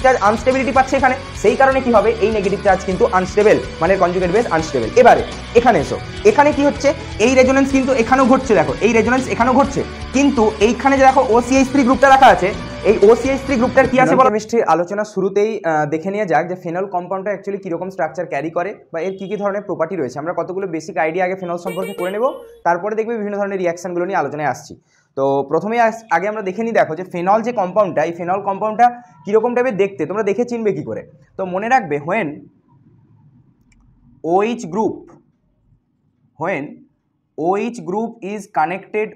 Charge instability পাচ্ছে এখানে, সেই কারণে কি হবে এই নেগেটিভ চার্জ কিন্তু আনস্টেবল, মানে কনজুগেট বেস আনস্টেবল। এবারে এখানে এসো, এখানে কি হচ্ছে এই রেজোনেন্স কিন্তু এখানেও ঘটছে, দেখো এই রেজোনেন্স এখানেও ঘটছে, কিন্তু এইখানে যে দেখো OCH3 গ্রুপটা রাখা আছে, এই OCH3 গ্রুপটার কি আছে বলো। কেমিস্ট্রির আলোচনা শুরুতেই দেখে নিয়ে যাক যে ফেনল কম্পাউন্ডটা অ্যাকচুয়ালি কীরকম স্ট্রাকচার ক্যারি করে বা এর কী কী ধরনের প্রপার্টি রয়েছে। আমরা কতগুলো বেসিক আইডিয়া আগে ফেনল সম্পর্কে করে নেব, তারপরে দেখবে বিভিন্ন ধরনের রিয়াকশানগুলো নিয়ে আলোচনায় আসছি। তো প্রথমেই আগে আমরা দেখে নিই, দেখো যে ফেনল যে কম্পাউন্ডটা, এই ফেনল কম্পাউন্ডটা কীরকম টাইপের দেখতে, তোমরা দেখে চিনবে কী করে। তো মনে রাখবে when OH group is connected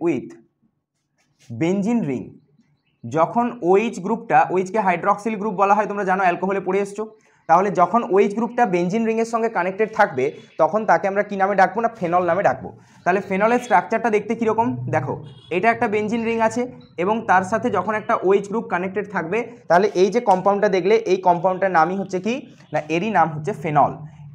with benzene ring, যখন OH গ্রুপটা, OH-কে হাইড্রক্সিল গ্রুপ বলা হয়, তোমরা জানো অ্যালকোহলে পড়ে এসছো, তাহলে যখন OH গ্রুপটা বেঞ্জিন রিংয়ের সঙ্গে কানেক্টেড থাকবে তখন তাকে আমরা কী নামে ডাকবো না, ফেনল নামে ডাকবো। তাহলে ফেনলের স্ট্রাকচারটা দেখতে কীরকম দেখো, এটা একটা বেঞ্জিন রিং আছে এবং তার সাথে যখন একটা OH গ্রুপ কানেক্টেড থাকবে তাহলে এই যে কম্পাউন্ডটা দেখলে এই কম্পাউন্ডটার নামই হচ্ছে কি না, এরই নাম হচ্ছে ফেনল।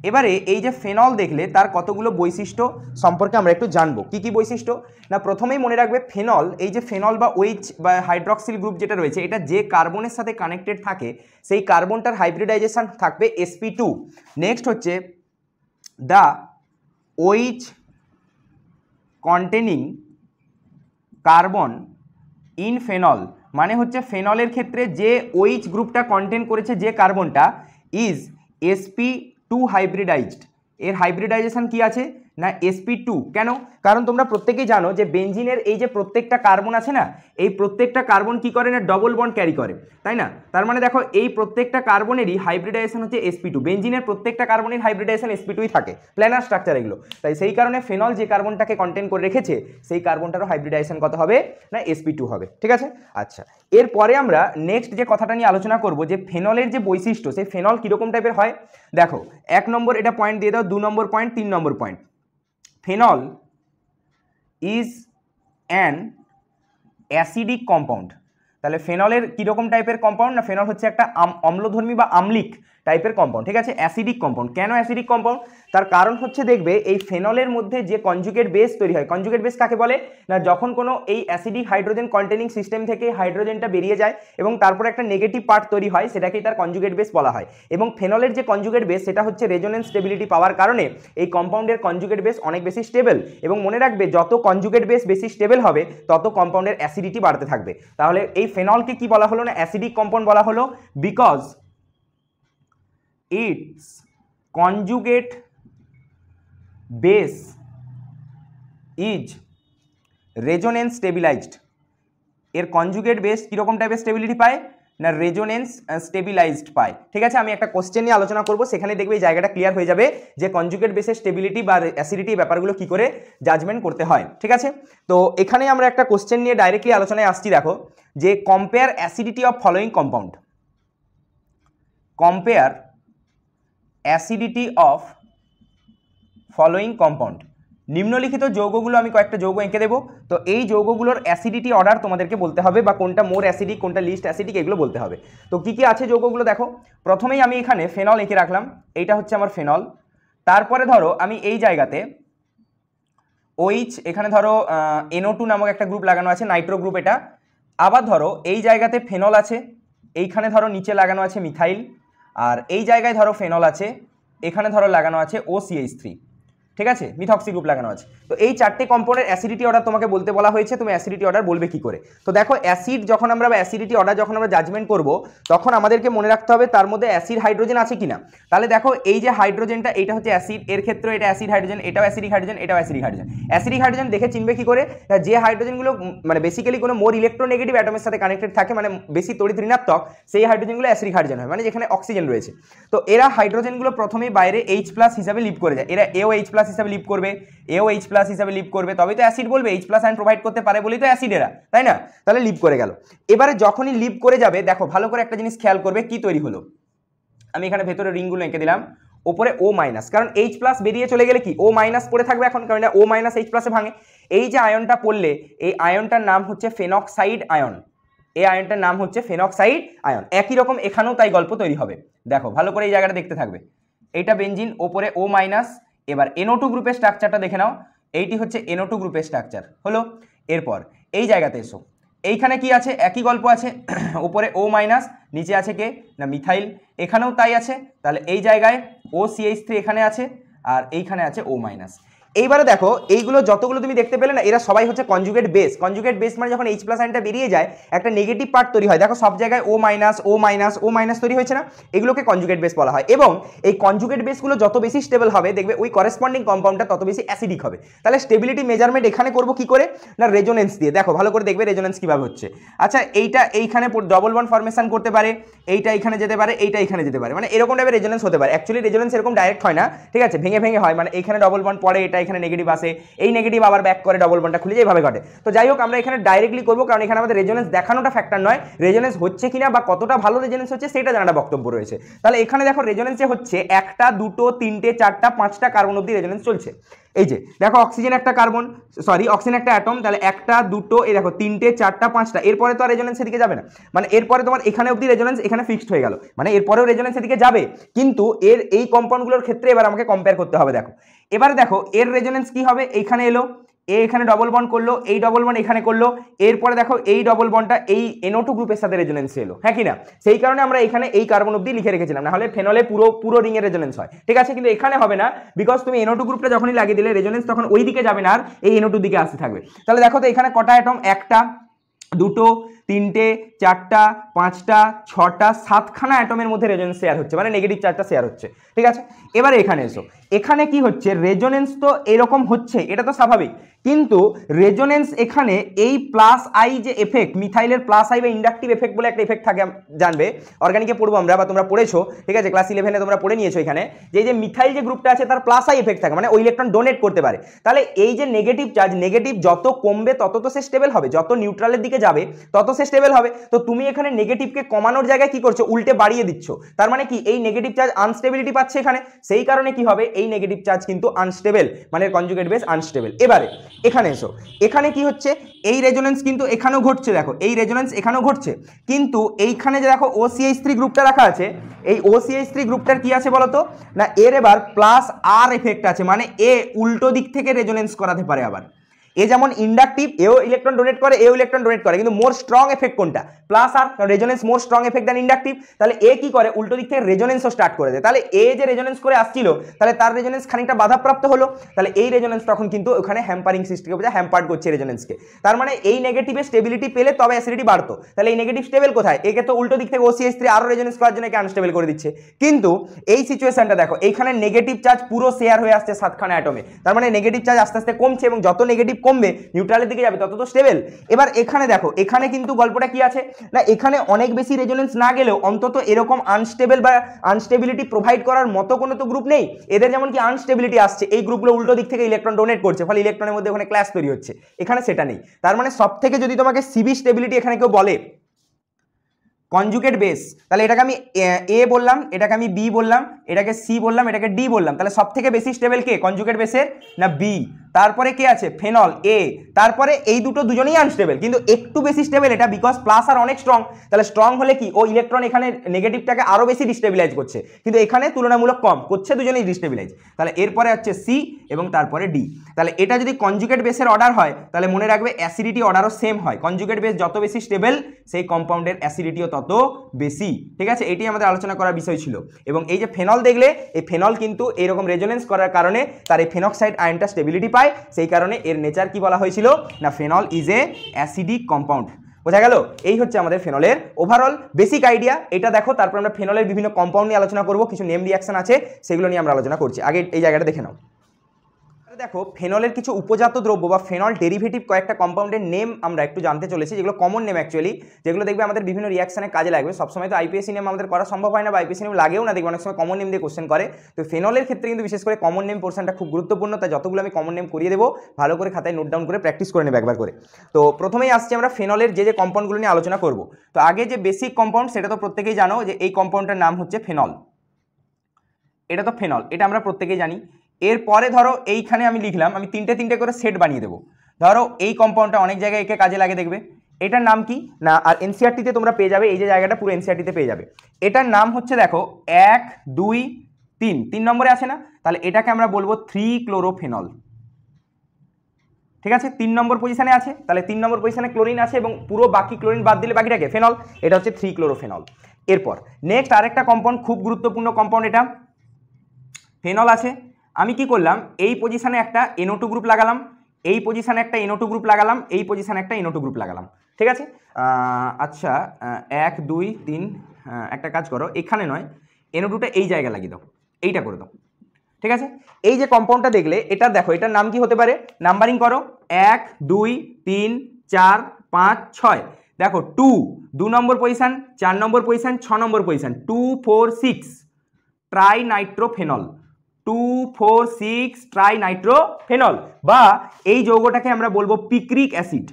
এবারে এই যে ফেনল দেখলে তার কতগুলো বৈশিষ্ট্য সম্পর্কে আমরা একটু জানবো। কি কি বৈশিষ্ট্য না, প্রথমেই মনে রাখবে ফেনল, এই যে ফেনল বা OH বা হাইড্রক্সিল গ্রুপ যেটা রয়েছে, এটা যে কার্বনের সাথে কানেক্টেড থাকে সেই কার্বনটার হাইব্রিডাইজেশন থাকবে sp2। নেক্সট হচ্ছে the OH containing carbon in phenol, মানে হচ্ছে ফেনলের ক্ষেত্রে যে OH গ্রুপটা কন্টেন করেছে যে কার্বনটা ইজ sp2 হাইব্রিডাইজড, এর হাইব্রিডাইজেশন কি আছে না sp2। কেন? কারণ তোমরা প্রত্যেকেই জানো যে বেঞ্জিনের এই যে প্রত্যেকটা কার্বন আছে না, এই প্রত্যেকটা কার্বন কি করে না ডবল বন্ড ক্যারি করে, তাই না? তার মানে দেখো এই প্রত্যেকটা কার্বনেরই হাইব্রিডাইজেশন হচ্ছে sp2, বেঞ্জিনের প্রত্যেকটা কার্বনের হাইব্রিডাইজেশন sp2ই থাকে, প্ল্যানার স্ট্রাকচার এগুলো। তাই সেই কারণে ফেনল যে কার্বনটাকে কন্টেন করে রেখেছে সেই কার্বনটারও হাইব্রিডাইজেশন কত হবে না sp2 হবে, ঠিক আছে। আচ্ছা, এরপরে আমরা নেক্সট যে কথাটা নিয়ে আলোচনা করব যে ফেনলের যে বৈশিষ্ট্য, সেই ফেনল কীরকম টাইপের হয়। দেখো 1 নম্বর এটা পয়েন্ট দিয়ে দাও, 2 নম্বর পয়েন্ট, 3 নম্বর point, phenol is an acidic compound. তাহলে ফেনলের কীরকম টাইপের কম্পাউন্ড না, ফেনল হচ্ছে একটা অম্লধর্মী বা আম্লিক টাইপের কম্পাউন্ড, ঠিক আছে। অ্যাসিডিক কম্পাউন্ড, কেন অ্যাসিডিক কম্পাউন্ড? তার কারণ হচ্ছে দেখবে এই ফেনলের মধ্যে যে কনজুগেট বেস তৈরি হয়, কনজুগেট বেস কাকে বলে না, যখন কোনো এই অ্যাসিডিক হাইড্রোজেন কন্টেনিং সিস্টেম থেকে হাইড্রোজেনটা বেরিয়ে যায় এবং তারপরে একটা নেগেটিভ পার্ট তৈরি হয়, সেটাকেই তার কনজুগেট বেস বলা হয়। এবং ফেনলের যে কনজুগেট বেস সেটা হচ্ছে রেজোনেন্স স্টেবিলিটি পাওয়ার কারণে এই কম্পাউন্ডের কনজুগেট বেস অনেক বেশি স্টেবল। এবং মনে রাখবে যত কনজুগেট বেস বেশি স্টেবল হবে তত কম্পাউন্ডের অ্যাসিডিটি বাড়তে থাকবে। তাহলে এই ফেনলকে কি বলা হলো না, অ্যাসিডিক কম্পাউন্ড বলা হলো, because it's conjugate base is resonance stabilised. এর কনজুগেট বেস কীরকম টাইপের স্টেবিলিটি পায় না, রেজোনেন্স স্টেবিলাইজড পায়, ঠিক আছে। আমি একটা কোশ্চেন নিয়ে আলোচনা করব, সেখানে দেখবে এই জায়গাটা ক্লিয়ার হয়ে যাবে যে কনজুগেট বেসের স্টেবিলিটি বা অ্যাসিডিটি ব্যাপারগুলো কি করে জাজমেন্ট করতে হয়, ঠিক আছে। তো এখানে আমরা একটা কোশ্চেন নিয়ে ডাইরেক্টলি আলোচনায় আসছি। দেখো যে compare acidity of following compound, compare acidity of following compound. নিম্নলিখিত যৌগগুলো, আমি কয়েকটা যৌগ এঁকে দেবো, তো এই যৌগগুলোর অ্যাসিডিটি অর্ডার তোমাদেরকে বলতে হবে, বা কোনটা মোর অ্যাসিডিক কোনটা লিস্ট অ্যাসিডিক এগুলো বলতে হবে। তো কি কি আছে যৌগগুলো দেখো, প্রথমেই আমি এখানে ফেনল এঁকে রাখলাম, এইটা হচ্ছে আমার ফেনল। তারপরে ধরো আমি এই জায়গাতে OH, এখানে ধরো NO2 নামক একটা গ্রুপ লাগানো আছে, নাইট্রো গ্রুপ এটা। আবার ধরো এই জায়গাতে ফেনল আছে, এইখানে ধরো নিচে লাগানো আছে মিথাইল, আর এই জায়গায় ধরো ফেনল আছে, এখানে ধরো লাগানো আছে OCH3, ঠিক আছে, মিথক্সি গ্রুপ লাগানো আছে। তো এই চারটে কম্পাউন্ডের অ্যাসিডিটি অর্ডার তোমাকে বলতে বলা হয়েছে, তুমি অ্যাসিডিটি অর্ডার বলবে কি করে। তো দেখো অ্যাসিড যখন আমরা অ্যাসিডিটি অর্ডার যখন আমরা জাজমেন্ট করব তখন আমাদেরকে মনে রাখতে হবে তার মধ্যে অ্যাসিড হাইড্রোজেন আছে কিনা। তাহলে দেখো এই যে হাইড্রোজেনটা এটা হচ্ছে অ্যাসিড, এর ক্ষেত্রে এটা অ্যাসিড হাইড্রোজেন, এটাও অ্যাসিডিক হাইড্রোজেন, এটাও অ্যাসিডিক হাইড্রোজেন। অ্যাসিডিক হাইড্রোজেন দেখে চিনবে কি করে, যে হাইড্রোজেনগুলো মানে বেসিক্যালি কোনো মোর ইলেকট্রোনেগেটিভ অ্যাটমের সাথে কানেক্টেড থাকে, মানে বেশি তড়িৎ ঋণাত্মক, সেই হাইড্রোজেনগুলো অ্যাসিডিক হাইড্রোজেন হয়, মানে যেখানে অক্সিজেন রয়েছে। তো এরা হাইড্রোজেনগুলো প্রথমেই বাইরে H+ হিসাবে লিভ করে যায়, এরা AOH+ হিসাবে লিভ করবে, AOH+ হিসাবে লিভ করবে, তবেই তো অ্যাসিড বলবে, H+ আয়ন প্রোভাইড করতে পারে বলেই তো অ্যাসিড এরা, তাই না? তাহলে লিভ করে গেল। এবারে যখনই লিভ করে যাবে দেখো ভালো করে একটা জিনিস খেয়াল করবে, কি তৈরি হলো। আমি এখানে ভেতরে রিংগুলো এঁকে দিলাম, ওপরে O-, কারণ H+ বেরিয়ে চলে গেলে কি O- পড়ে থাকবে এখন, কারণ এটা O- H+ এ ভাঙে। এই যে আয়নটা পড়লে এই আয়নটার নাম হচ্ছে ফেনক্সাইড আয়ন, এই আয়নটার নাম হচ্ছে ফেনক্সাইড আয়ন। একই রকম এখানেও তাই গল্প তৈরি হবে, দেখো ভালো করে এই জায়গাটা দেখতে থাকবে। এইটা বেঞ্জিন, ওপরে O-। এবার NO2 গ্রুপের স্ট্রাকচারটা দেখে নাও, এইটি হচ্ছে NO2 গ্রুপের স্ট্রাকচার হলো। এরপর এই জায়গাতে এসো, এইখানে কি আছে, একই গল্প আছে, উপরে ও মাইনাস, নিচে আছে কে না মিথাইল, এখানেও তাই আছে। তাহলে এই জায়গায় OCH3 এখানে আছে, আর এইখানে আছে ও মাইনাস। এইবারে দেখো এইগুলো যতগুলো তুমি দেখতে পেলে না, এরা সবাই হচ্ছে কনজুগেট বেস। কনজুগেট বেস মানে যখন H+ আয়নটা বেরিয়ে যায় একটা নেগেটিভ পার্ট তৈরি হয়, দেখো সব জায়গায় ও মাইনাস ও মাইনাস ও মাইনাস তৈরি হয়েছে না, এগুলোকে কনজুগেট বেস বলা হয়। এবং এই কনজুগেট বেসগুলো যত বেশি স্টেবল হবে দেখবে ওই করেসপন্ডিং কম্পাউন্ডটা তত বেশি অ্যাসিডিক হবে। তাহলে স্টেবিলিটি মেজারমেন্ট এখানে করবো কি করে না, রেজোনেন্স দিয়ে। দেখো ভালো করে দেখবে রেজোনেন্স কিভাবে হচ্ছে। আচ্ছা এইটা এইখানে ডবল বন্ড ফরমেশন করতে পারে, এইটা এখানে যেতে পারে, এইটা এখানে যেতে পারে, মানে এরকম টাইপের রেজোনেন্স হতে পারে। অ্যাকচুয়ালি রেজোনেন্স এরকম ডাইরেক্ট হয় না, ঠিক আছে, ভেঙে ভেঙে হয়, মানে এখানে ডবল বন্ড পড়ে, এটা এখানে নেগেটিভ আসে, এই নেগেটিভ আবার ব্যাক করে ডবল বন্ডটা খুলে যায়, এইভাবে ঘটে। তো যাই হোক আমরা এখানে ডাইরেক্টলি করবো, কারণ এখানে আমাদের রেজোনেন্স দেখানোটা ফ্যাক্টর নয়, রেজোনেন্স হচ্ছে কিনা বা কতটা ভালো রেজোনেন্স হচ্ছে সেটা জানাটা বক্তব্য রয়েছে। তাহলে এখানে দেখো রেজোনেন্সে হচ্ছে 1টা 2টো 3টে 4টা 5টা কার্বন অবধি রেজোনেন্স চলছে। এই যে দেখো অক্সিজেন একটা কার্বন, সরি অক্সিজেন একটা অ্যাটম, তাহলে 1টা 2টো এই দেখো 3টে 4টা 5টা, এরপরে তো আর রেজোনেন্সের দিকে যাবে না, মানে এরপরে তোমার এখানে অবধি রেজোনেন্স এখানে ফিক্সড হয়ে গেল, মানে এরপরেও রেজোনেন্সের দিকে যাবে। কিন্তু এর এই কম্পাউন্ডগুলোর ক্ষেত্রে এবার আমাকে কম্পেয়ার করতে হবে। দেখো এবারে দেখো এর রেজোনেন্স কি হবে, এইখানে এলো, এখানে ডবল বন্ড করলো, এই ডবল বন্ড এখানে করলো, এরপরে দেখো এই ডবল বন্ডটা এই NO2 গ্রুপের সাথে রেজোনেন্স এলো, হ্যাঁ কি না? সেই কারণে আমরা এখানে এই কার্বন অবধি লিখে রেখেছিলাম, না হলে ফেনলে পুরো রিং এর রেজোনেন্স হয়, ঠিক আছে, কিন্তু এখানে হবে না, বিকজ তুমি NO2 গ্রুপটা যখনই লাগিয়ে দিলে রেজোনেন্স তখন ওই দিকে যাবে না, আর এই NO2 দিকে আসতে থাকবে। তাহলে দেখো তো এখানে কটা অ্যাটম, 1টা 2টো 3টে 4টা 5টা 6টা 7খানা অ্যাটমের মধ্যে রেজোনেন্স শেয়ার হচ্ছে, মানে নেগেটিভ চার্জটা শেয়ার হচ্ছে, ঠিক আছে। এবারে এখানে এসো, এখানে কি হচ্ছে, রেজোনেন্স তো এরকম হচ্ছে, এটা তো স্বাভাবিক, কিন্তু রেজোনেন্স এখানে এই প্লাস আই যে এফেক্ট, মিথাইলের প্লাস আই বা ইন্ডাকটিভ এফেক্ট বলে একটা এফেক্ট থাকে, জানবে অর্গানিকে পড়বো আমরা, বা তোমরা পড়েছো, ঠিক আছে, ক্লাস 11-এ তোমরা পড়ে নিয়েছো এখানে, যে এই যে মিথাইল যে গ্রুপটা আছে তার প্লাস আই এফেক্ট থাকে, মানে ওই ইলেকট্রন ডোনেট করতে পারে। তাহলে এই যে নেগেটিভ চার্জ, নেগেটিভ যত কমবে তত তো সে স্টেবল হবে, যত নিউট্রালের দিকে যাবে তত সে স্টেবল হবে। তো তুমি এখানে নেগেটিভকে কমানোর জায়গায় কি করছো, উল্টে বাড়িয়ে দিচ্ছ, তার মানে কি এই নেগেটিভ চার্জ আনস্টেবিলিটি পাচ্ছে এখানে, সেই কারণে কি হবে এই নেগেটিভ চার্জ কিন্তু আনস্টেবল, মানে কনজুগেট বেস আনস্টেবল। এবারে এখানে এসো, এখানে কি হচ্ছে, এই রেজোনেন্স কিন্তু এখানেও ঘটছে, দেখো এই রেজোনেন্স এখানেও ঘটছে, কিন্তু এইখানে যে দেখো OCH3 গ্রুপটা রাখা আছে, এই OCH3 গ্রুপটার কি আছে বলতো না, এর এবার প্লাস আর এফেক্ট আছে, মানে এ উল্টো দিক থেকে রেজোনেন্স করাতে পারে। আবার এ যেমন ইন্ডাকটিভ, এও ইলেকট্রন ডোনেট করে, এও ইলেকট্রন ডোনেট করে, কিন্তু মোর স্ট্রং এফেক্ট কোনটা, plus R, resonance more strong effect than inductive. তাহলে এ কি করে, উল্টো দিক থেকে রেজোনেন্সও স্টার্ট করে দেয়। তাহলে এ যে রেজোনেন্স করে আসছিল, তাহলে তার রেজোনেন্স খানিকটা বাধাপ্রাপ্ত হলো, তাহলে এই রেজোনেন্স তখন কিন্তু ওখানে হ্যাম্পারিং সৃষ্টি করবে, হ্যাম্পার্ড করছে রেজোনেন্সকে। তার মানে এই নেগেটিভে স্টেবিলিটি পেলে তবে অ্যাসিডিটি বাড়তো, তাহলে এই নেগেটিভ স্টেবল কোথায়, একে তো উল্টো দিক থেকে OCH3 আরো রেজোনেন্স করার জন্য একে আনস্টেবল করে দিচ্ছে। কিন্তু এই সিচুয়েশনটা দেখো, এইখানে নেগেটিভ চার্জ পুরো শেয়ার হয়ে আসছে 7খানা অ্যাটমে, তার মানে নেগেটিভ চার্জ আস্তে আস্তে কমছে, এবং যত নেগেটিভ কমবে নিউট্রাল দিকে যাবে তত তো স্টেবল। এবার এখানে দেখো, এখানে কিন্তু গল্পটা কি আছে না, এখানে অনেক বেশি রেজোনেন্স না গেলেও অন্তত এরকম আনস্টেবল বা আনস্টেবিলিটি প্রোভাইড করার মতো কোনো তো গ্রুপ নেই। এদের যেমন কি আনস্টেবিলিটি আসছে, এই গ্রুপগুলো উল্টো দিক থেকে ইলেকট্রন ডোনেট করছে, ফলে ইলেকট্রনের মধ্যে ওখানে ক্ল্যাশ তৈরি হচ্ছে, এখানে সেটা নেই। তার মানে সব থেকে যদি তোমাকে সিবি স্টেবিলিটি এখানে কেউ বলে কনজুগেট বেস, তাহলে এটাকে আমি এ বললাম, এটাকে আমি বি বললাম, এটাকে সি বললাম, এটাকে ডি বললাম, তাহলে সব থেকে বেশি স্টেবল কে কনজুগেট বেসের না বি, তারপরে কে আছে ফেনল এ, তারপরে এই দুজনেই আনস্টেবল, কিন্তু একটু বেশি স্টেবল এটা, বিকজ প্লাস আর অনেক স্ট্রং। তাহলে স্ট্রং হলে কি ও ইলেকট্রন এখানে নেগেটিভটাকে আরো বেশি ডিস্টেবিলাইজ করছে, কিন্তু এখানে তুলনামূলক কম করছে, দুজনেই ডিস্টেবিলাইজ। তাহলে এরপরে হচ্ছে সি এবং তারপরে ডি। তাহলে এটা যদি কনজুগেট বেসের অর্ডার হয়, তাহলে মনে রাখবে অ্যাসিডিটি অর্ডারও সেম হয়, কনজুগেট বেস যত বেশি স্টেবল সেই কম্পাউন্ডের অ্যাসিডিটিও তত বেশি, ঠিক আছে, এটি আমাদের আলোচনা করার বিষয় ছিল। এবং এই যে ফেনল দেখলে, এই ফেনল কিন্তু এইরকম রেজোনেন্স করার কারণে তার এই ফেনক্সাইড আয়নটা স্টেবিলিটি পায়, সেই কারণে এর নেচার কি বলা হয়েছিল না, phenol is a acidic compound. বোঝা গেল, এই হচ্ছে আমাদের ফেনলের ওভারঅল বেসিক আইডিয়া। এটা দেখো, তারপর আমরা ফেনলের বিভিন্ন কম্পাউন্ড নিয়ে আলোচনা করব, কিছু নেম রিঅ্যাকশন আছে সেগুলো নিয়ে আমরা আলোচনা করছি। আগে এই জায়গাটা দেখে নাও। দেখো ফেনলের কিছু উপজাত দ্রব্য বা ফেনল ডেরিভেটিভ কয়েকটা কম্পাউন্ডের নেম আমরা একটু জানতে চলেছি, যেগুলো কমন নেম অ্যাকচুয়ালি, যেগুলো দেখবে আমাদের বিভিন্ন রিঅ্যাকশনে কাজে লাগবে। সবসময় তো আইপিএসসি নেম আমাদের করা সম্ভব হয় না, বা আইপিএসসি নেম লাগেও না, দেখবে অনেক সময় কমন নেম দিয়ে কোশ্চেন করে। তো ফেনলের ক্ষেত্রে কিন্তু বিশেষ করে কমন নেম পোর্শনটা খুব গুরুত্বপূর্ণ, তাই যতগুলো আমি কমন নেম করিয়ে দেবো ভালো করে খাতায় নোট ডাউন করে প্র্যাকটিস করে নেবে একবার করে। তো প্রথমেই আসছি আমরা ফেনলের যে কম্পাউন্ডগুলো নিয়ে আলোচনা করব। তো আগে যে বেসিক কম্পাউন্ড সেটা তো প্রত্যেকেই জানো, যে এই কম্পাউন্ডটার নাম হচ্ছে ফেনল, এটা তো ফেনল, এটা আমরা প্রত্যেকেই জানি। এরপরে ধরো এইখানে আমি লিখলাম, আমি তিনটে করে সেট বানিয়ে দেবো। ধরো এই কম্পাউন্ডটা অনেক জায়গায় একে কাজে লাগে, দেখবে এটার নাম কি না, আর এনসিআরটিতে তোমরা পেয়ে যাবে, এই যে জায়গাটা পুরো এনসিআরটিতে পেয়ে যাবে। এটার নাম হচ্ছে দেখো 1 2 3 নম্বরে আছে না, তাহলে এটাকে আমরা বলবো 3 ক্লোরোফেনল। ঠিক আছে, 3 নম্বর পজিশনে আছে, তাহলে 3 নম্বর পজিশনে ক্লোরিন আছে এবং পুরো বাকি ক্লোরিন বাদ দিলে বাকিটাকে ফেনল, এটা হচ্ছে 3 ক্লোরোফেনল। এরপর নেক্সট আরেকটা কম্পাউন্ড, খুব গুরুত্বপূর্ণ কম্পাউন্ড, এটা ফেনল আছে। আমি কি করলাম, এই পজিশনে একটা NO2 গ্রুপ লাগালাম, এই পজিশনে একটা NO2 গ্রুপ লাগালাম, এই পজিশনে একটা NO2 গ্রুপ লাগালাম, ঠিক আছে। আচ্ছা 1 2 3, একটা কাজ করো, এখানে নয়, NO2টা এই জায়গায় লাগিয়ে দাও, এইটা করে দাও, ঠিক আছে। এই যে কম্পাউন্ডটা দেখলে, এটা দেখো, এটার নাম কি হতে পারে, নাম্বারিং করো, 1 2 3 4 5 6, দেখো 2 নম্বর পজিশন, 4 নম্বর পজিশন, 6 নম্বর পজিশন, 2 4 6 ট্রাইনাইট্রোফেনল, 2 4 6 ট্রাইনাইট্রোফেনল, বা এই যৌগটাকে আমরা বলবো পিক্রিক অ্যাসিড,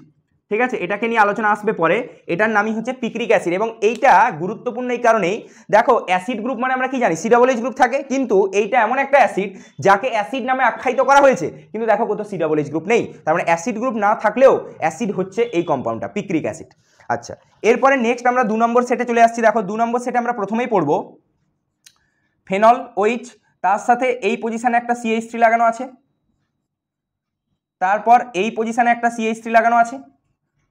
ঠিক আছে। এটাকে নিয়ে আলোচনা আসবে পরে, এটার নামই হচ্ছে পিক্রিক অ্যাসিড। এবং এইটা গুরুত্বপূর্ণ এই কারণেই, দেখো অ্যাসিড গ্রুপ মানে আমরা কি জানি, COOH গ্রুপ থাকে, কিন্তু এইটা এমন একটা অ্যাসিড যাকে অ্যাসিড নামে আখ্যায়িত করা হয়েছে, কিন্তু দেখো কত COOH গ্রুপ নেই, তার মানে অ্যাসিড গ্রুপ না থাকলেও অ্যাসিড হচ্ছে এই কম্পাউন্ডটা, পিক্রিক অ্যাসিড। আচ্ছা, এরপরে নেক্সট আমরা 2 নম্বর সেটে চলে আসছি। দেখো 2 নম্বর সেটে আমরা প্রথমেই পড়বো ফেনল OH, তার সাথে এই পজিশনে একটা CH3 লাগানো আছে, তারপর এই পজিশনে একটা CH3 লাগানো আছে,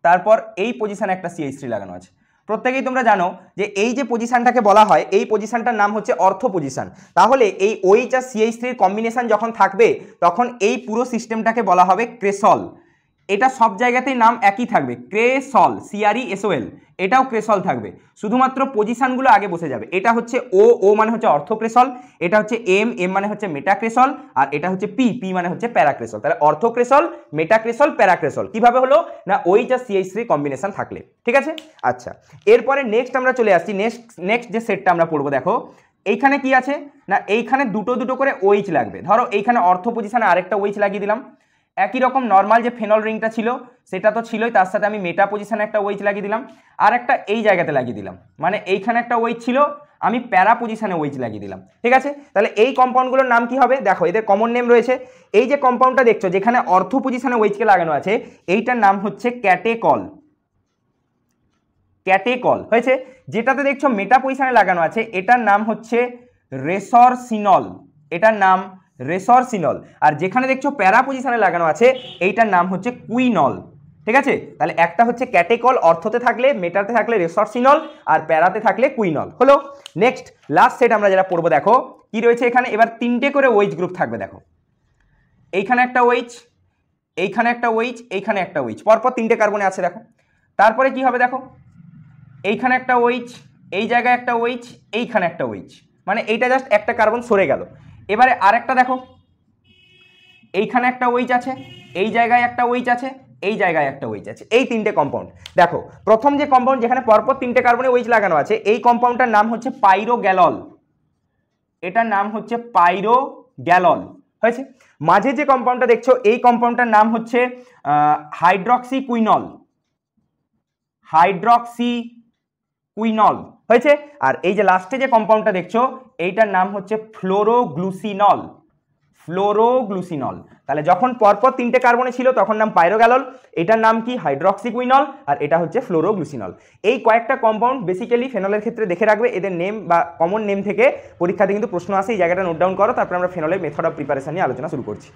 তারপর এই পজিশনে একটা CH3 লাগানো আছে। প্রত্যেকেই তোমরা জানো যে এই যে পজিশনটাকে বলা হয়, এই পজিশনটার নাম হচ্ছে অর্থ পজিশন। তাহলে এই OH আর CH3 এর কম্বিনেশন যখন থাকবে, তখন এই পুরো সিস্টেমটাকে বলা হবে ক্রেসল। এটা সব জায়গাতেই নাম একই থাকবে, ক্রেসল, CRESOL, এটাও ক্রেসল থাকবে, শুধুমাত্র পজিশনগুলো আগে বসে যাবে। এটা হচ্ছে ও মানে হচ্ছে অর্থক্রেসল, এটা হচ্ছে এম মানে হচ্ছে মেটাক্রেসল, আর এটা হচ্ছে পি মানে হচ্ছে প্যারাক্রেসল। তাহলে অর্থক্রেসল, মেটাক্রেসল, প্যারাক্রেসল কিভাবে হলো না, OH আর CH3 কম্বিনেশন থাকলে, ঠিক আছে। আচ্ছা, এরপরে নেক্সট আমরা চলে আসছি, নেক্সট যে সেটটা আমরা পড়বো, দেখো এইখানে কি আছে না, এইখানে দুটো করে OH লাগবে। ধরো এইখানে অর্থ পজিশনে আরেকটা OH লাগিয়ে দিলাম, একই রকম নর্মাল যে ফেনল রিংটা ছিল সেটা তো ছিলই, তার সাথে আমি মেটা পজিশনে একটা OH লাগিয়ে দিলাম, আর একটা এই জায়গাতে লাগিয়ে দিলাম, মানে এইখানে একটা OH ছিল, আমি প্যারা পজিশনে OH লাগিয়ে দিলাম, ঠিক আছে। তাহলে এই কম্পাউন্ডগুলোর নাম কি হবে, দেখো এদের কমন নেম রয়েছে। এই যে কম্পাউন্ডটা দেখছো যেখানে অর্থ পজিশনে OH কে লাগানো আছে, এইটার নাম হচ্ছে ক্যাটেকল, ক্যাটেকল হয়েছে। যেটাতে দেখছো মেটা পজিশনে লাগানো আছে, এটার নাম হচ্ছে রেসরসিনল, এটার নাম রেসরসিনল। আর যেখানে দেখছো প্যারা পজিশনে লাগানো আছে, এইটার নাম হচ্ছে কুইনল, ঠিক আছে। তাহলে একটা হচ্ছে ক্যাটেকল, অর্থতে থাকলে, মেটাতে থাকলে রেসরসিনল, আর প্যারাতে থাকলে কুইনল হলো। নেক্সট লাস্ট সেট আমরা যেটা পড়বো, দেখো কি রয়েছে এখানে, এবার 3টে করে OH গ্রুপ থাকবে। দেখো এইখানে একটা OH, এইখানে একটা OH, এইখানে একটা OH, পরপর 3টে কার্বনে আছে। দেখো তারপরে কি হবে, দেখো এইখানে একটা OH, এই জায়গায় একটা OH, এইখানে একটা OH, মানে এইটা জাস্ট একটা কার্বন সরে গেল। এবারে আরেকটা দেখো, এইখানে একটা OH আছে, এই জায়গায় একটা OH আছে, এই জায়গায় একটা OH আছে, এই 3টে কম্পাউন্ড। দেখো প্রথম যে কম্পাউন্ড যেখানে পরপর 3টে কার্বনে OH লাগানো আছে, এই কম্পাউন্ডটার নাম হচ্ছে পাইরোগ্যালল, এটার নাম হচ্ছে পাইরোগ্যালল হয়েছে। মাঝে যে কম্পাউন্ডটা দেখছো, এই কম্পাউন্ডটার নাম হচ্ছে হাইড্রক্সিকুইনল, হাইড্রক্সিকুইনল হয়েছে। আর এই যে লাস্টে যে কম্পাউন্ডটা দেখছো, এইটার নাম হচ্ছে ফ্লোরোগ্লুসিনল, ফ্লোরোগ্লুসিনল। তাহলে যখন পরপর 3টে কার্বনে ছিল তখন নাম পাইরোগ্যালল, এটার নাম কি হাইড্রক্সিকুইনল, আর এটা হচ্ছে ফ্লোরোগ্লুসিনল। এই কয়েকটা কম্পাউন্ড বেসিক্যালি ফেনলের ক্ষেত্রে দেখে রাখবে, এদের নেম বা কমন নেম থেকে পরীক্ষাতে কিন্তু প্রশ্ন আসে, এই জায়গাটা নোট ডাউন করো। তারপর আমরা ফেনলের মেথড অফ প্রিপারেশন নিয়ে আলোচনা শুরু করছি।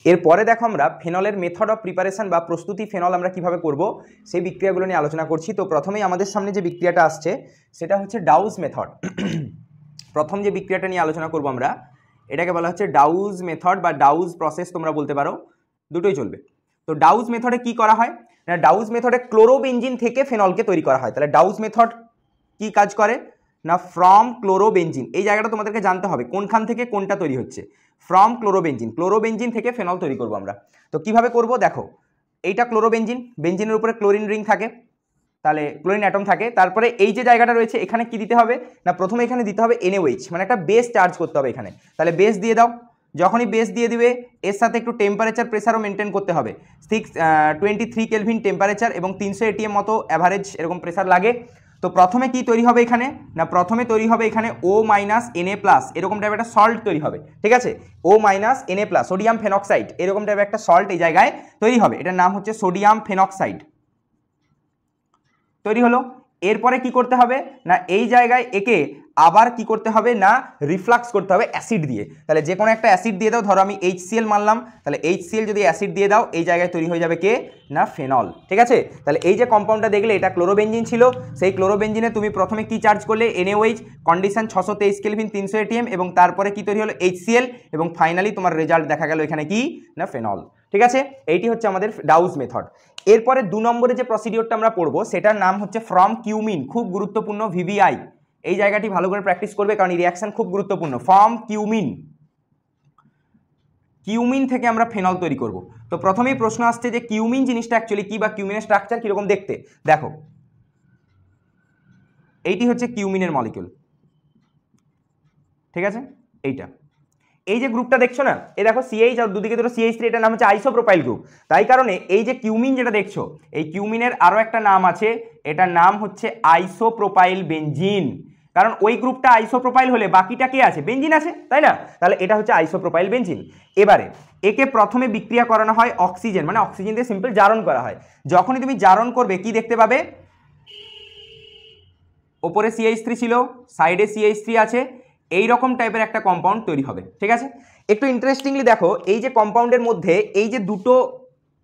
এরপরে দেখো আমরা ফেনলের মেথড অফ প্রিপারেশন বা প্রস্তুতি ফেনল আমরা কিভাবে করব সেই বিক্রিয়াগুলো নিয়ে আলোচনা করছি। তো প্রথমেই আমাদের সামনে যে বিক্রিয়াটা আসছে সেটা হচ্ছে ডাউজ মেথড। প্রথম যে বিক্রিয়াটা নিয়ে আলোচনা করব আমরা, এটাকে বলা হচ্ছে ডাউজ মেথড বা ডাউজ প্রসেস, তোমরা বলতে পারো, দুটোই চলবে। তো ডাউজ মেথডে কি করা হয় না, ডাউজ মেথডে ক্লোরোবেনজিন থেকে ফেনলকে তৈরি করা হয়। তাহলে ডাউজ মেথড কি কাজ করে না, ফ্রম ক্লোরোবেনজিন, এই জায়গাটা তোমাদেরকে জানতে হবে কোনখান থেকে কোনটা তৈরি হচ্ছে। ফ্রম ক্লোরোবেনজিন, ক্লোরোবেনজিন থেকে ফেনল তৈরি করব আমরা। তো কিভাবে করব, দেখো এইটা ক্লোরোবেনজিন, বেনজিনের উপরে ক্লোরিন রিং থাকে, তাহলে ক্লোরিন অ্যাটম থাকে। তারপরে এই যে জায়গাটা রয়েছে এখানে কি দিতে হবে না, প্রথমে এখানে দিতে হবে NaOH, মানে একটা বেস চার্জ করতে হবে এখানে। তাহলে বেস দিয়ে দাও, যখনই বেস দিয়ে দিবে এর সাথে একটু টেম্পারেচার প্রেসারও মেনটেন করতে হবে, 23 কেলভিন টেম্পারেচার এবং 300 ATM মতো অ্যাভারেজ এরকম প্রেসার লাগে। তো প্রথমে কি তৈরি হবে এখানে না, প্রথমে তৈরি হবে এখানে O Na+, এরকম টাইপের একটা সল্ট তৈরি হবে, ঠিক আছে। O Na+, সোডিয়াম ফেনক্সাইড, এরকম টাইপের একটা সল্ট এই জায়গায় তৈরি হবে, এটার নাম হচ্ছে সোডিয়াম ফেনক্সাইড তৈরি হলো। এরপরে কি করতে হবে না, এই জায়গায় একে আবার কি করতে হবে না রিফ্লাক্স করতে হবে অ্যাসিড দিয়ে। তাহলে যে কোনো একটা অ্যাসিড দিয়ে দাও, ধরো আমি HCl মানলাম, তাহলে HCl যদি অ্যাসিড দিয়ে দাও এই জায়গায় তৈরি হয়ে যাবে কে না ফেনল। ঠিক আছে, তাহলে এই যে কম্পাউন্ডটা দেখলে এটা ক্লোরোবেনজিন ছিল, সেই ক্লোরোবেনজিনে তুমি প্রথমে কি চার্জ করলে NaOH, কন্ডিশন 623 কেলভিন 300 ATM, এবং তারপরে কি তৈরি হলো HCl, এবং ফাইনালি তোমার রেজাল্ট দেখা গেল এখানে কি না ফেনল। ঠিক আছে, এইটি হচ্ছে আমাদের ডাউজ মেথড। এরপরে 2 নম্বরে যে প্রসিডিওরটা আমরা পড়বো সেটার নাম হচ্ছে ফ্রম কিউমিন, খুব গুরুত্বপূর্ণ VVI, এই জায়গাটি ভালো করে প্র্যাকটিস করবে কারণ এই রিঅ্যাকশন খুব গুরুত্বপূর্ণ। ফ্রম কিউমিন, কিউমিন থেকে আমরা ফেনল তৈরি করব। তো প্রথমেই প্রশ্ন আসছে যে কিউমিন জিনিসটা অ্যাকচুয়ালি কি, বা কিউমিনের স্ট্রাকচার কিরকম দেখতে। দেখো এইটি হচ্ছে কিউমিনের মলিকিউল, ঠিক আছে, এইটা এই যে গ্রুপটা দেখছো না, এই দেখো CH আর দুদিকে দুটো CH3, এটার নাম হচ্ছে আইসোপ্রোপাইল গ্রুপ। তাই কারণে এই যে কিউমিন যেটা দেখছো, এই কিউমিনের আরো একটা নাম আছে, এটার নাম হচ্ছে আইসোপ্রোপাইল বেনজিন। কারণ ওই গ্রুপটা আইসোপ্রোপাইল হলে বাকিটা কি আছে, বেনজিন আছে, তাই না? তাহলে এটা হচ্ছে আইসোপ্রোপাইল বেনজিন। এবারে একে প্রথমে বিক্রিয়া করানো হয় অক্সিজেন, মানে অক্সিজেন দিয়ে সিম্পল জারণ করা হয়। যখনই তুমি জারণ করবে কি দেখতে পাবে, ওপরে CH3 ছিল, সাইডে CH3 আছে, এই রকম টাইপের একটা কম্পাউন্ড তৈরি হবে। ঠিক আছে, একটু ইন্টারেস্টিংলি দেখো এই যে কম্পাউন্ডের মধ্যে এই যে দুটো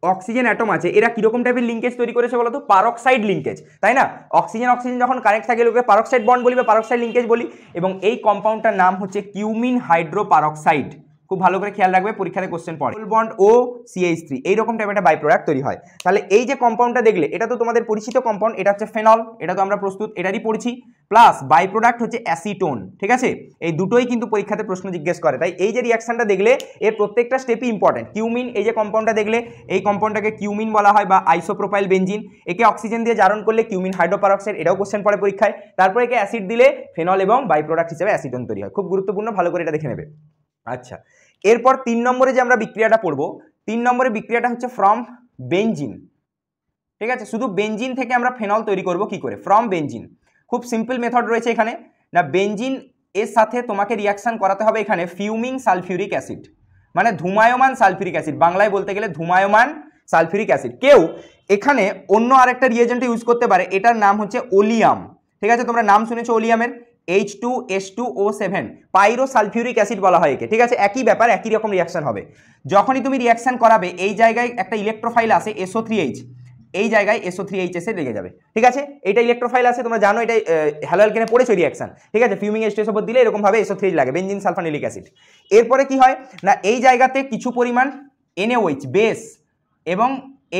অক্সিজেন অ্যাটম আছে, এরা কিরকম টাইপের লিঙ্কেজ তৈরি করেছে বলো তো, পারক্সাইড লিঙ্কেজ, তাই না? অক্সিজেন অক্সিজেন যখন কানেক্ট থাকে লোকে পারক্সাইড বন্ড বলি বা পারক্সাইড লিঙ্কেজ বলি, এবং এই কম্পাউন্ডটার নাম হচ্ছে কিউমিন হাইড্রোপারক্সাইড। খুব ভালো করে খেয়াল রাখবে, পরীক্ষাতে কোশ্চেন পড়ে। ডবল বন্ড ও CH3 এইরকম টাইপের একটা বাই প্রোডাক্ট তৈরি হয়। তাহলে এই যে কম্পাউন্ডটা দেখলে এটা তো তোমাদের পরিচিত কম্পাউন্ড, এটা হচ্ছে ফেনল, এটা তো আমরা প্রস্তুত এটারই পড়ছি, প্লাস বাই প্রোডাক্ট হচ্ছে অ্যাসিটোন। ঠিক আছে, এই দুটোই কিন্তু পরীক্ষাতে প্রশ্ন জিজ্ঞেস করে। তাই এই যে রিঅ্যাকশনটা দেখলে এর প্রত্যেকটা স্টেপই ইম্পর্টেন্ট। কিউমিন, এই যে কম্পাউন্ডটা দেখলে এই কম্পাউন্ডটাকে কিউমিন বলা হয় বা আইসোপ্রোপাইল বেনজিন। একে অক্সিজেন দিয়ে জারণ করলে কিউমিন হাইড্রোপারক্সাইড, এটাও কোশ্চেন পড়ে পরীক্ষায়। তারপর একে অ্যাসিড দিলে ফেনল এবং বাই প্রোডাক্ট হিসেবে অ্যাসিটোন তৈরি হয়। খুব গুরুত্বপূর্ণ, ভালো করে এটা দেখে নেবে। আচ্ছা, এরপর 3 নম্বরে যে আমরা বিক্রিয়াটা পড়বো, 3 নম্বরে বিক্রিয়াটা হচ্ছে ফ্রম বেনজিন। ঠিক আছে, শুধু বেনজিন থেকে আমরা ফেনল তৈরি করব কি করে, ফ্রম বেনজিন। খুব সিম্পল মেথড রয়েছে এখানে না, বেনজিন এর সাথে তোমাকে রিয়াকশন করাতে হবে এখানে ফিউমিং সালফিউরিক অ্যাসিড, মানে ধুমায়মান সালফিউরিক অ্যাসিড, বাংলায় বলতে গেলে ধুমায়মান সালফিউরিক অ্যাসিড। কেউ এখানে অন্য আরেকটা রিয়েজেন্ট ইউজ করতে পারে, এটার নাম হচ্ছে ওলিয়াম। ঠিক আছে, তোমরা নাম শুনেছো ওলিয়ামের, H2S2O7, পাইরো সালফিউরিক অ্যাসিড বলা হয় একে। ঠিক আছে, একই ব্যাপার, একই রকম রিয়াকশন হবে। যখনই তুমি রিয়াকশন করাবে এই জায়গায় একটা ইলেকট্রোফাইল আছে SO3H, এই জায়গায় SO3H এসে লেগে যাবে। ঠিক আছে, এটা ইলেকট্রোফাইল আছে, তোমরা জানো এটা হ্যালো অ্যালকেনে পড়েছো রিয়াকশন। ঠিক আছে, ফিউমিং H2S উপর দিলে এরকম ভাবে SO3H লাগে, বেনজিন সালফানিলিক অ্যাসিড। এরপরে কি হয় না, এই জায়গাতে কিছু পরিমাণ NaOH বেস এবং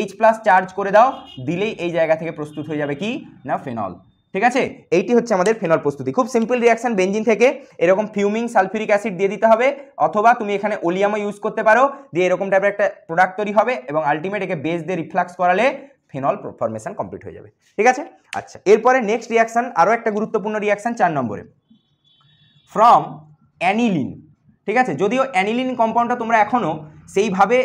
H+ চার্জ করে দাও, দিলেই এই জায়গা থেকে প্রস্তুত হয়ে যাবে কি না ফেনল। ঠিক আছে, এইটি হচ্ছে আমাদের ফেনল প্রস্তুতি। খুব সিম্পল রিয়াকশন, বেনজিন থেকে এরকম ফিউমিং সালফিউরিক অ্যাসিড দিয়ে দিতে হবে, অথবা তুমি এখানে ওলিয়ামও ইউজ করতে পারো, দিয়ে এরকম টাইপের একটা প্রোডাক্ট তৈরি হবে, এবং আলটিমেট একে বেস দিয়ে রিফ্লাক্স করালে ফেনল ফরমেশন কমপ্লিট হয়ে যাবে। ঠিক আছে, আচ্ছা, এরপরে নেক্সট রিয়াকশন, আরও একটা গুরুত্বপূর্ণ রিয়াকশন 4 নম্বরে, ফ্রম অ্যানিলিন। ঠিক আছে, যদিও অ্যানিলিন কম্পাউন্ডটা তোমরা এখনও সেইভাবে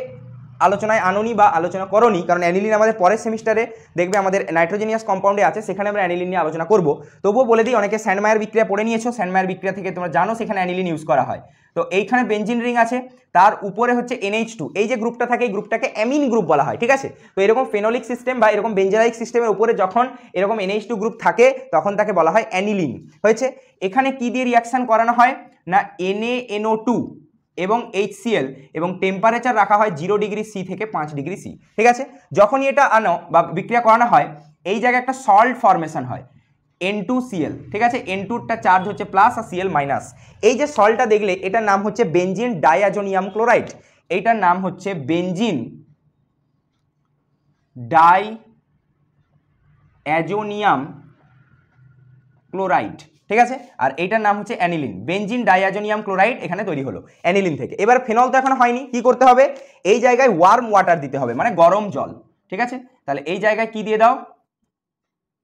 আলোচনায় আনোনি বা আলোচনা করোনি, কারণ অ্যানিলিন আমাদের পরের সেমিস্টারে দেখবে আমাদের নাইট্রোজেনিয়াস কম্পাউন্ডে আছে, সেখানে আমরা অ্যানিলিন নিয়ে আলোচনা করব। তবুও বলে দিই, অনেকে স্যান্ডমায়ার বিক্রিয়া পড়ে নিয়েছো, স্যান্ডমায়ার বিক্রিয়া থেকে তোমরা জানো সেখানে অ্যানিলিন ইউজ করা হয়। তো এইখানে বেনজিন রিং আছে, তার উপরে হচ্ছে NH2, এই যে গ্রুপটা থাকে এই গ্রুপটাকে অ্যামিন গ্রুপ বলা হয়। ঠিক আছে, তো এরকম ফেনোলিক সিস্টেম বা এরকম বেঞ্জারাইক সিস্টেমের উপরে যখন এরকম NH2 গ্রুপ থাকে তখন তাকে বলা হয় অ্যানিলিন। হয়েছে, এখানে কি দিয়ে রিয়াকশন করানো হয় না, NaNO2 এবং HCl, এবং টেম্পারেচার রাখা হয় 0 ডিগ্রি C থেকে 5 ডিগ্রি C। ঠিক আছে, যখনই এটা আনো বা বিক্রিয়া করানো হয় এই জায়গায় একটা সল্ট ফরমেশন হয় N2Cl। ঠিক আছে, N2টা চার্জ হচ্ছে প্লাস আর Cl মাইনাস। এই যে সল্টটা দেখলে এটার নাম হচ্ছে বেনজিন ডাইঅ্যাজোনিয়াম ক্লোরাইড, এইটার নাম হচ্ছে বেনজিন ডাইঅ্যাজোনিয়াম ক্লোরাইড। ঠিক আছে, আর এইটার নাম হচ্ছে অ্যানিলিন, বেনজিন ডাইঅ্যাজোনিয়াম ক্লোরাইড এখানে তৈরি হলো অ্যানিলিন থেকে। এবার ফেনল তো এখন হয়নি, কি করতে হবে, এই জায়গায় ওয়ার্ম ওয়াটার দিতে হবে, মানে গরম জল। ঠিক আছে, তাহলে এই জায়গায় কি দিয়ে দাও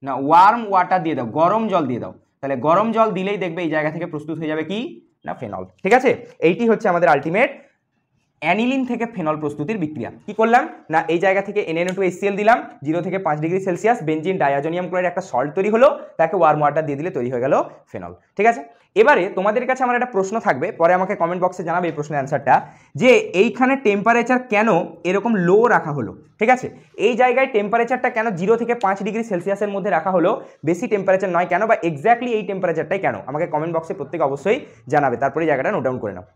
না, ওয়ার্ম ওয়াটার দিয়ে দাও, গরম জল দিয়ে দাও। তাহলে গরম জল দিলেই দেখবে এই জায়গা থেকে প্রস্তুত হয়ে যাবে কি না ফেনল। ঠিক আছে, এইটি হচ্ছে আমাদের আলটিমেট অ্যানিলিন থেকে ফেনল প্রস্তুতির বিক্রিয়া। কি করলাম না, এই জায়গা থেকে NaNO2HCl দিলাম, 0 থেকে 5 degree Celsius benzene diazonium chloride একটা সল্ট তৈরি হলো, তাকে ওয়ার্ম ওয়াটার দিয়ে দিলে তৈরি হয়ে গেল ফেনল। ঠিক আছে, এবারে তোমাদের কাছে আমার একটা প্রশ্ন থাকবে, পরে আমাকে কমেন্ট বক্সে জানাবে এই প্রশ্নের অ্যান্সারটা, যে এইখানে টেম্পারেচার কেন এরকম লো রাখা হলো। ঠিক আছে, এই জায়গায় টেম্পারেচারটা কেন 0 থেকে 5 ডিগ্রি সেলসিয়াসের মধ্যে রাখা হলো, বেশি টেম্পারেচার নয় কেন, বা এক্স্যাক্টলি এই টেম্পারেচারটাই কেন, আমাকে কমেন্ট বক্সে প্রত্যেকে অবশ্যই জানাবে, তারপরে জায়গাটা নোট ডাউন করে নাও।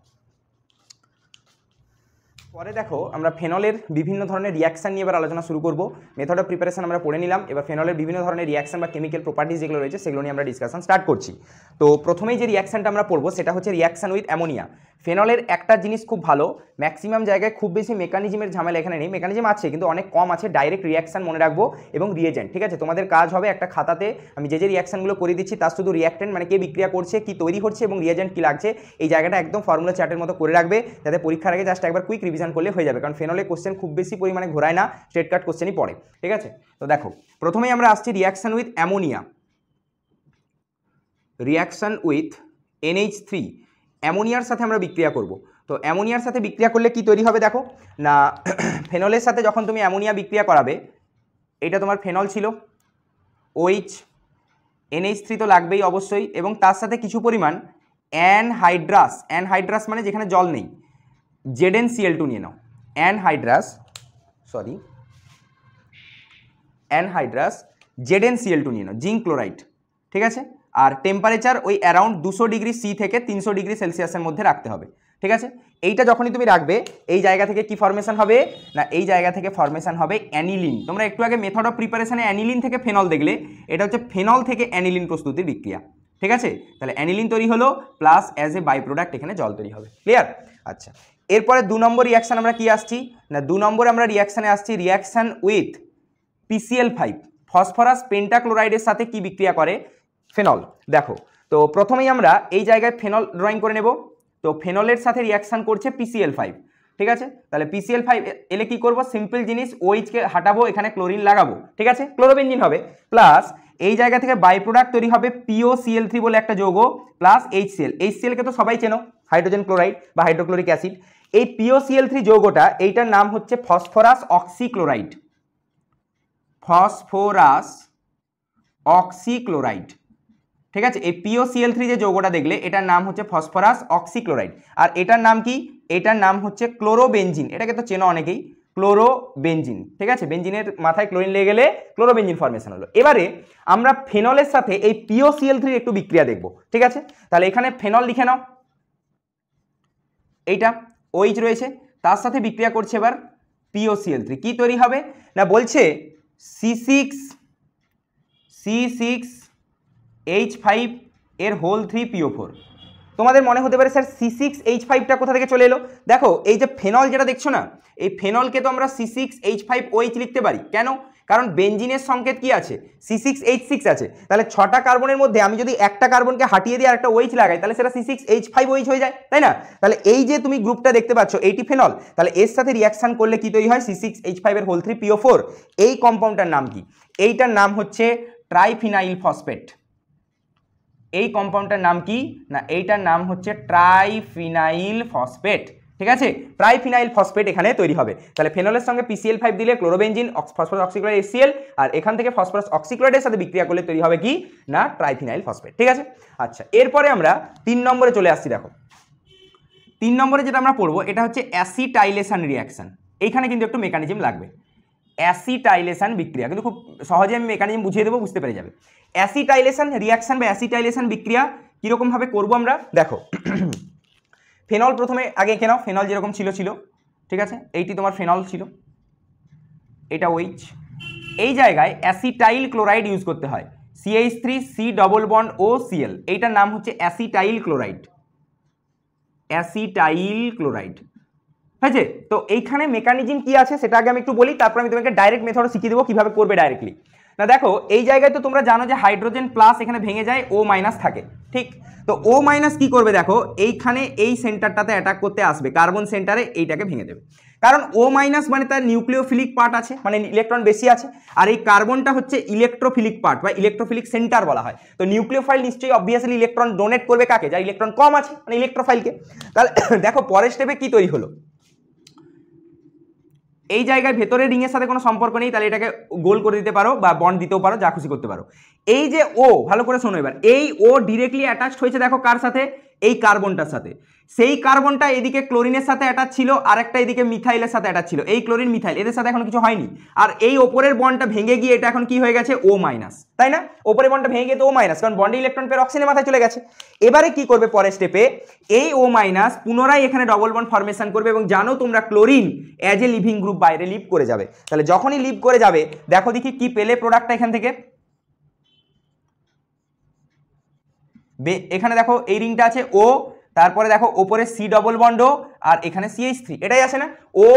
পরে দেখো আমরা ফেনলের বিভিন্ন ধরনের রিয়াকশন নিয়ে এবার আলোচনা শুরু করব। মেথড অফ প্রিপারেশন আমরা পড়ে নিলাম, এবার ফেনলের বিভিন্ন ধরনের রিয়াকশন বা কেমিক্যাল প্রপার্টিজ যেগুলো রয়েছে সেগুলো নিয়ে আমরা ডিসকাশন স্টার্ট করছি। তো প্রথমেই যে রিয়াকশনটা আমরা পড়বো সেটা হচ্ছে রিয়াকশন উইথ অ্যামোনিয়া। ফেনলের একটা জিনিস খুব ভালো, ম্যাক্সিমাম জায়গায় খুব বেশি মেকানিজমের ঝামেলা এখানে নেই, মেকানিজম আছে কিন্তু অনেক কম আছে, ডাইরেক্ট রিয়াকশন মনে রাখবো এবং রিয়েজেন্ট। ঠিক আছে, তোমাদের কাজ হবে একটা খাতাতে আমি যে রিয়াকশনগুলো করে দিচ্ছি তার শুধু রিয়াক্টেন্ট মানে কে বিক্রিয়া করছে, কি তৈরি হচ্ছে এবং রিয়েজেন্ট কি লাগছে, এই জায়গাটা একদম ফর্মুলা চার্টের মতো করে রাখবে, যাতে পরীক্ষার আগে জাস্ট একবার কুইক রিভিশন করলে হয়ে যাবে, কারণ ফেনলে কোশ্চেন খুব বেশি পরিমাণে ঘোরায় না, স্ট্রেট কাট কোশ্চেনই পড়ে। ঠিক আছে, তো দেখো প্রথমেই আমরা আসছি reaction with ammonia. Reaction with NH3, অ্যামোনিয়ার সাথে আমরা বিক্রিয়া করব। তো অ্যামোনিয়ার সাথে বিক্রিয়া করলে কি তৈরি হবে দেখো না, ফেনলের সাথে যখন তুমি অ্যামোনিয়া বিক্রিয়া করাবে, এটা তোমার ফেনল ছিল, OH NH3 তো লাগবেই অবশ্যই, এবং তার সাথে কিছু পরিমাণ অ্যানহাইড্রাস, অ্যানহাইড্রাস মানে যেখানে জল নেই, ZnCl2 নিয়ে নাও, অ্যানহাইড্রাস ZnCl2 নিয়ে নাও, জিঙ্ক ক্লোরাইড। ঠিক আছে, আর টেম্পারেচার ওই অ্যারাউন্ড 200 ডিগ্রি সি থেকে 300 ডিগ্রি সেলসিয়াসের মধ্যে রাখতে হবে। ঠিক আছে, এইটা যখনই তুমি রাখবে এই জায়গা থেকে কি ফরমেশন হবে না, এই জায়গা থেকে ফরমেশন হবে অ্যানিলিন। তোমরা একটু আগে মেথড অফ প্রিপারেশনে অ্যানিলিন থেকে ফেনল দেখলে, এটা হচ্ছে ফেনল থেকে অ্যানিলিন প্রস্তুতির বিক্রিয়া। ঠিক আছে, তাহলে অ্যানিলিন তৈরি হলো plus as a by product এখানে জল তৈরি হবে। ক্লিয়ার? আচ্ছা, এরপরে 2 নম্বর রিয়াকশান আমরা কি আসছি না, 2 নম্বরে আমরা রিয়াকশানে আসছি রিয়াকশান উইথ PCl5, ফসফরাস পেন্টাক্লোরাইডের সাথে কি বিক্রিয়া করে ফেনল। দেখো, তো প্রথমেই আমরা এই জায়গায় ফেনল ড্রয়িং করে নেব। তো ফেনলের সাথে রিয়াকশান করছে PCl5। ঠিক আছে, তাহলে PCl5 এলে কি করব, সিম্পল জিনিস, OH কে হাঁটাবো, এখানে ক্লোরিন লাগাবো। ঠিক আছে, ক্লোরোবেনজিন হবে, প্লাস এই জায়গা থেকে বাই প্রোডাক্ট তৈরি হবে POCl3 বলে একটা যৌগ, প্লাস HCl। HCl কে তো সবাই চেনো, হাইড্রোজেন ক্লোরাইড বা হাইড্রোক্লোরিক অ্যাসিড। এই POCl3 যৌগটা, এইটার নাম হচ্ছে ফসফরাস অক্সিক্লোরাইড, ফসফরাস অক্সিক্লোরাইড। ঠিক আছে, এই POCl3 যে যৌগটা দেখলে এটার নাম হচ্ছে ফসফরাস অক্সিক্লোরাইড, আর এটার নাম কি, এটার নাম হচ্ছে ক্লোরোবেনজিন। এটাকে তো চেনো অনেকেই, ক্লোরোবেনজিন। ঠিক আছে, বেনজিনের মাথায় ক্লোরিন লেগে গেলে ক্লোরোবেনজিন ফরমেশন হলো। এবারে আমরা ফেনলের সাথে এই POCl3 একটু বিক্রিয়া দেখব। ঠিক আছে, তাহলে এখানে ফেনল লিখে নাও, এইটা OH রয়েছে, তার সাথে বিক্রিয়া করছে এবার POCl3, কি তৈরি হবে না, বলছে C6H5 এর হোল 3PO4। তোমাদের মনে হতে পারে স্যার C6H5টা কোথা থেকে চলে এলো। দেখো, এই যে ফেনল যেটা দেখছো না, এই ফেনলকে তো আমরা C6H5OH লিখতে পারি, কেন, কারণ বেনজিনের সংকেত কি আছে, C6H6 আছে। তাহলে 6টা কার্বনের মধ্যে আমি যদি একটা কার্বনকে হাটিয়ে দিয়ে আরেকটা OH লাগাই, তাহলে সেটা C6H5OH হয়ে যায়, তাই না। তাহলে এই যে তুমি গ্রুপটা দেখতে পাচ্ছ, এইটি ফেনল, তাহলে এর সাথে রিয়াকশন করলে কি তৈরি হয়, C6H5 এর হোল 3PO4। এই কম্পাউন্ডটার নাম কি, এইটার নাম হচ্ছে ট্রাইফিনাইল ফসফেট। এই কম্পাউন্ডটার নাম কি না, এইটার নাম হচ্ছে ট্রাইফিনাইল ফসফেট। ঠিক আছে, ট্রাইফিনাইল ফসফেট এখানে তৈরি হবে। তাহলে ফেনলের সঙ্গে PCl5 দিলে ক্লোরোবেনজিন, ফসফরাস অক্সিক্লোরাইড HCl, আর এখান থেকে ফসফরাস অক্সিক্লোরাইডের সাথে বিক্রিয়া করলে তৈরি হবে কি না, ট্রাইফিনাইল ফসফেট। ঠিক আছে, আচ্ছা, এরপরে আমরা 3 নম্বরে চলে আসছি। দেখো, 3 নম্বরে যেটা আমরা পড়বো এটা হচ্ছে অ্যাসিটাইলেশন রিয়াকশন। এইখানে কিন্তু একটু মেকানিজম লাগবে, অ্যাসিটাইলেশন বিক্রিয়া, কিন্তু খুব সহজে আমি মেকানিজম বুঝিয়ে দেবো, বুঝতে পেরে যাবে। অ্যাসিটাইলেশন রিয়াকশন বা অ্যাসিটাইলেশন বিক্রিয়া কীরকম ভাবে করবো আমরা, দেখো ফেনল প্রথমে আগে এঁকে নাও, ফেনল যেরকম ছিল। ঠিক আছে, এইটি তোমার ফেনল ছিল, এটা OH। এই জায়গায় অ্যাসিটাইল ক্লোরাইড ইউজ করতে হয়, CH3C ডবল বন্ড OCl, এইটার নাম হচ্ছে অ্যাসিটাইল ক্লোরাইড, অ্যাসিটাইল ক্লোরাইড। হয়েছে, তো এইখানে মেকানিজম কি আছে সেটা আগে আমি একটু বলি, তারপর আমি তোমাকে ডাইরেক্ট মেথড শিখিয়ে দেবো কিভাবে করবে ডাইরেক্টলি। না দেখো, এই জায়গায় তো তোমরা জানো যে হাইড্রোজেন প্লাস এখানে ভেঙে যায়, O মাইনাস থাকে। ঠিক, তো O মাইনাস কি করবে দেখো, এইখানে এই সেন্টারটাতে অ্যাটাক করতে আসবে, কার্বন সেন্টারে এইটাকে ভেঙে দেবে, কারণ O মাইনাস মানে তার নিউক্লিওফিলিক পার্ট আছে, মানে ইলেকট্রন বেশি আছে, আর এই কার্বনটা হচ্ছে ইলেকট্রোফিলিক পার্ট বা ইলেকট্রোফিলিক সেন্টার বলা হয়। তো নিউক্লিওফাইল নিশ্চয়ই অবভিয়াসলি ইলেকট্রন ডোনেট করবে কাকে, যার ইলেকট্রন কম আছে, মানে ইলেকট্রোফাইলকে। তাহলে দেখো পরের স্টেপে কি তৈরি হলো, এই জায়গায় ভেতরের রিং এর সাথে কোনো সম্পর্ক নেই, তাহলে এটাকে গোল করে দিতে পারো বা বন্ড দিতেও পারো, যা খুশি করতে পারো। এই যে ও, ভালো করে শোনো এবার, এই ও ডিরেক্টলি অ্যাটাচড হয়েছে দেখো কার সাথে, এই কার্বনটার সাথে। সেই কার্বনটা এদিকে ক্লোরিনের সাথে অ্যাটাচ ছিল, আর একটা এদিকে মিথাইলের সাথে অ্যাটাচ ছিল। এই ক্লোরিন মিথাইল এদের সাথে এখন কিছু হয়নি, আর এই ওপরের বন্ডটা ভেঙে গিয়ে এটা এখন কি হয়ে গেছে, ও মাইনাস, তাই না? ওপরের বন্ডটা ভেঙে গিয়ে তো ও মাইনাস, কারণ বন্ডে ইলেকট্রন পেয়ে অক্সিজেনের মাথায় চলে গেছে। এবারে কি করবে পরের স্টেপে, এই ও মাইনাস পুনরায় এখানে ডবল বন্ড ফরমেশন করবে, এবং জানো তোমরা chlorine as a living group বাইরে লিভ করে যাবে। তাহলে যখনই লিভ করে যাবে, দেখো দেখি কি পেলে প্রোডাক্টটা এখান থেকে। এখানে দেখো এই রিংটা আছে ও, তারপরে দেখো ওপরে সি ডবল বন্ড ও, আর এখানে CH3, এটাই আছে না, ও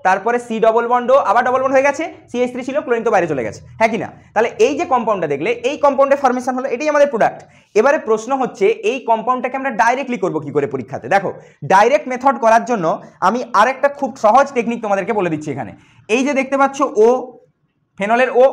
তারপরে সি ডবল বন্ড ও, আবার ডবল বন্ড হয়ে গেছে, CH3 ছিল, ক্লোরিন তো বাইরে চলে গেছে, হ্যাঁ কি না? তাহলে এই যে কম্পাউন্ডটা দেখলে, এই কম্পাউন্ডের ফরমেশন হলো, এটাই আমাদের প্রোডাক্ট। এবারে প্রশ্ন হচ্ছে এই কম্পাউন্ডটাকে আমরা ডাইরেক্টলি করব কি করে পরীক্ষাতে। দেখো ডাইরেক্ট মেথড করার জন্য আমি আরেকটা খুব সহজ টেকনিক তোমাদেরকে বলে দিচ্ছি। এখানে এই যে দেখতে পাচ্ছ ও, ফেনলের ও,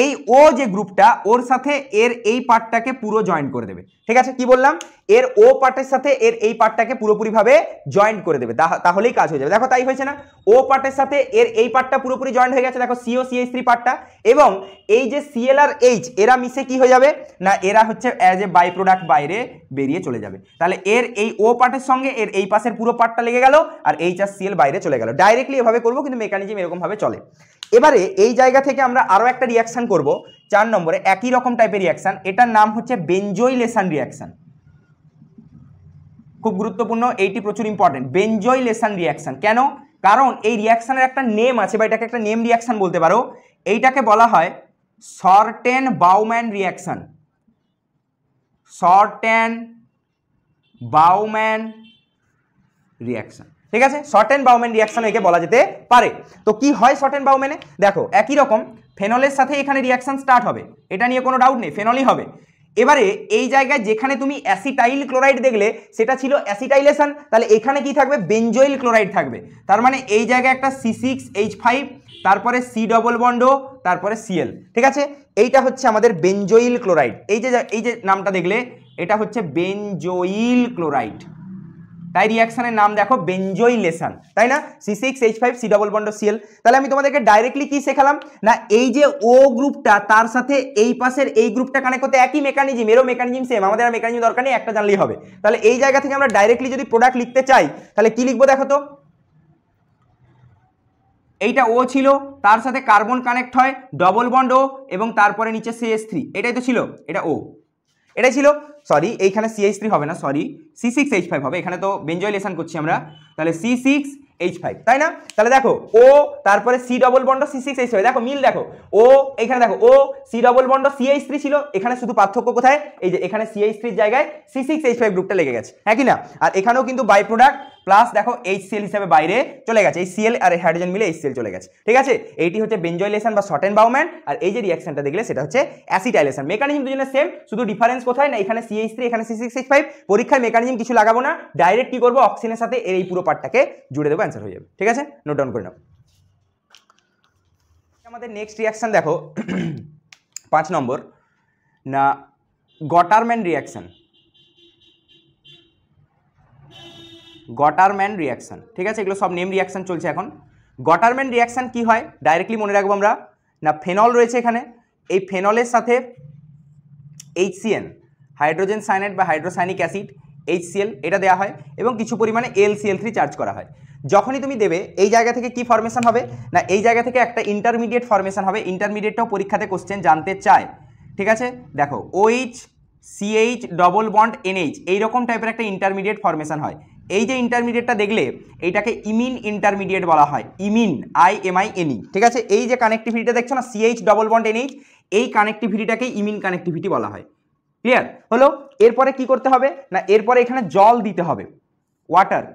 এই ও যে গ্রুপটা, ওর সাথে এর এই পার্টটাকে পুরো জয়েন্ট করে দেবে। ঠিক আছে, কি বললাম, এর ও পার্টের সাথে এর এই পার্টটাকে পুরোপুরিভাবে জয়েন্ট করে দেবে, তাহলেই কাজ হয়ে যাবে। দেখো তাই হয়েছে না, ও পার্টের সাথে এর এই পার্টটা পুরোপুরি জয়েন্ট হয়ে গেছে, দেখো CO CH3 পার্টটা, এবং এই যে Cl আর H এরা মিশে কি হয়ে যাবে না, এরা হচ্ছে অ্যাজ এ বাই প্রোডাক্ট বাইরে বেরিয়ে চলে যাবে। তাহলে এর এই ও পার্টের সঙ্গে এর এই পাশের পুরো পার্টটা লেগে গেল, আর H আর Cl বাইরে চলে গেল। ডাইরেক্টলি এভাবে করবো, কিন্তু মেকানিজম এরকম ভাবে চলে। এবারে এই জায়গা থেকে আমরা আরো একটা রিয়াকশন করব, 4 নম্বরে একই রকম টাইপের রিয়াকশন, এটার নাম হচ্ছে বেনজোইলেশন রিয়াকশন। খুব গুরুত্বপূর্ণ, এইটি প্রচুর ইম্পর্টেন্ট, বেনজোইলেশন রিয়াকশন। কেন? কারণ এই রিয়াকশনের একটা নেম আছে, বা এটাকে একটা নেম রিয়াকশন বলতে পারো। এইটাকে বলা হয় shorten Bowman reaction. Shorten Bowman reaction, ঠিক আছে, শর্টেন বাউম্যান রিয়াকশন একে বলা যেতে পারে। তো কি হয় শর্টেন বাউম্যানে, দেখো একই রকম ফেনলের সাথে এখানে রিয়াকশন স্টার্ট হবে, এটা নিয়ে কোনো ডাউট নেই, ফেনলই হবে। এবারে এই জায়গায় যেখানে তুমি অ্যাসিটাইল ক্লোরাইড দেখলে সেটা ছিল অ্যাসিটাইলেশন, তাহলে এখানে কি থাকবে, বেনজোইল ক্লোরাইড থাকবে। তার মানে এই জায়গায় একটা C6H5, তারপরে C ডবল বন্ড ও, তারপরে Cl, ঠিক আছে, এইটা হচ্ছে আমাদের বেনজোইল ক্লোরাইড। এই যে নামটা দেখলে, এটা হচ্ছে বেনজোইল ক্লোরাইড, তাই রিয়াকশনের নাম দেখো বেনজোইলেশন, তাই না, C6H5 C double bond Cl। তাহলে আমি তোমাদেরকে ডাইরেক্টলি কি শেখালাম না, এই যে ও গ্রুপটা তার সাথে এই পাশের এই গ্রুপটা কানেক্ট করতে একই মেকানিজম, এরও মেকানিজম সেম, আমাদের আর মেকানিজম দরকার নেই, একটা জানলেই হবে। তাহলে এই জায়গা থেকে আমরা ডাইরেক্টলি যদি প্রোডাক্ট লিখতে চাই, তাহলে কি লিখবো দেখো তো, এইটা ও ছিল, তার সাথে কার্বন কানেক্ট হয়, ডবল বন্ড ও, এবং তারপরে নিচে CH3, এটাই তো ছিল, এটা ও, এটাই ছিল, সরি এইখানে CH3 হবে না, সরি C6H5 হবে, এখানে তো বেনজোইলেশন করছি আমরা, তাহলে C6H5, তাই না? তাহলে দেখো ও, তারপরে C ডবল বন্ড C6H5, দেখো মিল দেখো, ও এখানে দেখো ও C ডবল বন্ড CH3 ছিল, এখানে শুধু পার্থক্য কোথায়, এই যে এখানে CH3 এর জায়গায় C6H5 গ্রুপটা লেগে গেছে, হ্যাঁ কি না? আর এখানেও কিন্তু বাই প্রোডাক্ট প্লাস দেখো HCl হিসেবে বাইরে চলে গেছে, এই Cl আর হাইড্রোজেন মিলে HCl চলে গেছে, ঠিক আছে। এইটি হচ্ছে বেনজোইলেশন বা শর্টেন বাউম্যান, আর এই যে রিয়াকশনটা দেখলে সেটা হচ্ছে অ্যাসিটাইলেশন। মেকানিজম দুজনের সেম, শুধু ডিফারেন্স কোথায় না, এখানে CH3 এখানে C6H5। পরীক্ষায় মেকানিজম কিছু লাগাবো না, ডাইরেক্ট কি করবো, অক্সিজেনের সাথে এই পুরো পার্টটাকে জুড়ে দেবো, অ্যান্সার হয়ে যাবে, ঠিক আছে, নোট ডাউন করে নাও। আমাদের নেক্সট রিয়াকশন দেখো 5 নম্বর, না গটারম্যান রিয়াকশন। গটারম্যান রিয়াকশন, ঠিক আছে, এগুলো সব নেম রিয়াকশন চলছে এখন। গটারম্যান রিয়াকশন কি হয় ডাইরেক্টলি মনে রাখবো আমরা, না ফেনল রয়েছে এখানে, এই ফেনলের সাথে HCN হাইড্রোজেন সায়ানাইড বা হাইড্রোসায়ানিক অ্যাসিড HCl এটা দেওয়া হয়, এবং কিছু পরিমাণে LCl3 চার্জ করা হয়। যখনই তুমি দেবে এই জায়গা থেকে কি ফরমেশন হবে না, এই জায়গা থেকে একটা ইন্টারমিডিয়েট ফরমেশন হবে, ইন্টারমিডিয়েটটাও পরীক্ষাতে কোশ্চেন জানতে চায়, ঠিক আছে। দেখো OH CH double bond NH এইরকম টাইপের একটা ইন্টারমিডিয়েট ফরমেশন হয়। এই যে ইন্টারমিডিয়েটটা দেখলে এইটাকে ইমিন ইন্টারমিডিয়েট বলা হয়, ইমিন IMINE, ঠিক আছে। এই যে কানেক্টিভিটিটা দেখছো না CH ডবল বন্ড NH, এই কানেক্টিভিটিটাকে ইমিন কানেক্টিভিটি বলা হয়। ক্লিয়ার হলো? এরপরে কি করতে হবে না, এরপরে এখানে জল দিতে হবে, ওয়াটার।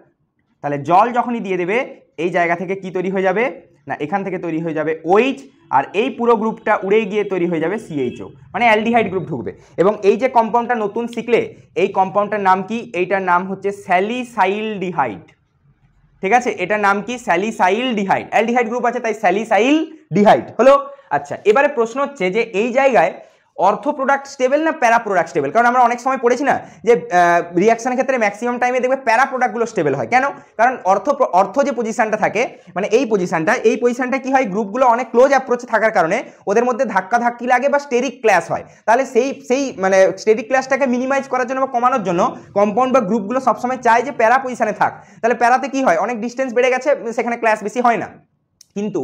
তাহলে জল যখনই দিয়ে দেবে এই জায়গা থেকে কি তৈরি হয়ে যাবে না, এখান থেকে তৈরি হয়ে যাবে OH, আর এই পুরো গ্রুপটা উড়ে গিয়ে তৈরি হয়ে যাবে CHO, মানে অ্যালডিহাইড গ্রুপ ঢুকবে। এবং এই যে কম্পাউন্ডটা নতুন শিখলে, এই কম্পাউন্ডটার নাম কি, এইটার নাম হচ্ছে স্যালিসাইলডিহাইড, ঠিক আছে, এটার নাম কি স্যালিসাইলডিহাইড, অ্যালডিহাইড গ্রুপ আছে তাই স্যালিসাইলডিহাইড হলো। আচ্ছা, এবারে প্রশ্ন হচ্ছে যে এই জায়গায় অর্থ প্রোডাক্ট স্টেবল না প্যারা প্রোডাক্ট স্টেবল? কারণ আমরা অনেক সময় পড়েছি না যে রিয়াকশনের ক্ষেত্রে ম্যাক্সিমাম টাইমে দেখবে প্যারা প্রোডাক্টগুলো স্টেবল হয়। কেন? কারণ অর্থ যে পজিশনটা থাকে, মানে এই পজিশনটা কি হয়, গ্রুপগুলো অনেক ক্লোজ অ্যাপ্রোচে থাকার কারণে ওদের মধ্যে ধাক্কি লাগে বা স্টেরিক ক্ল্যাশ হয়। তাহলে সেই মানে স্টেরিক ক্ল্যাশটাকে মিনিমাইজ করার জন্য বা কমানোর জন্য কম্পাউন্ড বা গ্রুপগুলো সবসময় চায় যে প্যারা পজিশনে থাক। তাহলে প্যারাতে কি হয়, অনেক ডিস্টেন্স বেড়ে গেছে, সেখানে ক্ল্যাশ বেশি হয় না। কিন্তু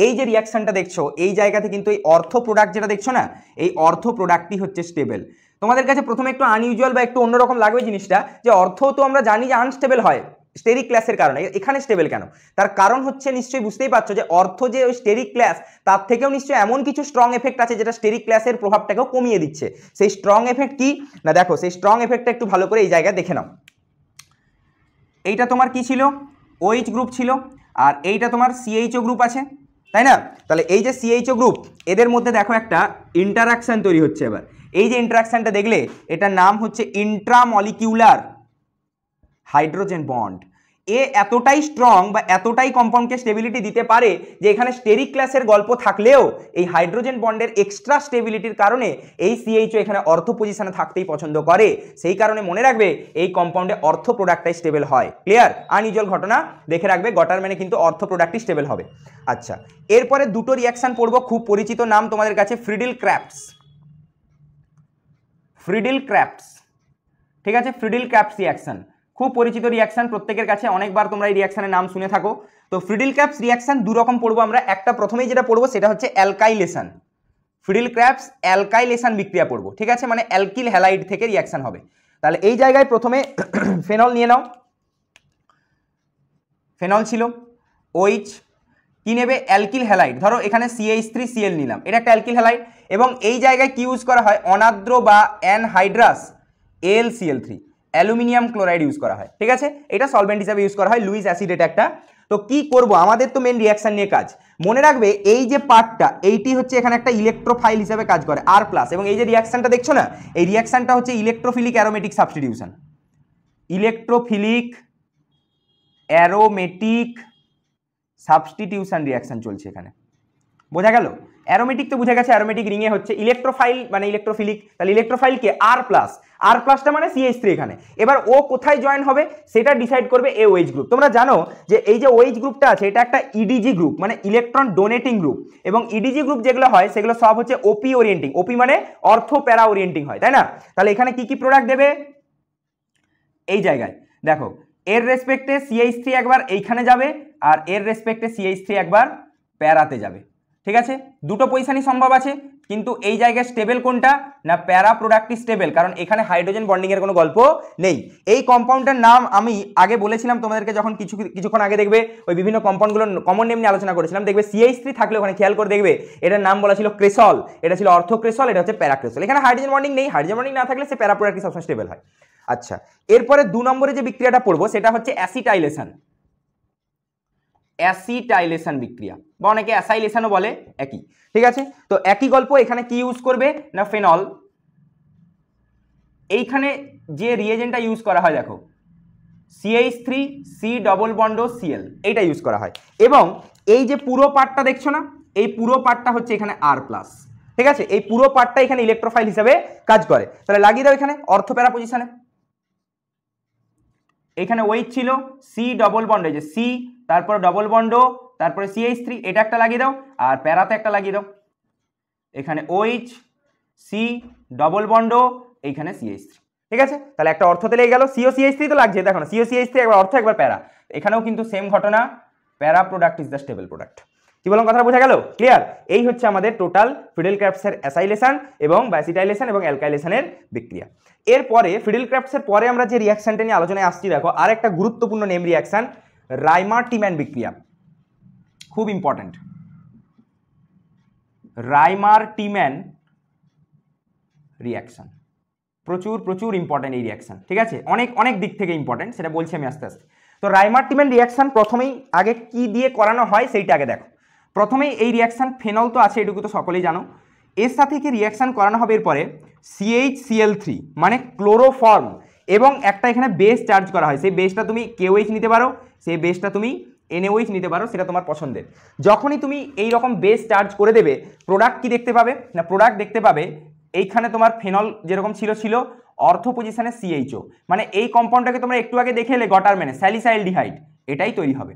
এই যে রিয়াকশনটা দেখছো এই জায়গাতে কিন্তু এই অর্থ প্রোডাক্ট যেটা দেখছো না, এই অর্থ প্রোডাক্টই হচ্ছে স্টেবল। তোমাদের কাছে প্রথমে একটু আনইউজুয়াল বা একটু অন্যরকম লাগবে জিনিসটা, যে অর্থ তো আমরা জানি যে আনস্টেবল হয় স্টেরিক ক্লাসের কারণে, এখানে স্টেবল কেন? তার কারণ হচ্ছে নিশ্চয়ই বুঝতেই পারছো যে অর্থ যে ওই স্টেরিক ক্লাস, তার থেকেও নিশ্চয়ই এমন কিছু স্ট্রং এফেক্ট আছে যেটা স্টেরিক ক্লাসের প্রভাবটাকেও কমিয়ে দিচ্ছে। সেই স্ট্রং এফেক্ট কি না, দেখো সেই স্ট্রং এফেক্টটা একটু ভালো করে এই জায়গায় দেখে নাও। এইটা তোমার কি ছিল, OH গ্রুপ ছিল, আর এইটা তোমার CHO গ্রুপ আছে, তাই না? তাহলে এই যে CHO গ্রুপ, এদের মধ্যে দেখো একটা ইন্টারাকশন তৈরি হচ্ছে। এবার এই যে ইন্টারাকশনটা দেখলে, এটার নাম হচ্ছে ইন্ট্রামলিকিউলার হাইড্রোজেন বন্ড। এ এতটাই স্ট্রং বা এতটাই কম্পাউন্ডকে স্টেবিলিটি দিতে পারে যে এখানে স্টেরিক ক্লাসের গল্প থাকলেও এই হাইড্রোজেন বন্ডের এক্সট্রা স্টেবিলিটির কারণে এই CHO এখানে অর্থ পজিশনে থাকতেই পছন্দ করে। সেই কারণে মনে রাখবে এই কম্পাউন্ডে অর্থ প্রোডাক্টটাই স্টেবল হয়। ক্লিয়ার? আনইউজুয়াল ঘটনা দেখে রাখবে, গটার মানে কিন্তু অর্থ প্রোডাক্টই স্টেবল হবে। আচ্ছা, এরপরে দুটো রিয়াকশন পড়বো, খুব পরিচিত নাম তোমাদের কাছে, ফ্রিডেল ক্র্যাফটস। ঠিক আছে, ফ্রিডেল ক্র্যাফটস রিয়াকশন খুব পরিচিত রিয়াকশন প্রত্যেকের কাছে, অনেকবার তোমরা এই রিয়াকশনের নাম শুনে থাকো। তো ফ্রিডেল ক্র্যাফটস রিয়াকশন দু রকম পড়বো আমরা। একটা প্রথমেই যেটা পড়বো সেটা হচ্ছে অ্যালকাইলেশন। ফ্রিডেল ক্র্যাফটস অ্যালকাইলেশন বিক্রিয়া পড়বো, ঠিক আছে, মানে অ্যালকিল হ্যালাইড থেকে রিয়াকশন হবে। তাহলে এই জায়গায় প্রথমে ফেনল নিয়ে নাও, ফেনল ছিল, OH কি নেবে, অ্যালকিল হ্যালাইড। ধরো এখানে CH3Cl নিলাম, এটা একটা অ্যালকিল হ্যালাইড, এবং এই জায়গায় কি ইউজ করা হয়, অনাদ্র বা anhydrous AlCl3 aluminium chloride use করা হয়। ঠিক আছে, এটা সলভেন্ট হিসাবে ইউজ করা হয়, লুইস অ্যাসিড এটা একটা। তো কি করব, আমাদের তো মেন রিয়াকশন নিয়ে কাজ। মনে রাখবে এই যে পার্টটা, এইটি হচ্ছে এখানে একটা ইলেকট্রোফাইল হিসাবে কাজ করে R+, এবং এই যে রিয়াকশনটা দেখছো না, এই রিয়াকশনটা হচ্ছে electrophilic aromatic substitution. Electrophilic aromatic substitution reaction চলছে এখানে, বোঝা গেল? অ্যারোমেটিক তো বুঝে গেছে, অ্যারোমেটিক রিংয়ে হচ্ছে, ইলেকট্রোফাইল মানে ইলেকট্রোফিলিক, তাহলে ইলেকট্রোফাইল কে R+টা মানে CH3 এখানে। এবার ও কোথায় জয়েন হবে সেটা ডিসাইড করবে এই OH গ্রুপ। তোমরা জানো যে এই যে OH গ্রুপটা আছে এটা একটা EDG গ্রুপ, মানে ইলেকট্রন ডোনেটিং গ্রুপ, এবং EDG গ্রুপ যেগুলো হয় সেগুলো সব হচ্ছে OP ওরিয়েন্টিং। OP মানে অর্থ প্যারা ওরিয়েন্টিং হয়, তাই না? তাহলে এখানে কি কি প্রোডাক্ট দেবে, এই জায়গায় দেখো, এর রেসপেক্টে CH3 একবার এইখানে যাবে, আর এর রেসপেক্টে CH3 একবার প্যারাতে যাবে। ঠিক আছে, দুটো পজিশনই সম্ভব আছে, কিন্তু এই জায়গায় স্টেবল কোনটা না, প্যারা প্রোডাক্টই স্টেবল, কারণ এখানে হাইড্রোজেন বন্ডিং এর কোনো গল্প নেই। এই কম্পাউন্ডের নাম আমি আগে বলেছিলাম তোমাদেরকে, যখন কিছুক্ষণ আগে দেখবে ওই বিভিন্ন কম্পাউন্ডগুলোর কমন নেম নিয়ে আলোচনা করেছিলাম, দেখবে CH3 থাকলে ওখানে খেয়াল করে দেখবে এটার নাম বলা ছিল ক্রেসল, এটা ছিল অর্থোক্রেসল, এটা হচ্ছে প্যারাক্রেসল। এখানে হাইড্রোজেন বন্ডিং নেই, হাইড্রোজেন বন্ডিং না থাকলে সে প্যারা প্রোডাক্টই সবসময় স্টেবল হয়। আচ্ছা, এরপরে 2 নম্বরে যে বিক্রিয়াটা পড়বো সেটা হচ্ছে অ্যাসিটাইলেশন। অ্যাসিটাইলেশন বিক্রিয়া বা অনেকে অ্যাসাইলেশনও বলে, একই। ঠিক আছে, তো একই গল্প। এখানে কি ইউজ করবে না, ফেনল। এইখানে যে রিয়েজেন্টটা ইউজ করা হয় দেখো, CH3C ডবল বন্ড Cl, এইটা ইউজ করা হয়, এবং এই যে পুরো পার্টটা দেখছো না, এই পুরো পার্টটা হচ্ছে এখানে R+। ঠিক আছে, এই পুরো পার্টটা এখানে ইলেকট্রোফাইল হিসেবে কাজ করে। তাহলে লাগিয়ে দাও এখানে অর্থ প্যারা পজিশনে। এখানে OH ছিল, C ডবল বন্ড, এই যে C, তারপর ডবল বন্ড, তারপরে CH3, এটা একটা লাগিয়ে দাও, আর প্যারাতে একটা লাগিয়ে দাও। এখানে OH, C ডবল বন্ড, এইখানে CH3। ঠিক আছে, তাহলে একটা অর্থতে লেগে গেল। COCH3 তো লাগছে, দেখো না, COCH3 একবার অর্থ একবার প্যারা, এখানেও কিন্তু সেম ঘটনা, প্যারা product is the stable product. কি বললাম, কথাটা বোঝা গেল? ক্লিয়ার? এই হচ্ছে আমাদের টোটাল ফ্রিডেল ক্র্যাফটসের অ্যাসাইলেশন এবং অ্যাসিটাইলেশন এবং অ্যালকাইলেশনের বিক্রিয়া। এরপরে ফ্রিডেল ক্র্যাফটসের পরে আমরা যে রিয়াকশনটা নিয়ে আলোচনায় আসছি, দেখো আর একটা গুরুত্বপূর্ণ নেম রিয়াকশন, রাইমার-টিম্যান বিক্রিয়া, খুব ইম্পর্টেন্ট। রাইমার-টিম্যান রিয়াকশন প্রচুর ইম্পর্টেন্ট এই রিয়াকশন। ঠিক আছে, অনেক দিক থেকে ইম্পর্টেন্ট, সেটা বলছি আমি আস্তে আস্তে। তো রাইমার-টিম্যান রিয়াকশন প্রথমেই আগে কি দিয়ে করানো হয় সেইটা আগে দেখো। প্রথমেই এই রিয়াকশন, ফেনল তো আছে এটুকু তো সকলেই জানো, এর সাথে কি রিয়াকশন করানো হবে এরপরে CHCl3 মানে ক্লোরোফর্ম, এবং একটা এখানে বেস চার্জ করা হয়, সেই বেসটা তুমি KOH নিতে পারো, সেই বেসটা তুমি NaOH নিতে পারো, সেটা তোমার পছন্দের। যখনই তুমি এই রকম বেস চার্জ করে দেবে, প্রোডাক্ট কি দেখতে পাবে না, প্রোডাক্ট দেখতে পাবে এইখানে তোমার ফেনল যেরকম ছিল অর্থো পজিশনে CHO, মানে এই কম্পাউন্ডটাকে তোমরা একটু আগে দেখে এলে গটারম্যানে স্যালিসাইলডিহাইড, এটাই তৈরি হবে।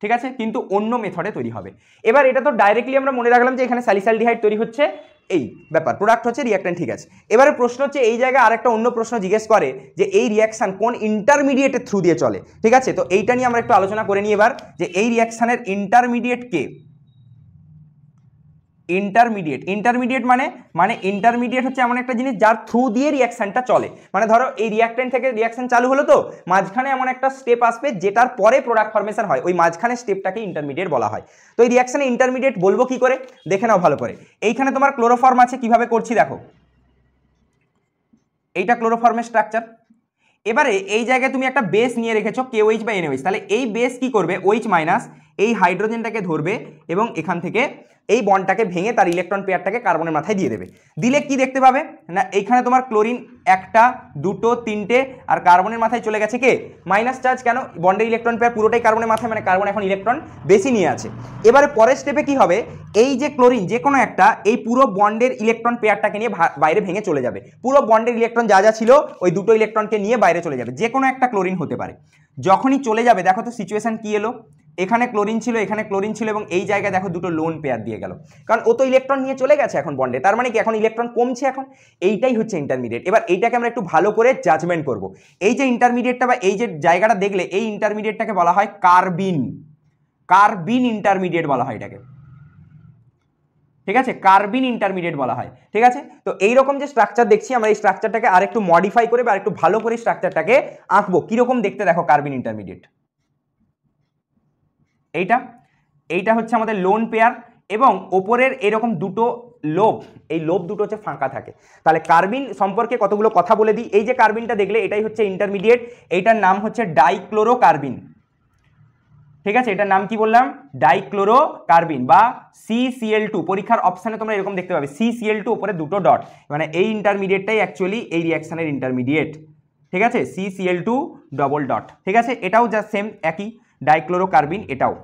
ঠিক আছে, কিন্তু অন্য মেথডে তৈরি হবে। এবার এটা তো ডাইরেক্টলি আমরা মনে রাখলাম যে এখানে স্যালিসাইলডিহাইড তৈরি হচ্ছে, এই ব্যাপার, প্রোডাক্ট হচ্ছে রিঅ্যাকট্যান্ট, ঠিক আছে। এবারে প্রশ্ন হচ্ছে এই জায়গায় আরেকটা অন্য প্রশ্ন জিজ্ঞেস করে যে এই রিঅ্যাকশন কোন ইন্টারমিডিয়েটের থ্রু দিয়ে চলে, ঠিক আছে। তো এইটা নিয়ে আমরা একটু আলোচনা করে নিই এবার, যে এই রিঅ্যাকশনের ইন্টারমিডিয়েট কে। ইন্টারমিডিয়েট মানে ইন্টারমিডিয়েট হচ্ছে এমন একটা জিনিস যার থ্রু দিয়ে রিঅ্যাকশনটা চলে। মানে ধরো এই রিঅ্যাকট্যান্ট থেকে রিঅ্যাকশন চালু হলো, তো মাঝখানে এমন একটা স্টেপ আসবে যেটার পরে প্রোডাক্ট ফরমেশন হয়, ওই মাঝখানে স্টেপটাকে ইন্টারমিডিয়েট বলা হয়। তো এই রিঅ্যাকশনে ইন্টারমিডিয়েট বলবো কি করে, দেখে নাও ভালো করে। এইখানে তোমার ক্লোরোফর্ম আছে, কিভাবে করছি দেখো, এইটা ক্লোরোফর্মের স্ট্রাকচার। এবারে এই জায়গায় তুমি একটা বেস নিয়ে রেখেছো KOH বা NOH, তাহলে এই বেস কি করবে, OH মাইনাস এই হাইড্রোজেনটাকে ধরবে এবং এখান থেকে এই বন্ডটাকে ভেঙে তার ইলেকট্রন পেয়ারটাকে কার্বনের মাথায় দিয়ে দেবে। দিলে কি দেখতে পাবে না, এইখানে তোমার ক্লোরিন একটা দুটো তিনটে, আর কার্বনের মাথায় চলে গেছে কে, মাইনাস চার্জ। কেন, বন্ডের ইলেকট্রন পেয়ার পুরোটাই কার্বনের মাথায়, মানে কার্বন এখন ইলেকট্রন বেশি নিয়ে আছে। এবারে পরের স্টেপে কি হবে, এই যে ক্লোরিন যে কোনো একটা এই পুরো বন্ডের ইলেকট্রন পেয়ারটাকে নিয়ে বাইরে ভেঙে চলে যাবে। পুরো বন্ডের ইলেকট্রন যা যা ছিল ওই দুটো ইলেকট্রনকে নিয়ে বাইরে চলে যাবে, যে কোনো একটা ক্লোরিন হতে পারে। যখনই চলে যাবে দেখো তো সিচুয়েশন কি এলো, এখানে ক্লোরিন ছিল, এখানে ক্লোরিন ছিল, এবং এই জায়গায় দেখো দুটো লোন পেয়ার দিয়ে গেল, কারণ ও তো ইলেকট্রন নিয়ে চলে গেছে এখন বন্ডে, তার মানে কি এখন ইলেকট্রন কমছে এখন। এইটাই হচ্ছে ইন্টারমিডিয়েট। এবার এইটাকে আমরা একটু ভালো করে জাজমেন্ট করব। এই যে ইন্টারমিডিয়েটটা বা এই যে জায়গাটা দেখলে, এই ইন্টারমিডিয়েটটাকে বলা হয় কার্বিন ইন্টারমিডিয়েট বলা হয় এটাকে, ঠিক আছে, কার্বিন ইন্টারমিডিয়েট বলা হয়। ঠিক আছে, তো এইরকম যে স্ট্রাকচার দেখছি আমরা, এই স্ট্রাকচারটাকে আরেকটু মডিফাই করে বা আরেকটু ভালো করে স্ট্রাকচারটাকে আঁকবো। কিরকম দেখতে দেখো কার্বিন ইন্টারমিডিয়েট, এইটা হচ্ছে আমাদের লোন পেয়ার, এবং ওপরের এরকম দুটো লোব, এই লোব দুটো হচ্ছে ফাঁকা থাকে। তাহলে কার্বিন সম্পর্কে কতগুলো কথা বলে দিই। এই যে কার্বিনটা দেখলে এটাই হচ্ছে ইন্টারমিডিয়েট, এইটার নাম হচ্ছে ডাইক্লোরোকার্বিন। ঠিক আছে, এটার নাম কি বললাম, ডাইক্লোরোকার্বিন বা CCl2। পরীক্ষার অপশানে তোমরা এরকম দেখতে পাবে CCl2 উপরে দুটো ডট, মানে এই ইন্টারমিডিয়েটটাই অ্যাকচুয়ালি এই রিঅ্যাকশনের ইন্টারমিডিয়েট। ঠিক আছে, CCl2 ডবল ডট। ঠিক আছে, এটাও যা সেম একই ডাইক্লোরোকার্বিন, এটাও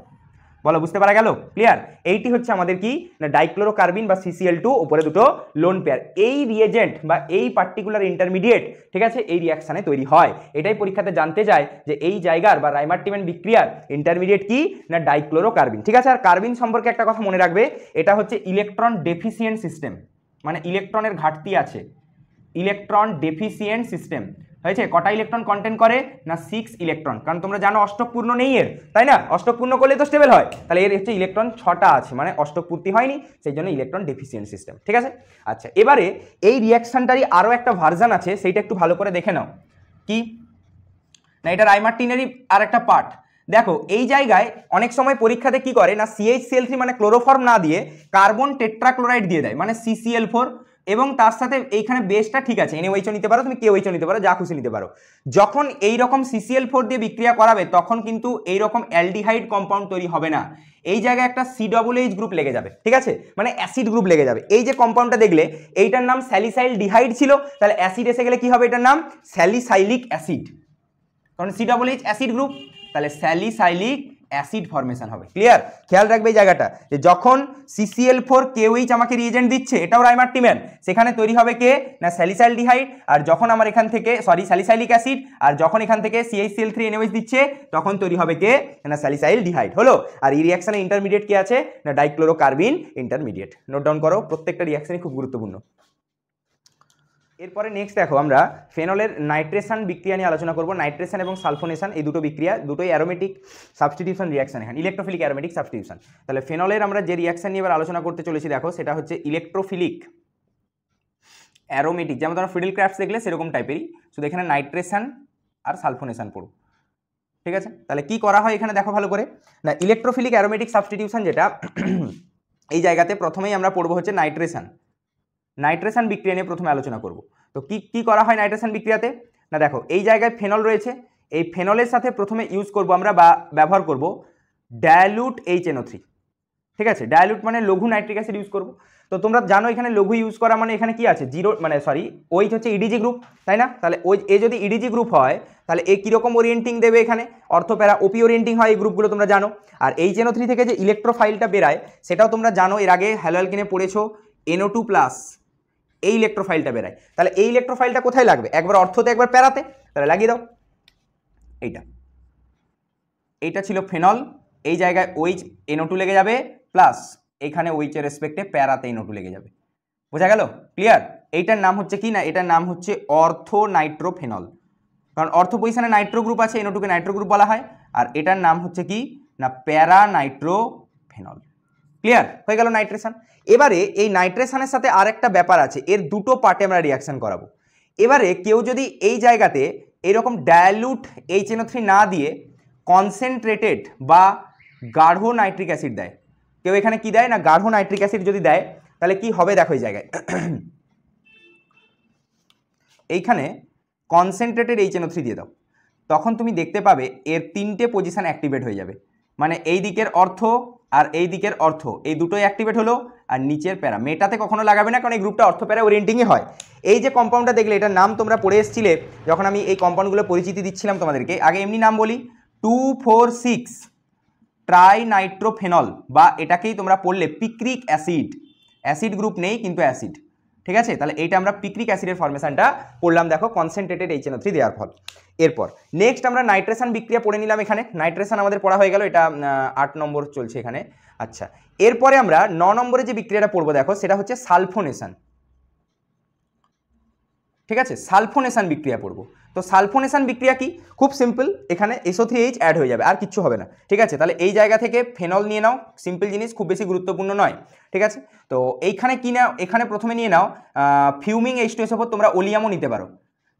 বলো, বুঝতে পারা গেল, ক্লিয়ার। এইটি হচ্ছে আমাদের কি না ডাইক্লোরোকার্বিন বা CCl2 উপরে দুটো লোন পেয়ার। এই রিয়েজেন্ট বা এই পার্টিকুলার ইন্টারমিডিয়েট, ঠিক আছে, এই রিঅ্যাকশনে তৈরি হয়। এটাই পরীক্ষাতে জানতে চায় যে এই জায়গার বা রাইমার-টিমেন বিক্রিয়ার ইন্টারমিডিয়েট কি না ডাইক্লোরোকার্বিন। ঠিক আছে, আর কার্বিন সম্পর্কে একটা কথা মনে রাখবে, এটা হচ্ছে ইলেকট্রন ডেফিসিয়েন্ট সিস্টেম, মানে ইলেকট্রনের ঘাটতি আছে, ইলেকট্রন ডেফিসিয়েন্ট সিস্টেম। হয়েছে, কটা ইলেকট্রন কন্টেন্ট করে না 6 ইলেকট্রন, কারণ তোমরা জানো অষ্টক পূর্ণ নেই এর, তাই না, অষ্টক পূর্ণ করলে তো স্টেবল হয়, তাহলে এর হচ্ছে ইলেকট্রন 6টা আছে, মানে অষ্টক পূর্তি হয়নি, সেই জন্য ইলেকট্রন ডেফিসিয়েন্ট সিস্টেম। ঠিক আছে, আচ্ছা, এবারে এই রিঅ্যাকশনটারই আরও একটা ভার্জন আছে, সেইটা একটু ভালো করে দেখে নাও। কি না, এটা রাইমার-টিনেরই আর একটা পার্ট। দেখো এই জায়গায় অনেক সময় পরীক্ষাতে কি করে না CHCl3 মানে ক্লোরোফর্ম না দিয়ে কার্বন টেট্রাক্লোরাইড দিয়ে দেয়, মানে CCl4, এবং তার সাথে এইখানে বেসটা ঠিক আছে NaOH নিতে পারো, তুমি KOH নিতে পারো, যা খুশি নিতে পারো। যখন এইরকম CCl4 দিয়ে বিক্রিয়া করাবে তখন কিন্তু এইরকম অ্যালডিহাইড কম্পাউন্ড তৈরি হবে না, এই জায়গায় একটা COOH গ্রুপ লেগে যাবে। ঠিক আছে, মানে অ্যাসিড গ্রুপ লেগে যাবে। এই যে কম্পাউন্ডটা দেখলে এইটার নাম স্যালিসাইলডিহাইড ছিল, তাহলে অ্যাসিড এসে গেলে কি হবে, এটার নাম স্যালিসাইলিক অ্যাসিড, কারণ COOH অ্যাসিড গ্রুপ, তাহলে স্যালিসাইলিক অ্যাসিড ফরমেশন হবে। ক্লিয়ার, খেয়াল রাখবে এই জায়গাটা, যে যখন CCl4 KOH আমাকে রিএজেন্ট দিচ্ছে, এটাও রাইমার-টিমেন, সেখানে তৈরি হবে কে না স্যালিসাইলডিহাইড, আর যখন আমার এখান থেকে স্যালিসাইলিক অ্যাসিড, আর যখন এখান থেকে CHCl3 NaOH দিচ্ছে তখন তৈরি হবে কে না স্যালিসাইলডিহাইড হলো। আর এই রিঅ্যাকশনে ইন্টারমিডিয়েট কি আছে না ডাইক্লোরোকার্বিন ইন্টারমিডিয়েট। নোট ডাউন করো, প্রত্যেকটা রিঅ্যাকশনই খুব গুরুত্বপূর্ণ। এরপরে নেক্সট দেখো আমরা ফেনলের নাইট্রেশন বিক্রিয়া নিয়ে আলোচনা করব। নাইট্রেশন এবং সালফোনেশন এই দুটো বিক্রিয়া, দুটোই অ্যারোমেটিক সাবস্টিটিউশন রিঅ্যাকশন, এখানে ইলেকট্রোফিলিক অ্যারোমেটিক সাবস্টিটিউশন। তাহলে ফেনলের আমরা যে রিঅ্যাকশন নিয়ে এবার আলোচনা করতে চলেছি দেখো, সেটা হচ্ছে ইলেকট্রোফিলিক অ্যারোমেটিক, যেমন তোমরা ফিডেল ক্রাফটস দেখলে সেরকম টাইপেরই, শুধু এখানে নাইট্রেশন আর সালফোনেশন পড়ো। ঠিক আছে, তাহলে কি করা হয় এখানে দেখো ভালো করে না, ইলেকট্রোফিলিক অ্যারোমেটিক সাবস্টিটিউশন যেটা, এই জায়গাতে প্রথমেই আমরা পড়বো হচ্ছে নাইট্রেশন বিক্রিয়া নিয়ে প্রথমে আলোচনা করব। তো কি করা হয় নাইট্রেশন বিক্রিয়াতে না, দেখো এই জায়গায় ফেনল রয়েছে, এই ফেনলের সাথে প্রথমে ইউজ করব আমরা বা ব্যবহার করব ডায়ালুট HNO3। ঠিক আছে, ডায়ালুট মানে লঘু নাইট্রিক অ্যাসিড ইউজ করব। তো তোমরা জানো এখানে লঘু ইউজ করা মানে এখানে কি আছে OH হচ্ছে EDG গ্রুপ, তাই না, তাহলে এ যদি EDG গ্রুপ হয় তাহলে এ কীরকম ওরিয়েন্টিং দেবে, এখানে অর্থোপ্যারা OP ওরিয়েন্টিং হয় এই গ্রুপগুলো তোমরা জানো। আর HNO3 থেকে যে ইলেকট্রোফাইলটা বেরায় সেটাও তোমরা জানো, এর আগে হ্যালোঅ্যালকেনে পড়েছো NO2+, এই ইলেকট্রোফাইলটা বেরায়। তাহলে এই ইলেকট্রোফাইলটা কোথায় লাগবে? একবার অর্থতে একবার প্যারাতে, তাহলে লাগিয়ে দাও। এইটা ছিল ফেনল, এই জায়গায় OH NO2 লেগে যাবে, প্লাস এখানে OH এর রেসপেক্টে প্যারাতে NO2 লেগে যাবে। বোঝা গেল? ক্লিয়ার? এইটার নাম হচ্ছে কি না, এটার নাম হচ্ছে অর্থো নাইট্রোফেনল, কারণ অর্থ পজিশনে নাইট্রো গ্রুপ আছে, NO2 কে নাইট্রো গ্রুপ বলা হয়, আর এটার নাম হচ্ছে কি না প্যারা নাইট্রোফেনল। ক্লিয়ার হয়ে গেল নাইট্রেশন। এবারে এই নাইট্রেশনের সাথে আরেকটা ব্যাপার আছে, এর দুটো পার্টে আমরা রিয়াকশন করাবো। এবারে কেউ যদি এই জায়গাতে এরকম ডায়ালুট HNO3 না দিয়ে কনসেন্ট্রেটেড বা গাঢ় নাইট্রিক অ্যাসিড দেয়, কেউ এখানে কি দেয় না গাঢ় নাইট্রিক অ্যাসিড যদি দেয়, তাহলে কি হবে দেখো এই জায়গায় এইখানে কনসেন্ট্রেটেড HNO3 দিয়ে দাও, তখন তুমি দেখতে পাবে এর তিনটে পজিশন অ্যাক্টিভেট হয়ে যাবে। মানে এই দিকের অর্থ আর এই দিকের অর্থ, এই দুটোই অ্যাক্টিভেট হলো, আর নিচের প্যারা। মেটাতে কখনো লাগাবে না, কারণ এই গ্রুপটা অর্থ প্যারা ওরিয়েন্টিংই হয়। এই যে কম্পাউন্ডটা দেখলে, এটার নাম তোমরা পড়ে এসেছিলে যখন আমি এই কম্পাউন্ডগুলো পরিচিতি দিচ্ছিলাম তোমাদেরকে। আগে এমনি নাম বলি, 2,4,6 ট্রাইনাইট্রোফেনল, বা এটাকেই তোমরা পড়লে পিক্রিক অ্যাসিড। অ্যাসিড গ্রুপ নেই কিন্তু অ্যাসিড, ঠিক আছে? তাহলে এইটা আমরা পিক্রিক অ্যাসিডের ফরমেশনটা পড়লাম, দেখো কনসেন্ট্রেটেড HNO3 দেওয়ার ফল। এরপর নেক্সট আমরা নাইট্রেশন বিক্রিয়া পড়ে নিলাম। এখানে নাইট্রেশন আমাদের পড়া হয়ে গেল, এটা 8 নম্বর চলছে এখানে। আচ্ছা, এরপরে আমরা 9 নম্বরে যে বিক্রিয়াটা পড়বো দেখো, সেটা হচ্ছে সালফোনেশন। ঠিক আছে, সালফোনেশন বিক্রিয়া পড়বো। তো সালফোনেশন বিক্রিয়া কি? খুব সিম্পল, এখানে SO3H অ্যাড হয়ে যাবে, আর কিচ্ছু হবে না। ঠিক আছে, তাহলে এই জায়গা থেকে ফেনল নিয়ে নাও, সিম্পল জিনিস, খুব বেশি গুরুত্বপূর্ণ নয়। ঠিক আছে, তো এইখানে কি নাও, এখানে প্রথমে নিয়ে নাও ফিউমিং H2SO4, তোমরা ওলিয়ামও নিতে পারো,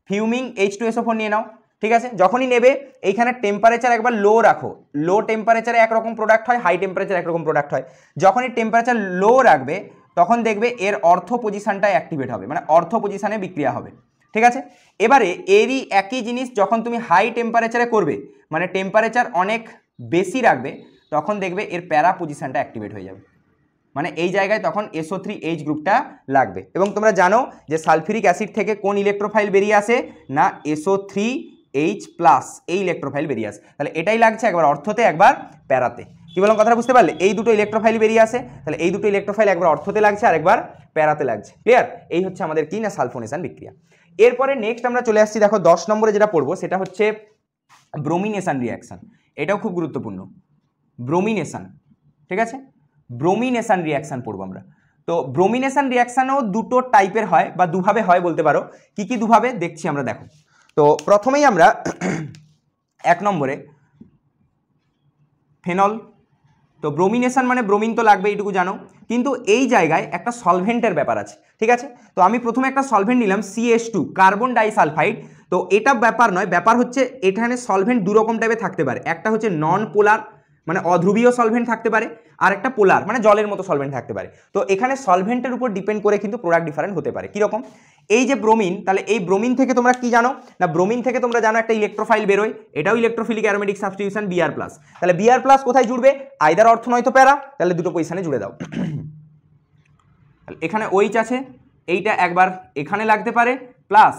ফিউমিং H2SO4 নিয়ে নাও। ঠিক আছে, যখনই নেবে এইখানে টেম্পারেচার একবার লো রাখো। লো টেম্পারেচারে একরকম প্রোডাক্ট হয়, হাই টেম্পারেচার একরকম প্রোডাক্ট হয়। যখনই টেম্পারেচার লো রাখবে তখন দেখবে এর অর্থ পজিশনটা অ্যাক্টিভেট হবে, মানে অর্থ পজিশনে বিক্রিয়া হবে। ঠিক আছে, এবারে এরই একই জিনিস যখন তুমি হাই টেম্পারেচারে করবে, মানে টেম্পারেচার অনেক বেশি রাখবে, তখন দেখবে এর প্যারা পজিশনটা অ্যাক্টিভেট হয়ে যাবে, মানে এই জায়গায় তখন SO3H গ্রুপটা লাগবে। এবং তোমরা জানো যে সালফিউরিক অ্যাসিড থেকে কোন ইলেকট্রোফাইল বেরিয়ে আসে না SO3H+, এই ইলেকট্রোফাইল বেরিয়ে আসে। তাহলে এটাই লাগছে একবার অর্থতে একবার প্যারাতে। কি বললাম কথাটা বুঝতে পারলে? এই দুটো ইলেকট্রোফাইল বেরিয়ে আসে, তাহলে এই দুটো ইলেকট্রোফাইল একবার অর্থতে লাগছে আর একবার প্যারাতে লাগছে। ক্লিয়ার? এই হচ্ছে আমাদের কি না সালফোনেশন বিক্রিয়া। এরপরে নেক্সট আমরা চলে আসছি, দেখো 10 নম্বরে যেটা পড়বো সেটা হচ্ছে ব্রোমিনেশন রিয়াকশন। এটাও খুব গুরুত্বপূর্ণ, ব্রোমিনেশন। ঠিক আছে, ব্রোমিনেশন রিয়াকশন পড়বো আমরা। তো ব্রোমিনেশন রিয়াকশনও দুটো টাইপের হয় বা দুভাবে হয় বলতে পারো। কি কি দুভাবে দেখছি আমরা, দেখো। তো প্রথমেই আমরা 1 নম্বরে ফেনল। তো ব্রোমিনেশন মানে ব্রোমিন তো লাগবে, এইটুকু জানো, কিন্তু এই জায়গায় একটা সলভেন্টের ব্যাপার আছে। ঠিক আছে, তো আমি প্রথমে একটা সলভেন্ট নিলাম CH2, কার্বন ডাইসালফাইড। তো এটা ব্যাপার নয়, ব্যাপার হচ্ছে এখানে সলভেন্ট দুরকম টাইপের থাকতে পারে। একটা হচ্ছে নন পোলার, মানে অধ্রুবীয় সলভেন্ট থাকতে পারে, আর একটা পোলার মানে জলের মতো সলভেন্ট থাকতে পারে। তো এখানে সলভেন্টের উপর ডিপেন্ড করে কিন্তু প্রোডাক্ট ডিফারেন্ট হতে পারে। কীরকম? এই যে ব্রোমিন, তাহলে এই ব্রোমিন থেকে তোমরা কি জানো না, ব্রোমিন থেকে তোমরা জানো একটা ইলেকট্রোফাইল বেরোয়, এটাও ইলেকট্রোফিলিক অ্যারোমেটিক সাবস্টিটিউশন Br+। তাহলে Br+ কোথায় জুড়বে? আইদার অর্থ নয়তো প্যারা, তাহলে দুটো পজিশনে জুড়ে দাও। এখানে OH আছে, এইটা একবার এখানে লাগতে পারে, প্লাস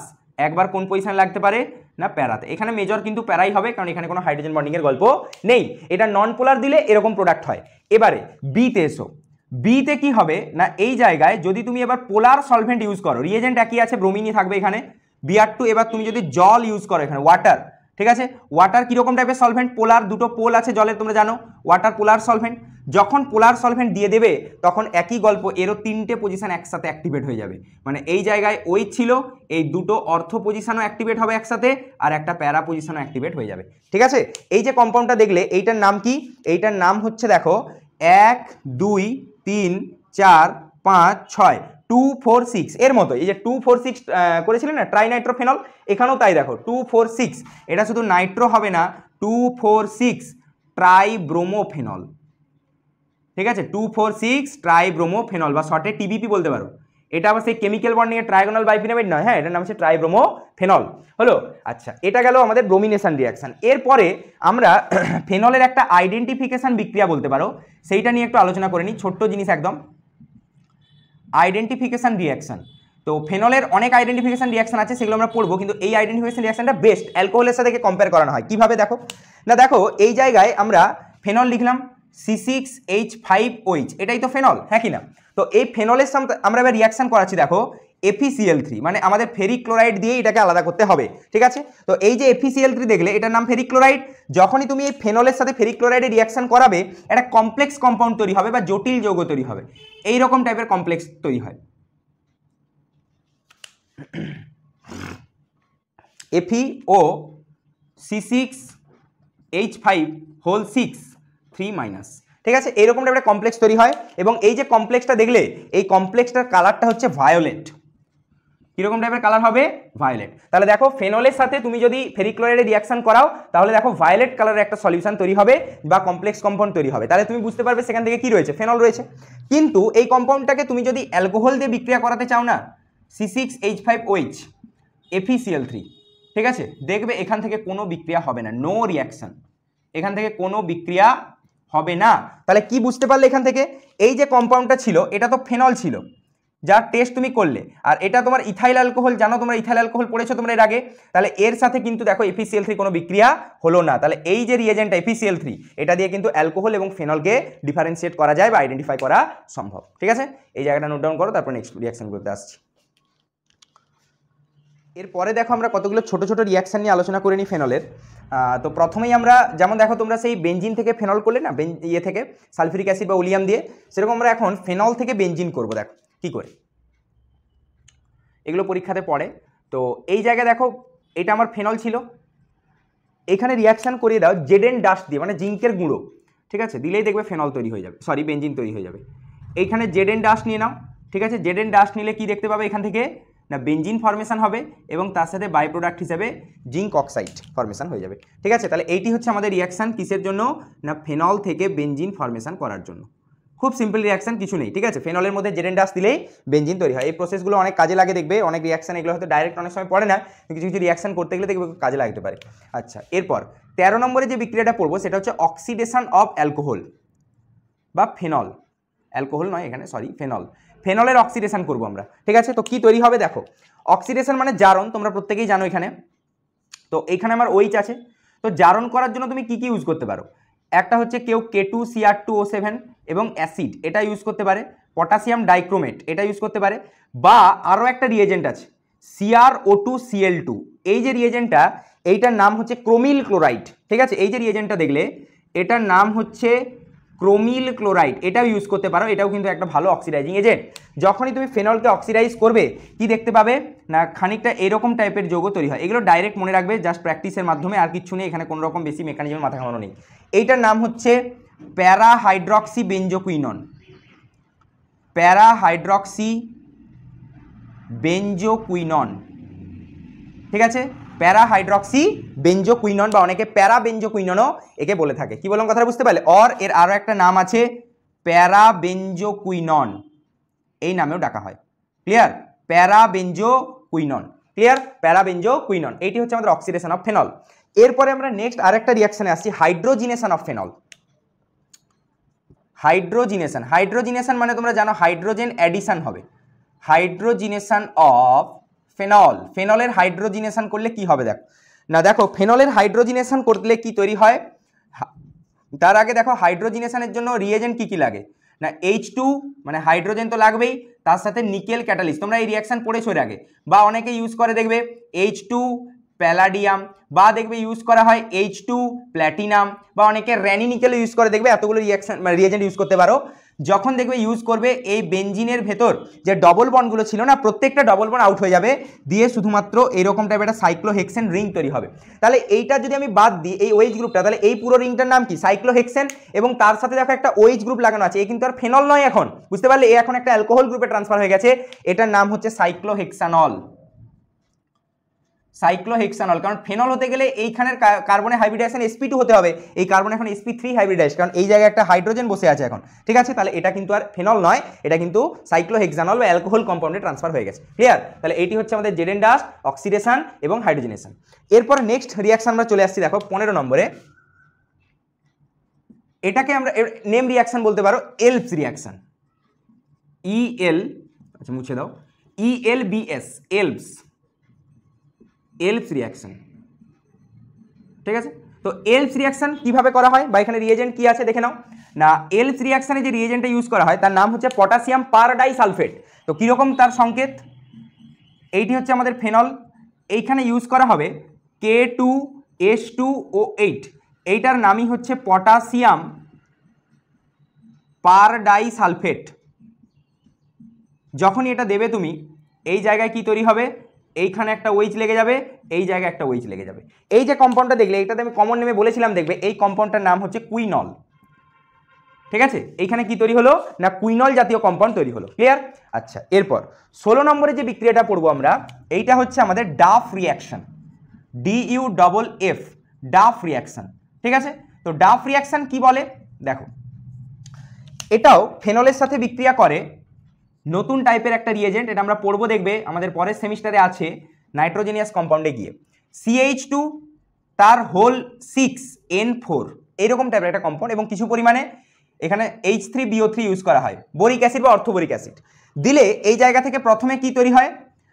একবার কোন পজিশনে লাগতে পারে না প্যারাতে। এখানে মেজর কিন্তু প্যারাই হবে, কারণ এখানে কোনো হাইড্রোজেন বন্ডিংয়ের গল্প নেই। এটা নন পোলার দিলে এরকম প্রোডাক্ট হয়। এবারে বিতে এসো, বিতে কি হবে না, এই জায়গায় যদি তুমি এবার পোলার সলভেন্ট ইউজ করো, রিয়েজেন্ট একই আছে, ব্রোমিনই থাকবে এখানে Br2। এবার তুমি যদি জল ইউজ করো এখানে, ওয়াটার। ঠিক আছে, ওয়াটার কীরকম টাইপের সলভেন্ট? পোলার, দুটো পোল আছে জলের, তোমরা জানো, ওয়াটার পোলার সলভেন্ট। যখন পোলার সলভেন্ট দিয়ে দেবে তখন একই গল্প, এরও তিনটে পজিশন একসাথে অ্যাক্টিভেট হয়ে যাবে। মানে এই জায়গায় ওই ছিল, এই দুটো অর্থ পজিশনও অ্যাক্টিভেট হবে একসাথে, আর একটা প্যারা পজিশনও অ্যাক্টিভেট হয়ে যাবে। ঠিক আছে, এই যে কম্পাউন্ডটা দেখলে, এইটার নাম কি? এইটার নাম হচ্ছে দেখো 1 2 3 4 5 6 246 এর মতো। এই যে 246 করেছিলেন না ট্রাইনাইট্রোফেনল, এখানেও তাই দেখো 246। এটা শুধু নাইট্রো হবে না, 246 ট্রাইব্রোমোফেনল। ঠিক আছে, 246 ট্রাইব্রোমোফেনল, বা শর্টে TBP বলতে পারো। এটা আবার সেই কেমিক্যাল বন্ডিং এর ট্রাইগোনাল বাইফিনামেট নয়, হ্যাঁ, এটার নাম হচ্ছে ট্রাইব্রোমোফেনল। হলো? আচ্ছা, এটা গেল আমাদের ব্রোমিনেশন রিয়াকশন। এরপরে আমরা ফেনলের একটা আইডেন্টিফিকেশন বিক্রিয়া বলতে পারো, সেইটা নিয়ে একটু আলোচনা করে নিই, ছোট্ট জিনিস একদম, আইডেন্টিফিকেশন রিয়াকশন। তো ফেনলের অনেক আইডেন্টিফিকেশন রিয়াকশন আছে, সেগুলো আমরা পড়বো, কিন্তু এই আইডেন্টিফিকেশন রিয়াকশনটা বেস্ট অ্যালকোহলের সাথে কম্পেয়ার করানো হয়। কিভাবে দেখো না, দেখো এই জায়গায় আমরা ফেনল লিখলাম C6H5OH, এটাই তো ফেনল, হ্যাঁ কি না? তো এই ফেনলের সাথে আমরা এবার রিয়াকশন করাচ্ছি, দেখো FeCl3, মানে আমাদের ফেরিক ক্লোরাইড দিয়ে এটাকে আলাদা করতে হবে, ঠিক আছে। তো এই যে FeCl3 দেখলে এটার নাম ফেরিক ক্লোরাইড। যখনই তুমি এই ফেনলের সাথে ফেরিক ক্লোরাইডে রিয়াকশন করাবে একটা কমপ্লেক্স কম্পাউন্ড তৈরি হবে বা জটিল যৌগ তৈরি হবে, এই রকম টাইপের কমপ্লেক্স তৈরি হয়। FeOC6H5 3-, ঠিক আছে, এইরকম টাইপের কমপ্লেক্স তৈরি হয়। এবং এই যে কমপ্লেক্সটা দেখলে এই কমপ্লেক্সটার কালারটা হচ্ছে ভায়োলেট। কিরকম টাইপের কালার হবে? ভায়োলেট। তাহলে দেখো ফেনলের সাথে তুমি যদি ফেরিক ক্লোরাইডে রিয়াকশন করাও তাহলে দেখো ভায়োলেট কালারের একটা সলিউশন তৈরি হবে বা কমপ্লেক্স কম্পাউন্ড তৈরি হবে। তাহলে তুমি বুঝতে পারবে সেখান থেকে কি রয়েছে, ফেনল রয়েছে। কিন্তু এই কম্পাউন্ডটাকে তুমি যদি অ্যালকোহল দিয়ে বিক্রিয়া করাতে চাও না, C6H5OH FeCl3, ঠিক আছে, দেখবে এখান থেকে কোনো বিক্রিয়া হবে না, নো রিয়াকশন, এখান থেকে কোনো বিক্রিয়া হবে না। তাহলে কি বুঝতে পারলে এখান থেকে? এই যে কম্পাউন্ডটা ছিল এটা তো ফেনল ছিল, যার টেস্ট তুমি করলে, আর এটা তোমার ইথাইল অ্যালকোহল, জানো তোমরা ইথাইল অ্যালকোহল পড়েছো তোমরা এর আগে। তাহলে এর সাথে কিন্তু দেখো FeCl3 কোনো বিক্রিয়া হলো না। তাহলে এই যে রিয়েজেন্টটা FeCl3, এটা দিয়ে কিন্তু অ্যালকোহল এবং ফেনলকে ডিফারেন্সিয়েট করা যায় বা আইডেন্টিফাই করা সম্ভব, ঠিক আছে। এই জায়গাটা নোট ডাউন করো, তারপর নেক্সট রিয়াকশনগুলোতে আসছি। এরপরে দেখো আমরা কতগুলো ছোট ছোট রিয়াকশন নিয়ে আলোচনা করে নিই ফেনলের। তো প্রথমেই আমরা যেমন দেখো তোমরা সেই বেঞ্জিন থেকে ফেনল করলে না, ইয়ে থেকে সালফিউরিক অ্যাসিড বা ওলিয়াম দিয়ে, সেরকম আমরা এখন ফেনল থেকে বেঞ্জিন করবো। দেখো কী করে, এগুলো পরীক্ষাতে পড়ে। তো এই জায়গায় দেখো এটা আমার ফেনল ছিল, এখানে রিয়াকশান করিয়ে দাও জেডেন ডাস্ট দিয়ে, মানে জিঙ্কের গুঁড়ো, ঠিক আছে, দিলেই দেখবে ফেনল তৈরি হয়ে যাবে, সরি বেঞ্জিন তৈরি হয়ে যাবে। এইখানে জেডেন ডাস্ট নিয়ে নাও, ঠিক আছে, জেডেন ডাস্ট নিলে কি দেখতে পাবে এখান থেকে না, বেঞ্জিন ফর্মেশন হবে এবং তার সাথে বাই প্রোডাক্ট হিসেবে জিঙ্ক অক্সাইড ফর্মেশন হয়ে যাবে, ঠিক আছে। তাহলে এইটি হচ্ছে আমাদের রিয়াকশান কিসের জন্য না, ফেনল থেকে বেঞ্জিন ফর্মেশন করার জন্য। খুব সিম্পল রিয়াকশন, কিছু নেই, ঠিক আছে। ফেনলের মধ্যে জেডেন ডাস্ট দিলেই বেঞ্জিন তৈরি হয়। এই প্রসেসগুলো অনেক কাজে লাগে, দেখবে অনেক রিয়াকশন, এগুলো হয়তো ডাইরেক্ট অনেক সময় পড়ে না, কিছু কিছু রিয়াকশন করতে গেলে দেখবে কাজে লাগতে পারে। আচ্ছা, এরপর 13 নম্বরে যে বিক্রিয়াটা পড়বো সেটা হচ্ছে অক্সিডেশন অফ অ্যালকোহল বা ফেনল, অ্যালকোহল নয় এখানে, সরি ফেনল, ফেনলের অক্সিডেশন করবো আমরা, ঠিক আছে। তো কি তৈরি হবে দেখো, অক্সিডেশন মানে জারণ, তোমরা প্রত্যেকেই জানো এখানে। তো এইখানে আমার OH আছে, তো জারণ করার জন্য তুমি কি কি ইউজ করতে পারো, একটা হচ্ছে কেউ K2Cr2O7 এবং অ্যাসিড, এটা ইউজ করতে পারে, পটাশিয়াম ডাইক্রোমেট এটা ইউজ করতে পারে, বা আরও একটা রিয়েজেন্ট আছে CrO2Cl2, এই যে রিয়েজেন্টটা এইটার নাম হচ্ছে ক্রোমিল ক্লোরাইড, ঠিক আছে। এই যে রিয়েজেন্টটা দেখলে এটার নাম হচ্ছে ক্রোমিল ক্লোরাইড, এটাও ইউজ করতে পারো, এটাও কিন্তু একটা ভালো অক্সিডাইজিং এজেন্ট। যখনই তুমি ফেনলকে অক্সিডাইজ করবে কি দেখতে পাবে না, খানিকটা এরকম টাইপের যৌগ তৈরি হয়। এগুলো ডাইরেক্ট মনে রাখবে, জাস্ট প্র্যাকটিসের মাধ্যমে, আর কিছু নেই এখানে, কোনো রকম বেশি মেকানিজমের মাথা ঘামানো নেই। এইটার নাম হচ্ছে প্যারাহাইড্রক্সি বেঞ্জোকুইনন, প্যারাহাইড্রক্সি বেঞ্জোকুইনন, ঠিক আছে, প্যারাহাইড্রক্সি বেঞ্জোকুইনন বা অনেকে প্যারা বেঞ্জোকুইননও একে বলে থাকে। কি বললাম কথাটা বুঝতে পারলে? অর এর আরও একটা নাম আছে প্যারাবেঞ্জোকুইনন, এই নামেও ডাকা হয়, ক্লিয়ার, প্যারাবেঞ্জোকুইনন, ক্লিয়ার, প্যারাবেঞ্জোকুইনন। এইটি হচ্ছে আমাদের অক্সিডেশন অফ ফেনল। এরপরে আমরা নেক্সট আরেকটা রিয়াকশনে আসছি, hydrogenation of phenol. Hydrogenation, hydrogenation মানে তোমরা জানো হাইড্রোজেন অ্যাডিশন হবে, হাইড্রোজিনেশন অফ ফেনল। ফেনলের হাইড্রোজিনেশন করলে কি হবে দেখো না, দেখো ফেনলের হাইড্রোজিনেশন করলে কি তৈরি হয়, তার আগে দেখো হাইড্রোজিনেশনের জন্য রিয়েজেন্ট কি কি লাগে না, H2 মানে হাইড্রোজেন তো লাগবেই, তার সাথে নিকেল ক্যাটালিস্ট, তোমরা এই রিয়াকশন পড়েছো এর আগে, বা অনেকে ইউজ করে দেখবে H2 প্যালাডিয়াম, বা দেখবে ইউজ করা হয় H2 প্ল্যাটিনাম, বা অনেকে র্যানি নিকেল ইউজ করে দেখবে, এতগুলো রিয়াকশন রিয়েজেন্ট ইউজ করতে পারো। যখন দেখবে ইউজ করবে এই বেঞ্জিনের ভেতর যে ডবল বন্ডগুলো ছিল না, প্রত্যেকটা ডবল বন্ড আউট হয়ে যাবে, দিয়ে শুধুমাত্র এইরকম টাইপের একটা সাইক্লোহেক্সেন রিং তৈরি হবে। তাহলে এইটা যদি আমি বাদ দিই এই OH গ্রুপটা, তাহলে এই পুরো রিংটার নাম কি, সাইক্লোহেক্সেন, এবং তার সাথে দেখো একটা OH গ্রুপ লাগানো আছে, এ কিন্তু আর ফেনল নয় এখন, বুঝতে পারলে, এ এখন একটা অ্যালকোহল গ্রুপে ট্রান্সফার হয়ে গেছে, এটার নাম হচ্ছে সাইক্লোহেক্সানল, সাইক্লোহেক্সানল। কারণ ফেনল হতে গেলে এইখানের কার্বনের হাইব্রিডাইজেশন sp2 হতে হবে, এই কার্বন এখন sp3 হাইব্রিডাইজ, কারণ এই জায়গায় একটা হাইড্রোজেন বসে আছে এখন, ঠিক আছে। তাহলে এটা কিন্তু আর ফেনল নয়, এটা কিন্তু সাইক্লোহেক্সানল বা অ্যালকোহল কম্পাউন্ডে ট্রান্সফার হয়ে গেছে, ক্লিয়ার। তাহলে এইটি হচ্ছে আমাদের জেডেন ডাস্ট, অক্সিডেশন এবং হাইড্রোজেনেশন। এরপর নেক্সট রিয়াকশন আমরা চলে আসছি, দেখো 15 নম্বরে, এটাকে আমরা নেম রিয়াকশন বলতে পারো এলপস রিয়াকশন, EL, আচ্ছা মুছে দাও, ELBS, এলপস, এলপস রিয়াকশন, ঠিক আছে। তো এলপস রিয়াকশন কিভাবে করা হয় বা এখানে রিয়েজেন্ট কি আছে দেখে নাও না, এলপস রিয়াকশনে যে রিয়েজেন্টটা ইউজ করা হয় তার নাম হচ্ছে পটাশিয়াম পার ডাইসালফেট। তো কিরকম তার সংকেত এইটি হচ্ছে আমাদের ফেনল। এইখানে ইউজ করা হবে K2H2O8, এইটার নামই হচ্ছে পটাশিয়াম পারডাইসালফেট। যখনই এটা দেবে তুমি, এই জায়গায় কি তৈরি হবে, এইখানে একটা ওইচ লেগে যাবে, এই জায়গায় একটা ওইচ লেগে যাবে। এই যে কম্পাউন্ডটা দেখলে, এটাতে আমি কমন নেমে বলেছিলাম, দেখবে এই কম্পাউন্ডটার নাম হচ্ছে কুইনল। ঠিক আছে, এইখানে কি তৈরি হলো না, কুইনল জাতীয় কম্পাউন্ড তৈরি হলো। ক্লিয়ার? আচ্ছা, এরপর 16 নম্বরে যে বিক্রিয়াটা পড়বো আমরা, এইটা হচ্ছে আমাদের Duff reaction, DUFF, Duff reaction. ঠিক আছে, তো ডাফ রিয়াকশন কি বলে দেখো, এটাও ফেনলের সাথে বিক্রিয়া করে, নতুন টাইপের একটা রিয়েজেন্ট, এটা আমরা পড়বো, দেখবে আমাদের পরের সেমিস্টারে আছে নাইট্রোজেনিয়াস কম্পাউন্ডে গিয়ে। CH2 তার হোল 6N4 এইরকম টাইপের একটা কম্পাউন্ড, এবং কিছু পরিমাণে এখানে H3BO3 ইউজ করা হয়, বোরিক অ্যাসিড বা অর্থোবোরিক অ্যাসিড দিলে এই জায়গা থেকে প্রথমে কি তৈরি হয়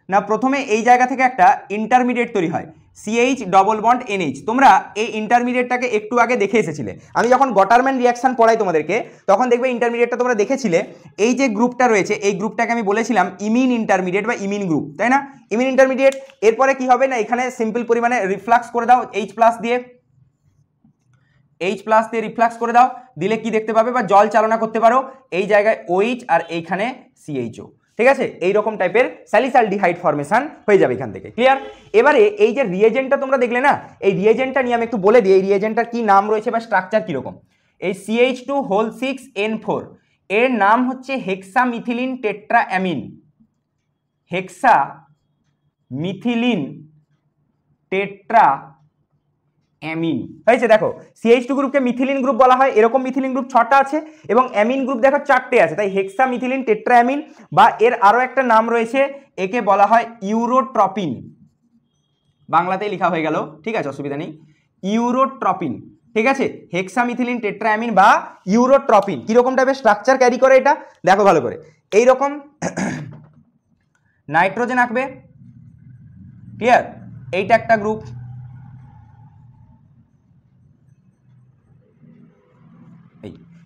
না, প্রথমে এই জায়গা থেকে একটা ইন্টারমিডিয়েট তৈরি হয়, CH ডবল বন্ড NH। তোমরা এই ইন্টারমিডিয়েটটাকে একটু আগে দেখে এসেছিলে, আমি যখন গটারম্যান রিয়াকশন পড়াই তোমাদেরকে, তখন দেখবে ইন্টারমিডিয়েটটা তোমরা দেখেছিলে, এই যে গ্রুপটা রয়েছে এই গ্রুপটাকে আমি বলেছিলাম ইমিন ইন্টারমিডিয়েট বা ইমিন গ্রুপ, তাই না? ইমিন ইন্টারমিডিয়েট। এরপরে কি হবে না, এখানে সিম্পল পরিমাণে রিফ্লাক্স করে দাও H+ দিয়ে, H+ দিয়ে রিফ্লাক্স করে দাও, দিলে কি দেখতে পাবে বা জল চালনা করতে পারো, এই জায়গায় OH আর এইখানে CHO। ঠিক আছে, এইরকম টাইপের স্যালিসালডিহাইড ফর্মেশন হয়ে যাবে এখান থেকে। ক্লিয়ার? এবারে এই যে রিয়েজেন্টটা তোমরা দেখলে না, এই রিয়েজেন্টটা নিয়ে আমি একটু বলে দিই, এই রিয়েজেন্টটার কি নাম রয়েছে বা স্ট্রাকচার কিরকম। এই CH2 6N4 এর নাম হচ্ছে hexamethylene tetraammine, hexamethylene tetra amine হয়েছে। দেখো, CH2 গ্রুপকে মিথিলিন গ্রুপ বলা হয়, এরকম মিথিলিন গ্রুপ 6টা আছে, এবং অ্যামিন গ্রুপ দেখো 4টে আছে, তাই হেক্সামিথিলিন টেট্রাঅ্যামিন, বা এর আরো একটা নাম রয়েছে, একে বলা হয় ইউরোট্রপিন, বাংলাতেই লেখা হয়ে গেল, ঠিক আছে, অসুবিধা নেই, ইউরোট্রপিন। ঠিক আছে, হেক্সামিথিলিন টেট্রাঅ্যামিন বা ইউরোট্রপিন। কিরকম টাইপের স্ট্রাকচার ক্যারি করে এটা দেখো ভালো করে, এইরকম নাইট্রোজেন আঁকবে। ক্লিয়ার? এইটা একটা গ্রুপ,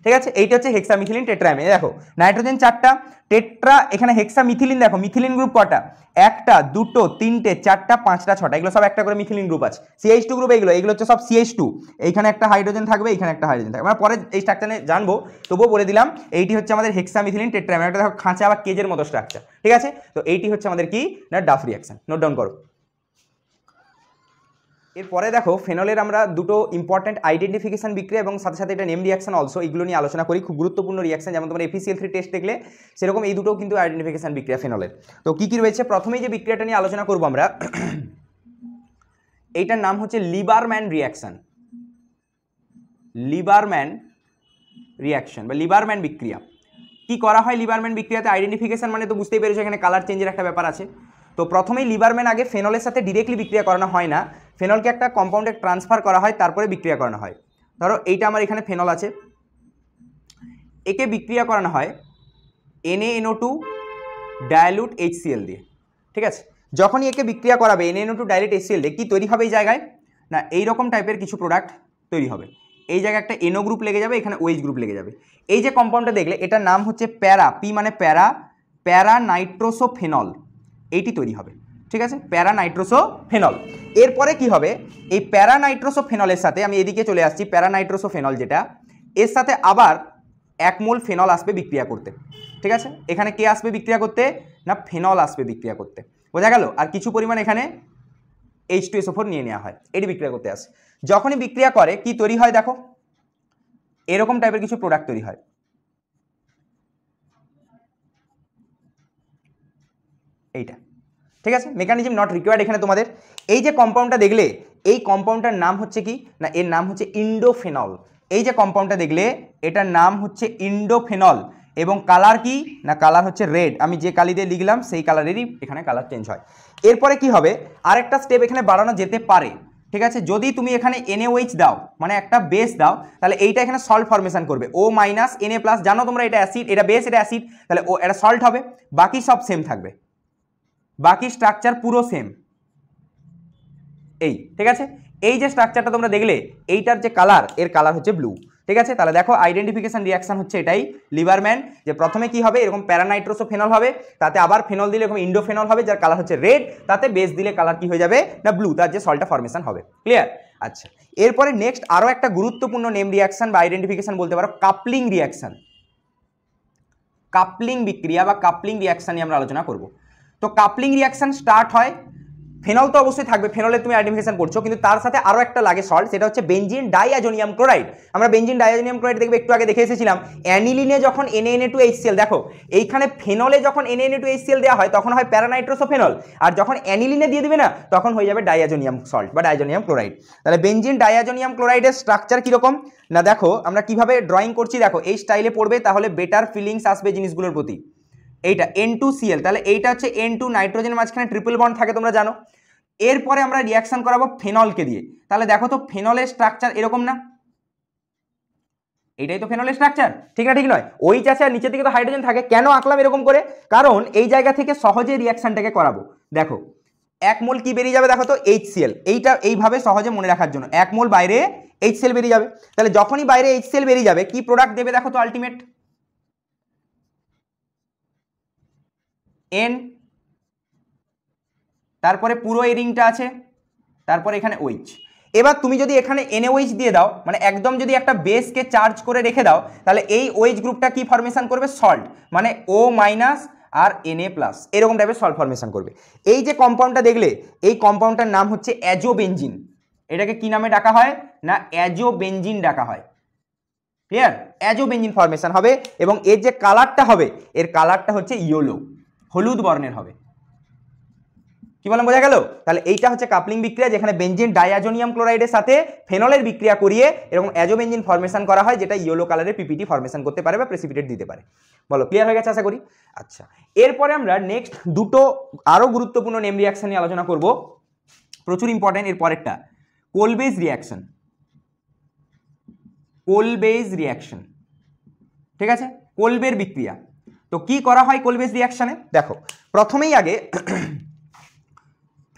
ঠিক আছে, এইটা হচ্ছে হেক্সামিথিলিন টেট্রাঅ্যামিন। দেখো নাইট্রোজেন 4টা, টেট্রা, এখানে হেক্সামিথিলিন দেখো, মিথিলিন গ্রুপ কটা, 1টা 2টো 3টে 4টা 5টা 6টা, এগুলো সব একটা করে মিথিলিন গ্রুপ আছে। CH2 গ্রুপ এগুলো হচ্ছে সব CH2, এইখানে একটা হাইড্রোজেন থাকবে, এইখানে একটা হাইড্রোজেন থাকবে, আমরা পরে এই স্ট্রাকচারে জানবো, তবুও বলে দিলাম এইটি হচ্ছে আমাদের হেক্সামিথিলিন টেট্রাঅ্যামিন। একটা দেখো খাঁচা বা কেজের মতো স্ট্রাকচার। ঠিক আছে, তো এইটি হচ্ছে আমাদের কি না ডাফ রিয়াকশন, নোট ডাউন করো। এরপরে দেখো ফেনলের আমরা দুটো ইম্পর্টেন্ট আইডেন্টিফিকেশন বিক্রিয়া এবং সাথে সাথে এটা নেম রিয়াকশন অলসো, এগুলো নিয়ে আলোচনা করি, খুব গুরুত্বপূর্ণ রিয়াকশন, যেমন তোমার FeCl3 টেস্ট দেখলে সেরকম এই দুটোও কিন্তু আইডেন্টিফিকেশন বিক্রিয়া ফেনলের। তো কি কি রয়েছে, প্রথমেই যে বিক্রিয়াটা নিয়ে আলোচনা করবো আমরা, এইটার নাম হচ্ছে লিবারম্যান রিয়াকশন, লিবারম্যান রিয়াকশন বা লিবারম্যান বিক্রিয়া। কি করা হয় লিবারম্যান বিক্রিয়াতে, আইডেন্টিফিকেশন মানে তো বুঝতেই পেরেছো, এখানে কালার চেঞ্জের একটা ব্যাপার আছে। তো প্রথমেই লিবারম্যান আগে ফেনলের সাথে ডিরেক্টলি বিক্রিয়া করানো হয় না, ফেনলকে একটা কম্পাউন্ডে ট্রান্সফার করা হয়, তারপরে বিক্রিয়া করানো হয়। ধরো এইটা আমার এখানে ফেনল আছে, একে বিক্রিয়া করানো হয় NaNO2 ডাইলুট HCl দিয়ে। ঠিক আছে, যখনই একে বিক্রিয়া করাবে NaNO2 ডাইলুট HCl দিয়ে, কি তৈরি হবে এই জায়গায় না, এইরকম টাইপের কিছু প্রোডাক্ট তৈরি হবে। এই জায়গায় একটা NO গ্রুপ লেগে যাবে, এখানে OH গ্রুপ লেগে যাবে। এই যে কম্পাউন্ডটা দেখলে, এটার নাম হচ্ছে প্যারা, P মানে প্যারা নাইট্রোসোফেনল, এইটি তৈরি হবে। ঠিক আছে, প্যারা নাইট্রোসোফেনল। এরপরে কি হবে, এই প্যারা নাইট্রোসোফেনলের সাথে আমি এদিকে চলে আসছি, প্যারা নাইট্রোসোফেনল যেটা, এর সাথে আবার 1 মোল ফেনল আসবে বিক্রিয়া করতে। ঠিক আছে, এখানে কে আসবে বিক্রিয়া করতে না, ফেনল আসবে বিক্রিয়া করতে, বোঝা গেল। আর কিছু পরিমাণ এখানে H2SO4 নিয়ে নেওয়া হয়, এটি বিক্রিয়া করতে আসে। যখনই বিক্রিয়া করে কি তৈরি হয় দেখো, এরকম টাইপের কিছু প্রোডাক্ট তৈরি হয়, এইটা। ঠিক আছে, মেকানিজম নট রিকোয়ার্ড এখানে তোমাদের। এই যে কম্পাউন্ডটা দেখলে, এই কম্পাউন্ডটার নাম হচ্ছে কি না, এর নাম হচ্ছে ইন্ডোফেনল। এই যে কম্পাউন্ডটা দেখলে, এটার নাম হচ্ছে ইন্ডোফেনল, এবং কালার কি না, কালার হচ্ছে রেড। আমি যে কালি দিয়ে লিখলাম সেই কালারেরই এখানে কালার চেঞ্জ হয়। এরপরে কি হবে, আরেকটা স্টেপ এখানে বাড়ানো যেতে পারে। ঠিক আছে, যদি তুমি এখানে NaOH দাও, মানে একটা বেস দাও, তাহলে এইটা এখানে সল্ট ফর্মেশন করবে, O মাইনাস Na+, জানো তোমরা এটা অ্যাসিড, এটা বেস, এটা অ্যাসিড, তাহলে ও এটা সল্ট হবে, বাকি সব সেম থাকবে, বাকি স্ট্রাকচার পুরো সেম। এই ঠিক আছে, এই যে স্ট্রাকচারটা তোমরা দেখলে, এইটার যে কালার, এর কালার হচ্ছে ব্লু। ঠিক আছে, তাহলে দেখো আইডেন্টিফিকেশন রিয়াকশন হচ্ছে এটাই লিবারম্যান, যে প্রথমে কি হবে এরকম প্যারানাইট্রোসোফেনল হবে, তাতে আবার ফেনল দিলে এরকম ইন্ডোফেনল হবে যার কালার হচ্ছে রেড, তাতে বেস দিলে কালার কি হয়ে যাবে না ব্লু, তার যে সল্টটা ফরমেশন হবে। ক্লিয়ার? আচ্ছা, এরপরে নেক্সট আরো একটা গুরুত্বপূর্ণ নেম রিয়াকশন বা আইডেন্টিফিকেশন বলতে পারো কাপলিং রিয়াকশন। কাপলিং বিক্রিয়া বা কাপলিং রিয়াকশন নিয়ে আমরা আলোচনা করব। তো কাপলিং রিয়াকশন স্টার্ট হয়, ফেনল তো অবশ্যই থাকবে, ফেনলের তুমি আইডেন্টিফিকেশন করছো, কিন্তু তার সাথে আরো একটা লাগে সল্ট, সেটা হচ্ছে বেনজিন ডাইয়াজোনিয়াম ক্লোরাইড। আমরা বেনজিন ডাইয়াজোনিয়াম ক্লোরাইড দেখবে একটু আগে দেখে এসেছিলাম, অ্যানিলিনে যখন Na2HCl, দেখো এইখানে ফেনলে যখন Na2HCl দেওয়া হয় তখন হয় প্যারানাইট্রোসোফেনল, আর যখন অ্যানিলিনে দিয়ে দিবে না তখন হয়ে যাবে ডাইয়াজোনিয়াম সল্ট বা ডাইয়াজোনিয়াম ক্লোরাইড। তাহলে বেনজিন ডাইয়াজোনিয়াম ক্লোরাইডের স্ট্রাকচার কিরকম না দেখো আমরা কিভাবে ড্রয়িং করছি, দেখো এই স্টাইলে পড়বে, তাহলে বেটার ফিলিংস আসবে জিনিসগুলোর প্রতি। এইটা N2Cl, তাহলে এইটা হচ্ছে N2, নাইট্রোজেন মাঝখানে ট্রিপল বন্ড থাকে তোমরা জানো। এরপরে আমরা রিয়াকশন করাবো ফেনলকে দিয়ে, তাহলে দেখো তো ফেনলের স্ট্রাকচার এরকম না, এটাই তো ফেনলের স্ট্রাকচার, ঠিক না ঠিক নয়? ওই চাষে আর নিচের দিকে তো হাইড্রোজেন থাকে, কেন আঁকলাম এরকম করে, কারণ এই জায়গা থেকে সহজে রিয়াকশনটাকে করাবো। দেখো 1 মোল কি বেরিয়ে যাবে দেখো তো HCl, এইটা এইভাবে সহজে মনে রাখার জন্য 1 মোল বাইরে HCl বেরিয়ে যাবে, তাহলে যখনই বাইরে HCl বেরিয়ে যাবে কি প্রোডাক্ট দেবে দেখো তো আলটিমেট N, তারপরে পুরো এই রিংটা আছে, তারপরে এখানে OH। এবার তুমি যদি এখানে NaOH দিয়ে দাও, মানে একদম যদি একটা বেসকে চার্জ করে রেখে দাও, তাহলে এই OH গ্রুপটা কি ফরমেশন করবে সল্ট, মানে O- আর Na+, এরকম টাইপের সল্ট ফরমেশন করবে। এই যে কম্পাউন্ডটা দেখলে এই কম্পাউন্ডটার নাম হচ্ছে অ্যাজোবেনজিন, এটাকে কি নামে ডাকা হয় না অ্যাজোবেনজিন ডাকা হয়। ক্লিয়ার? অ্যাজোবেনজিন ফরমেশন হবে এবং এর যে কালারটা হবে এর কালারটা হচ্ছে ইয়েলো, হলুদ বর্ণের হবে। কি বললাম বোঝা গেল? তাহলে এইটা হচ্ছে কাপলিং বিক্রিয়া, যেখানে বেনজিন ডাইয়াজোনিয়াম ক্লোরাইডের সাথে ফেনলের বিক্রিয়া করিয়ে এরকম অ্যাজোবেনজিন ফরমেশন করা হয়, যেটা ইয়েলো কালারের পিপিটি ফরমেশন করতে পারে বা প্রেসিপিটেট দিতে পারে। বলো ক্লিয়ার হয়ে গেছে আশা করি? আচ্ছা, এরপরে আমরা নেক্সট দুটো আরো গুরুত্বপূর্ণ নেম রিয়াকশন নিয়ে আলোচনা করব, প্রচুর ইম্পর্টেন্ট। এর পরেরটা কোলবেজ রিয়াকশন। কোলবেজ রিয়াকশন, ঠিক আছে, কোলবের বিক্রিয়া। তো কি করা হয় কোলবেজ রিয়াকশনে, দেখো প্রথমেই আগে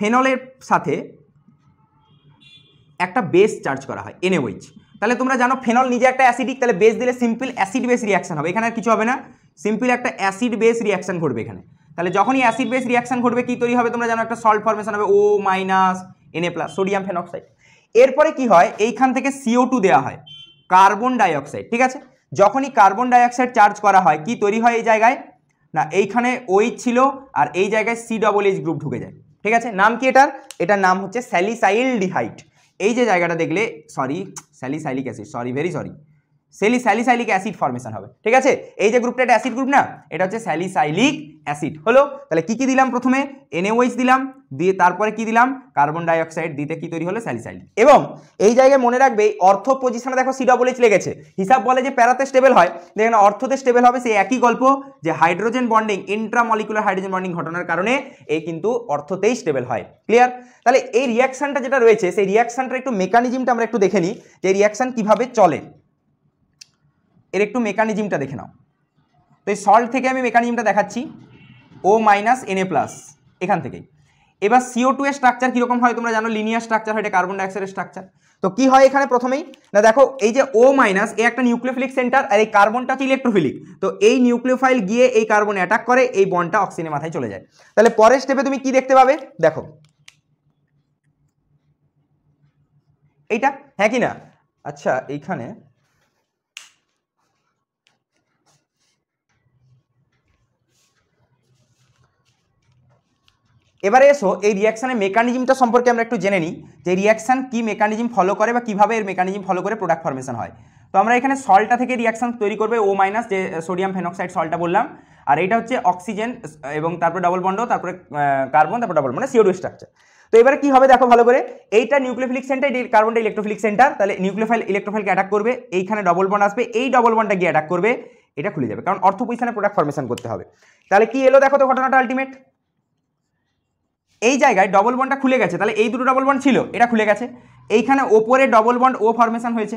ফেনলের সাথে একটা বেস চার্জ করা হয় NaOH। তাহলে তোমরা জানো ফেনল নিজে একটা অ্যাসিডিক, তাহলে বেস দিলে সিম্পল অ্যাসিড বেস রিয়াকশন হবে, এখানে আর কিছু হবে না, সিম্পল একটা অ্যাসিড বেস রিয়াকশন ঘটবে এখানে। তাহলে যখনই অ্যাসিড বেস রিয়াকশন ঘটবে কি তৈরি হবে তোমরা জানো, একটা সল্ট ফরমেশন হবে O- Na+, সোডিয়াম ফেনক্সাইড। এরপরে কি হয়, এইখান থেকে CO2 দেওয়া হয়, কার্বন ডাইঅক্সাইড, ঠিক আছে। যখনই কার্বন ডাইঅক্সাইড চার্জ করা হয় কি তৈরি হয় এই জায়গায় না, এইখানে OH ছিল আর এই জায়গায় COOH গ্রুপ ঢুকে যায়, ঠিক আছে। নাম কি এটার? এটার নাম হচ্ছে স্যালিসাইলডিহাইড। এই যে জায়গাটা দেখলে, sorry salicylic acid, sorry very sorry, salicylic acid formation হবে, ঠিক আছে। এই যে গ্রুপটা এটা অ্যাসিড গ্রুপ না, এটা হচ্ছে স্যালিসাইলিক অ্যাসিড হলো। তাহলে কি কি দিলাম, প্রথমে NaOH দিলাম, দিয়ে তারপরে কি দিলাম কার্বন ডাইঅক্সাইড, দিতে কি তৈরি হলো স্যালিসাইলিক। এবং এই জায়গায় মনে রাখবে অর্থ পজিশনে দেখো COOH লেগেছে, হিসাব বলে যে প্যারাতে স্টেবল হয়, দেখেন অর্থতে স্টেবল হবে, সেই একই গল্প যে hydrogen bonding, intramolecular hydrogen bonding ঘটনার কারণে এই কিন্তু অর্থতেই স্টেবল হয়। ক্লিয়ার? তাহলে এই রিয়াকশনটা যেটা রয়েছে সেই রিয়াকশনটার একটু মেকানিজমটা আমরা একটু দেখে নিই, যে রিয়াকশন কিভাবে চলে, এর একটু মেকানিজমটা দেখে নাও। তো এই সল্ট থেকে আমি মেকানিজমটা দেখাচ্ছি, O- Na+, এখান থেকেই। এবার CO2 এর স্ট্রাকচার কিরকম হয় তোমরা জানো, লিনিয়ার স্ট্রাকচার হয়, এটা কার্বন ডাইঅক্সাইডের স্ট্রাকচার। তো কি হয় এখানে প্রথমেই না দেখো এই যে O- এ একটা নিউক্লিওফিলিক সেন্টার, আর এই কার্বনটা হচ্ছে ইলেকট্রোফিলিক, তো এই নিউক্লিওফাইল গিয়ে এই কার্বনে অ্যাটাক করে, এই বন্ডটা অক্সিজেনের মাথায় চলে যায়। তাহলে পরের স্টেপে তুমি কি দেখতে পাবে দেখো এইটা, হ্যাঁ কি না? আচ্ছা এইখানে এবারে এসো এই রিয়াকশনের মেকানিজমটা সম্পর্কে আমরা একটু জেনে নিই, যে রিয়াকশন কি মেকানিজম ফলো করে বা কিভাবে এর মেকানিজম ফলো করে প্রোডাক্ট ফরমেশন হয়। তো আমরা এখানে সল্টটা থেকে রিয়াকশন তৈরি করবে O- যে সোডিয়াম ফেনক্সাইড সল্টটা বললাম, আর এইটা হচ্ছে অক্সিজেন এবং তারপর ডবল বন্ড, তারপরে কার্বন, তারপর ডবল মানে CO2 স্ট্রাকচার। তো এবারে কি হবে দেখো ভালো করে, এইটা নিউক্লিওফিলিক সেন্টার, কার্বনটা ইলেকট্রোফিলিক সেন্টার, তাহলে নিউক্লিওফাইল ইলেকট্রোফাইলকে অ্যাটাক করবে, এইখানে ডবল বন্ড আসবে, এই ডবল বন্ডটা গিয়ে অ্যাটাক করবে, এটা খুলে যাবে, কারণ অর্থ পজিশনে প্রোডাক্ট ফরমেশন করতে হবে। তাহলে কি এলো দেখো তো ঘটনাটা আলটিমেট, এই জায়গায় ডবল বন্ডটা খুলে গেছে, তাহলে এই দুটো ডবল বন্ড ছিল এটা খুলে গেছে, এইখানে ওপরে ডবল বন্ড O ফরমেশন হয়েছে,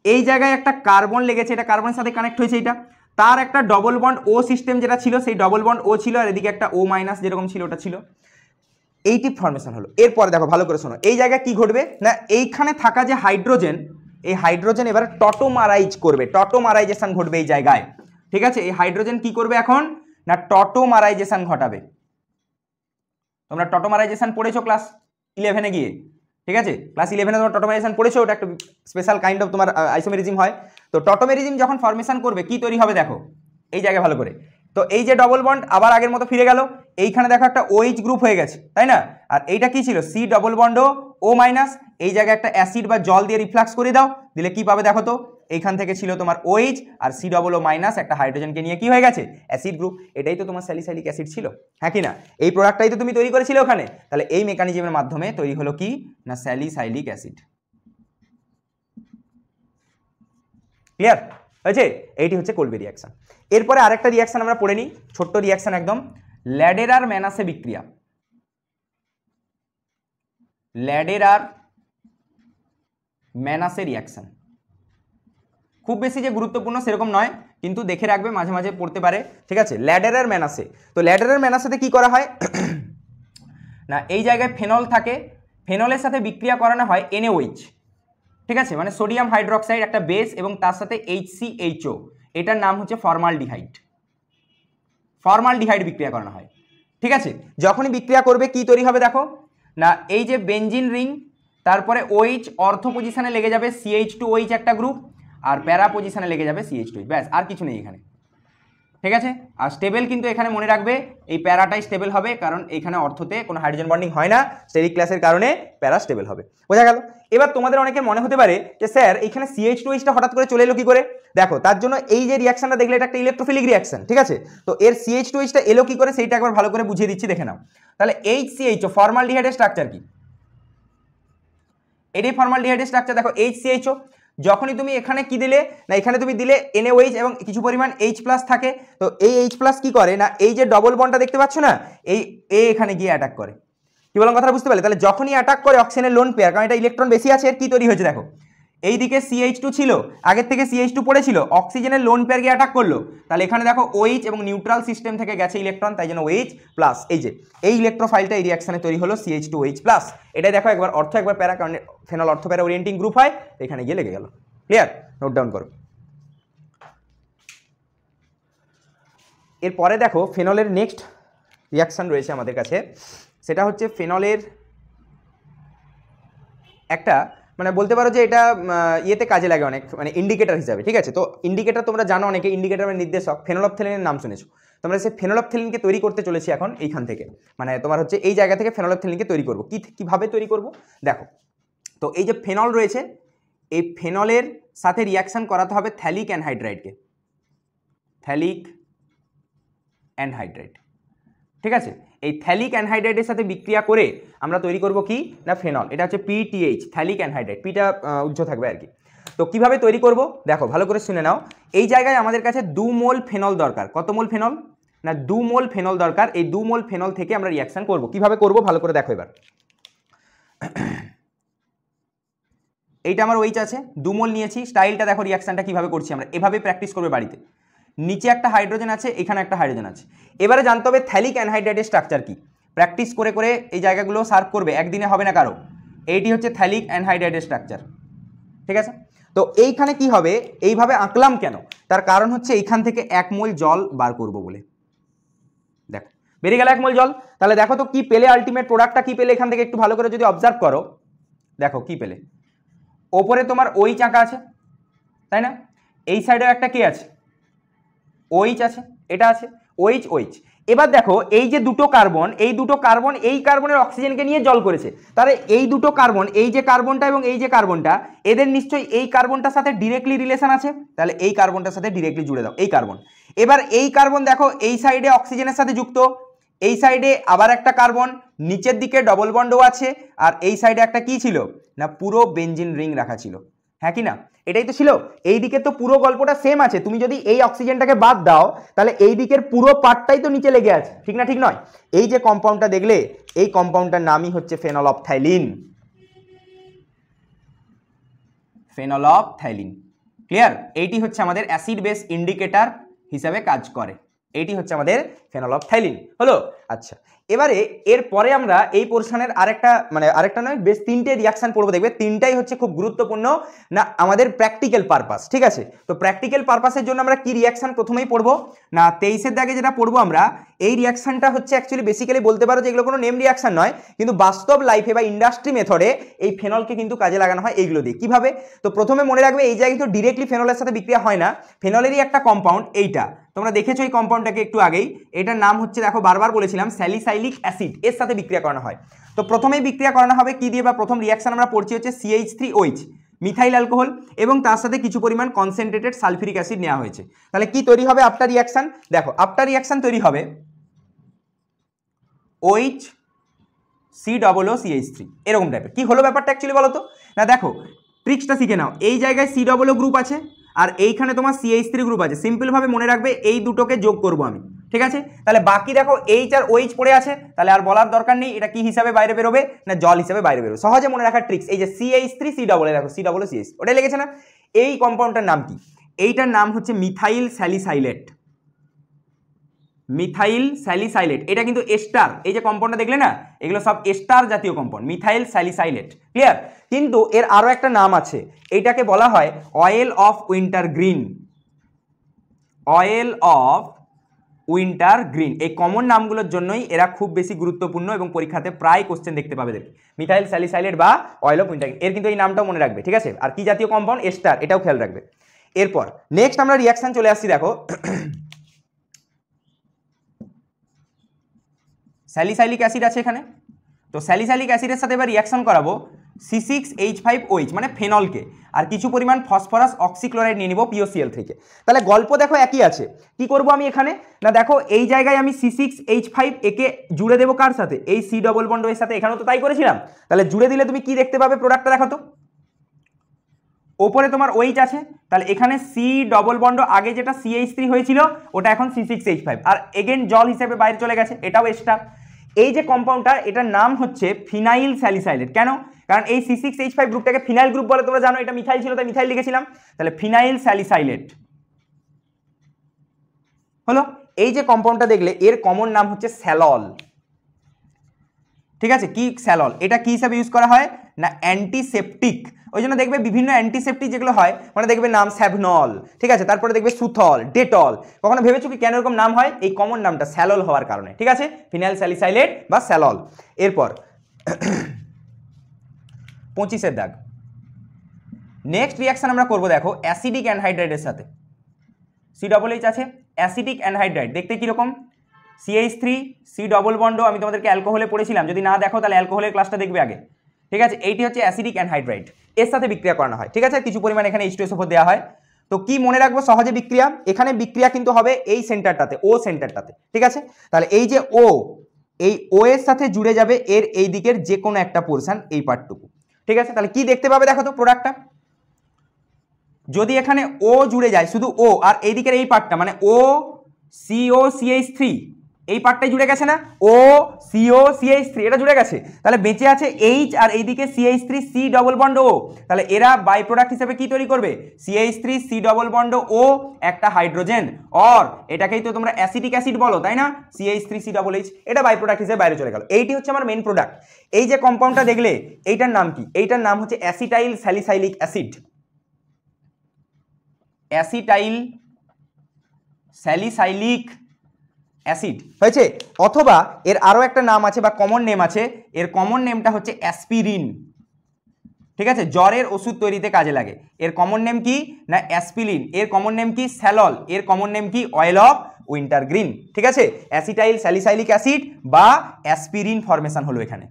এই জায়গায় একটা কার্বন লেগেছে, এটা কার্বনের সাথে কানেক্ট হয়েছে, এটা তার একটা ডবল বন্ড O সিস্টেম যেটা ছিল সেই ডবল বন্ড O ছিল, আর এদিকে একটা O- যেরকম ছিল ওটা ছিল, এইটি ফরমেশন হলো। এরপরে দেখো ভালো করে শোনো, এই জায়গায় কি ঘটবে না, এইখানে থাকা যে হাইড্রোজেন এই হাইড্রোজেন এবার টটোমারাইজ করবে, টটোমারাইজেশন ঘটবে এই জায়গায়। ঠিক আছে, এই হাইড্রোজেন কি করবে এখন না টটোমারাইজেশন ঘটাবে। তোমরা টটোমারাইজেশন পড়েছো ক্লাস 11-এ গিয়ে, ঠিক আছে, ক্লাস 11-এ তোমরা টটোমারাইজেশন পড়েছো, ওটা একটা স্পেশাল কাইন্ড অফ তোমার আইসোমেরিজম হয়। তো টটোমেরিজম যখন ফরমেশন করবে কি তৈরি হবে দেখো এই জায়গায় ভালো করে। তো এই যে ডবল বন্ড আবার আগের মতো ফিরে গেল, এইখানে দেখো একটা OH গ্রুপ হয়ে গেছে, তাই না? আর এইটা কি ছিল C double bond O minus, এই জায়গায় একটা অ্যাসিড বা জল দিয়ে রিফ্লাক্স করে দাও, দিলে কি পাবে দেখো তো, এইখান থেকে ছিল তোমার OH আর C ডবল O মাইনাস একটা হাইড্রোজেনকে নিয়ে কি হয়ে গেছে অ্যাসিড গ্রুপ। এটাই তো তোমার স্যালিসাইলিক অ্যাসিড ছিল, হ্যাঁ কি না? এই প্রোডাক্টটাই তো তুমি তৈরি করেছিলে ওখানে, তাহলে এই মেকানিজমের মাধ্যমে তৈরি হলো কি না স্যালিসাইলিক অ্যাসিড। ক্লিয়ার হয়েছে? এইটি হচ্ছে কোলবে রিয়াকশন। এরপরে আরেকটা রিয়াকশন আমরা পড়ে নিই, ছোট্ট রিয়াকশন একদম, ল্যাডেরার ম্যানাসে বিক্রিয়া। ল্যাডেরার ম্যানাসে রিয়াকশন খুব বেশি যে গুরুত্বপূর্ণ সেরকম নয়, কিন্তু দেখে রাখবে, মাঝে মাঝে পড়তে পারে, ঠিক আছে? ল্যাডেরার ম্যানাসে, তো ল্যাডেরার ম্যানাসেতে কি করা হয় না এই জায়গায় ফেনল থাকে, ফেনলের সাথে বিক্রিয়া করানো হয় NaOH, ঠিক আছে, মানে সোডিয়াম হাইড্রোক্সাইড একটা বেস এবং তার সাথে HCHO, এটার নাম হচ্ছে ফর্মালডিহাইড। ফর্মালডিহাইড বিক্রিয়া করানো হয়, ঠিক আছে? যখনই বিক্রিয়া করবে কি তৈরি হবে দেখো না, এই যে বেনজিন রিং, তারপরে OH অর্থ পজিশনে লেগে যাবে CH2OH একটা গ্রুপ, আর প্যারা পজিশনে লেগে যাবে CH2OH, ব্যাস আর কিছু নেই এখানে, ঠিক আছে? আর স্টেবল কিন্তু এখানে মনে রাখবে এই প্যারাটাই স্টেবল হবে, কারণ এখানে অর্থতে কোনো হাইড্রোজেন বন্ডিং হয় না, স্টেরিক ক্লাসের কারণে প্যারা স্টেবল হবে। বোঝা গেল? এবার তোমাদের অনেকের মনে হতে পারে যে স্যার এখানে CH2OHটা হঠাৎ করে চলে এলো কি করে? দেখো তার জন্য এই যে রিয়াকশনটা দেখলে এটা একটা ইলেকট্রোফিলিক রিয়াকশন, ঠিক আছে? তো এর CH2OHটা এলো কি করে সেইটা একবার ভালো করে বুঝিয়ে দিচ্ছি, দেখে নাও। তাহলে HCHO ফর্মালডিহাইডের স্ট্রাকচার কি? এটাই ফর্মালডিহাইডের স্ট্রাকচার। দেখো HCHO, যখনই তুমি এখানে কি দিলে না এখানে তুমি দিলে NaOH এবং কিছু পরিমাণ H+ থাকে, তো এই H+ কি করে না এই যে ডবল বন্ডটা দেখতে পাচ্ছ না, এই এখানে গিয়ে অ্যাটাক করে। কি বললাম কথা বুঝতে পারলে? তাহলে যখনই অ্যাটাক করে অক্সিজেনের লোন পেয়ার, কারণ এটা ইলেকট্রন বেশি আছে, এর কি তৈরি হয়েছে দেখো, এইদিকে CH2 ছিল, আগের থেকে CH2 পড়েছিল, অক্সিজেনের লোন পেয়ার গিয়ে অ্যাটাক করলো, তাহলে এখানে দেখো OH এবং নিউট্রাল সিস্টেম থেকে গেছে ইলেকট্রন, তাই জন্য OH+, এই যে এই ইলেকট্রোফাইলটা এই রিয়াকশনে তৈরি হলো CH2OH+, এটাই দেখো একবার অর্থ একবার প্যারা, কারণ ফেনল অর্থ প্যারা ওরিয়েন্টিং গ্রুপ হয়, এখানে গিয়ে লেগে গেল। ক্লিয়ার? নোট ডাউন করো। এরপরে দেখো ফেনলের নেক্সট রিয়াকশন রয়েছে আমাদের কাছে, সেটা হচ্ছে ফেনলের একটা মানে বলতে পারো যে এটা ইয়েতে কাজে লাগে অনেক, মানে ইন্ডিকেটর হিসাবে, ঠিক আছে? তো ইন্ডিকেটর তোমরা জানো অনেকে, ইন্ডিকেটর মানে নির্দেশক, ফেনলফথ্যালিনের নাম শুনেছো তোমরা। সেই ফেনলফথ্যালিনকে তৈরি করতে চলেছি এখন এইখান থেকে, মানে তোমার হচ্ছে এই জায়গা থেকে ফেনলফথ্যালিনকে তৈরি করবো। কিভাবে তৈরি করব দেখো, তো এই যে ফেনল রয়েছে, এই ফেনলের সাথে রিয়াকশন করাতে হবে থ্যালিক অ্যানহাইড্রাইডকে, থ্যালিক অ্যানহাইড্রাইড, ঠিক আছে? এই থ্যালিক অ্যানহাইড্রাইডের সাথে বিক্রিয়া করে আমরা তৈরি করব কি না ফেনল, এটা হচ্ছে PTH, থ্যালিক অ্যানহাইড্রাইড, পিটা উজ্জ্ব থাকবে আর কি। তো কিভাবে তৈরি করব দেখো ভালো করে শুনে নাও। এই জায়গায় আমাদের কাছে 2 মোল ফেনল দরকার। কত মোল ফেনল না 2 মোল ফেনল দরকার। এই 2 মোল ফেনল থেকে আমরা রিয়াকশন করব। কিভাবে করব ভালো করে দেখো এবার। এইটা আমার OH আছে, 2 মোল নিয়েছি, স্টাইলটা দেখো রিয়াকশনটা কিভাবে করছি আমরা, এভাবে প্র্যাকটিস করবে বাড়িতে। নিচে একটা হাইড্রোজেন আছে, এখানে একটা হাইড্রোজেন আছে। এবারে জানতে হবে থ্যালিক অ্যানহাইড্রাইডের স্ট্রাকচার কি, প্র্যাকটিস করে করে এই জায়গাগুলো সার্ভ করবে, একদিনে হবে না কারো। এইটি হচ্ছে থ্যালিক অ্যানহাইড্রাইডের স্ট্রাকচার, ঠিক আছে? তো এইখানে কি হবে, এইভাবে আঁকলাম কেন, তার কারণ হচ্ছে এইখান থেকে 1 মোল জল বার করব বলে। দেখো বেরিয়ে গেল 1 মোল জল। তাহলে দেখো তো কি পেলে, আলটিমেট প্রোডাক্টটা কি পেলে এখান থেকে একটু ভালো করে যদি অবজার্ভ করো, দেখো কি পেলে। ওপরে তোমার OH আঁকা আছে, তাই না? এই সাইডেও একটা কি আছে, OH আছে, এটা আছে OH OH। এবার দেখো এই যে দুটো কার্বন, এই দুটো কার্বন এই কার্বনের অক্সিজেনকে নিয়ে জল করেছে, তাহলে এই দুটো কার্বন, এই যে কার্বনটা এবং এই যে কার্বনটা, এদের নিশ্চয়ই এই কার্বনটার সাথে ডিরেক্টলি রিলেশন আছে, তাহলে এই কার্বনটার সাথে ডিরেক্টলি জুড়ে দাও এই কার্বন। এবার এই কার্বন দেখো এই সাইডে অক্সিজেনের সাথে যুক্ত, এই সাইডে আবার একটা কার্বন, নিচের দিকে ডবল বন্ডও আছে, আর এই সাইডে একটা কি ছিল না পুরো বেনজিন রিং রাখা ছিল, হ্যাঁ কি না? এটাই তো ছিল। এই দিকে তো পুরো গল্পটা সেম আছে, তুমি যদি এই অক্সিজেনটাকে বাদ দাও তাহলে এই দিকের পুরো পার্টটাই তো নিচে লেগে আছে, ঠিক না ঠিক নয়? এই যে কম্পাউন্ডটা দেখলে, এই কম্পাউন্ডটার নামই হচ্ছে ফেনলফথ্যালিন, ফেনলফথ্যালিন। ক্লিয়ার? এইটি হচ্ছে আমাদের অ্যাসিড বেস ইন্ডিকেটর হিসাবে কাজ করে, এইটি হচ্ছে আমাদের ফেনলফথ্যালিন। হলো? আচ্ছা, এবারে এরপরে আমরা এই পোর্শনের আরেকটা নয়, বেশ তিনটে রিয়াকশন পড়বো, দেখবে তিনটাই হচ্ছে খুব গুরুত্বপূর্ণ না আমাদের প্র্যাকটিক্যাল পারপাস। ঠিক আছে, তো প্র্যাকটিক্যাল পারপাসের জন্য আমরা কি রিয়াকশন প্রথমেই পড়বো না 23-এর দাগে যেটা পড়বো আমরা, এই রিয়াকশনটা হচ্ছে অ্যাকচুয়ালি বেসিক্যালি বলতে পারো যে এগুলো কোনো নেম রিয়াকশন নয়, কিন্তু বাস্তব লাইফে বা ইন্ডাস্ট্রি মেথডে এই ফেনলকে কিন্তু কাজে লাগানো হয় এইগুলো দিয়ে। কিভাবে? তো প্রথমে মনে রাখবে এই জায়গায় তো ডিরেক্টলি ফেনলের সাথে বিক্রিয়া হয় না, ফেনলেরই একটা কম্পাউন্ড এইটা, তোমরা দেখেছো এই কম্পাউন্ডটাকে একটু আগেই, এটার নাম হচ্ছে দেখো বারবার বলেছিলাম স্যালিসাইলিক অ্যাসিড, এর সাথে বিক্রিয়া করানো হয়। তো প্রথমেই বিক্রিয়া করানো হবে কি দিয়ে, বা প্রথম রিয়াকশন আমরা পড়ছি হচ্ছে CH3OH মিথাইল অ্যালকোহল, এবং তার সাথে কিছু পরিমাণ কনসেন্ট্রেটেড সালফিউরিক অ্যাসিড নেওয়া হয়েছে। তাহলে কি তৈরি হবে আফটার রিয়াকশন? দেখো আফটার রিয়াকশন তৈরি হবে OH COOCH3 এরকম টাইপের। কি হলো ব্যাপারটা অ্যাকচুয়ালি বলো তো? না দেখো ট্রিক্সটা শিখে নাও, এই জায়গায় COO গ্রুপ আছে আর এইখানে তোমার CH3 গ্রুপ আছে, সিম্পলভাবে মনে রাখবে এই দুটোকে যোগ করব আমি। ঠিক আছে, তাহলে বাকি দেখো H আর OH পড়ে আছে, তাহলে আর বলার দরকার নেই এটা কি হিসাবে বাইরে বেরোবে না জল হিসাবে বাইরে বেরোবে। সহজে মনে রাখার ট্রিক্স, এই যে CH3 COO, দেখো COOCH ওটাই লেগেছে না। এই কম্পাউন্ডটার নাম কি? এইটার নাম হচ্ছে মিথাইল স্যালিসাইলেট। মিথাইল স্যালিসাইলেট, এটা কিন্তু এস্টার, এই যে কম্পাউন্ডটা দেখলে না এগুলো সব এস্টার জাতীয় কম্পাউন্ড, মিথাইল স্যালিসাইলেট। ক্লিয়ার? কিন্তু এর আরো একটা নাম আছে, এইটাকে বলা হয় oil of winter green. Oil of winter green, এই কমন নামগুলোর জন্যই এরা খুব বেশি গুরুত্বপূর্ণ এবং পরীক্ষাতে প্রায় কোশ্চেন দেখতে পাবে দেখি, মিথাইল স্যালিসাইলেট বা অয়েল অফ উইন্টার গ্রিন, এর কিন্তু এই নামটাও মনে রাখবে। ঠিক আছে, আর কি জাতীয় কম্পাউন্ড? এস্টার, এটাও খেয়াল রাখবে। এরপর নেক্সট আমরা রিয়াকশন চলে আসছি, দেখো স্যালিসাইলিক অ্যাসিড আছে এখানে, তো স্যালিসাইলিক অ্যাসিডের সাথে এবার রিয়াকশন করাবো C6H5OH মানে ফেনলকে, আর কিছু পরিমাণ ফসফরাস অক্সিক্লোরাইড নিয়ে নিব POCl থেকে। তাহলে গল্প দেখো একই আছে, কি করব আমি এখানে না দেখো এই জায়গায় আমি C6H5 একে জুড়ে দেবো কার সাথে? এই C ডবল বন্ড এর সাথে, এখানেও তো তাই করেছিলাম। তাহলে জুড়ে দিলে তুমি কি দেখতে পাবে প্রোডাক্টটা দেখো তো, ওপরে তোমার OH আছে, তাহলে এখানে C ডবল বন্ড আগে যেটা CH3 হয়েছিল ওটা এখন C6H5, আর এগেন জল হিসেবে বাইরে চলে গেছে, এটাও এস্টার। এই যে কম্পাউন্ডটা এটার নাম হচ্ছে ফিনাইল স্যালিসাইলেট। কেন? কারণ এই C6H5 গ্রুপটাকে ফিনাইল গ্রুপ বলে, তোমরা জানো এটা মিথাইল ছিল তাই মিথাইল লিখেছিলাম, তাহলে ফিনাইল স্যালিসাইলেট হলো। এই যে কম্পাউন্ডটা দেখলে এর কমন নাম হচ্ছে স্যালল। ঠিক আছে, কি স্যালল, এটা কি হিসাবে ইউজ করা হয় না অ্যান্টিসেপটিক, ওই জন্য দেখবে বিভিন্ন অ্যান্টিসেপটিক যেগুলো হয় মানে দেখবে নাম স্যাভনল, ঠিক আছে, তারপরে দেখবে সুথল, ডেটল। কখনো ভেবেছো কি কেন এরকম নাম হয়? এই কমন নামটা স্যালল হওয়ার কারণে। ঠিক আছে, ফিনাইল স্যালিসাইলেট বা স্যালল। এরপর 25-এর দাগ, নেক্সট রিয়াকশন আমরা করব দেখো অ্যাসিডিক অ্যানহাইড্রাইডের সাথে। COOH আছে, অ্যাসিডিক অ্যানহাইড্রাইড দেখতে কিরকম? CH3 C ডবল বন্ড, আমি তোমাদেরকে অ্যালকোহলে পড়েছিলাম, যদি না দেখো তাহলে অ্যালকোহলের ক্লাসটা দেখবে আগে। ঠিক আছে, এইটি হচ্ছে অ্যাসিডিক অ্যানহাইড্রাইড, এর সাথে বিক্রিয়া করানো হয়। ঠিক আছে, কিছু পরিমাণ এখানে H2SO4 দেওয়া হয়। তো কি মনে রাখবো সহজে বিক্রিয়া, এখানে বিক্রিয়া কিন্তু হবে এই সেন্টারটাতে, ও সেন্টারটাতে। ঠিক আছে, তাহলে এই যে ও, এই ও এর সাথে জুড়ে যাবে এর এই দিকের যে কোনো একটা পোর্শন, এই পার্টটুকু। ঠিক আছে, তাহলে কি দেখতে পাবে দেখো তো প্রোডাক্টটা, যদি এখানে ও জুড়ে যায় শুধু ও, আর এই দিকের এই পার্টটা মানে ও COCH3 এই পার্টটাই জুড়ে গেছে না, ও COCH3 এটা জুড়ে গেছে, তাহলে বেঁচে আছে H আর এইদিকে CH3 C ডবল বন্ড ও, তাহলে এরা বাই প্রোডাক্ট হিসেবে কি তৈরি করবে? CH3 C ডবল বন্ড ও একটা হাইড্রোজেন, অর এটাকেই তো তোমরা অ্যাসিটিক অ্যাসিড বলো তাই না, CH3 C ডবল H, এটা বাই প্রোডাক্ট হিসেবে বাইরে চলে গেল। এইটি হচ্ছে আমার মেন প্রোডাক্ট। এই যে কম্পাউন্ডটা দেখলে এইটার নাম কি? এইটার নাম হচ্ছে acetyl salicylic acid. Acetyl salicylic acid হয়েছে, অথবা এর আরো একটা নাম আছে বা কমন নেম আছে, এর কমন নেমটা হচ্ছে অ্যাসপিরিন। ঠিক আছে, জ্বরের ওষুধ তৈরিতে কাজে লাগে। এর কমন নেম কি না অ্যাসপিরিন, এর কমন নেম কি স্যালল, এর কমন নেম কি অয়েল অফ উইন্টার গ্রিন। ঠিক আছে, অ্যাসিটাইল স্যালিসাইলিক অ্যাসিড বা অ্যাসপিরিন ফরমেশন হলো এখানে।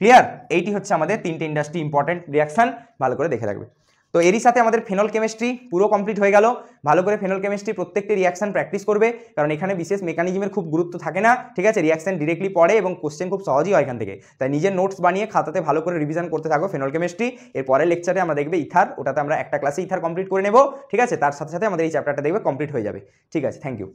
ক্লিয়ার? এইটি হচ্ছে আমাদের তিনটে ইন্ডাস্ট্রি ইম্পর্টেন্ট রিয়াকশন, ভালো করে দেখে রাখবে। তো এরই সাথে আমাদের ফেনল কেমিস্ট্রি পুরো কমপ্লিট হয়ে গেল। ভালো করে ফেনল কেমিস্ট্রি প্রত্যেকটি রিয়াকশন প্র্যাকটিস করবে, কারণ এখানে বিশেষ মেকানিজমের খুব গুরুত্ব থাকে না। ঠিক আছে, রিয়াকশন ডিরেক্টলি পড়ে এবং কোশ্চেন খুব সহজই হয় এখান থেকে। তাই নিজের নোটস বানিয়ে খাতাতে ভালো করে রিভিশন করতে থাকো ফেনল কেমিস্ট্রি। এর পরের লেকচারে আমরা দেখবে ইথার, ওটাতে আমরা একটা ক্লাসে ইথার কমপ্লিট করে নেব। ঠিক আছে, তার সাথে সাথে আমাদের এই চ্যাপ্টারটা দেখবে কমপ্লিট হয়ে যাবে। ঠিক আছে, থ্যাংক ইউ।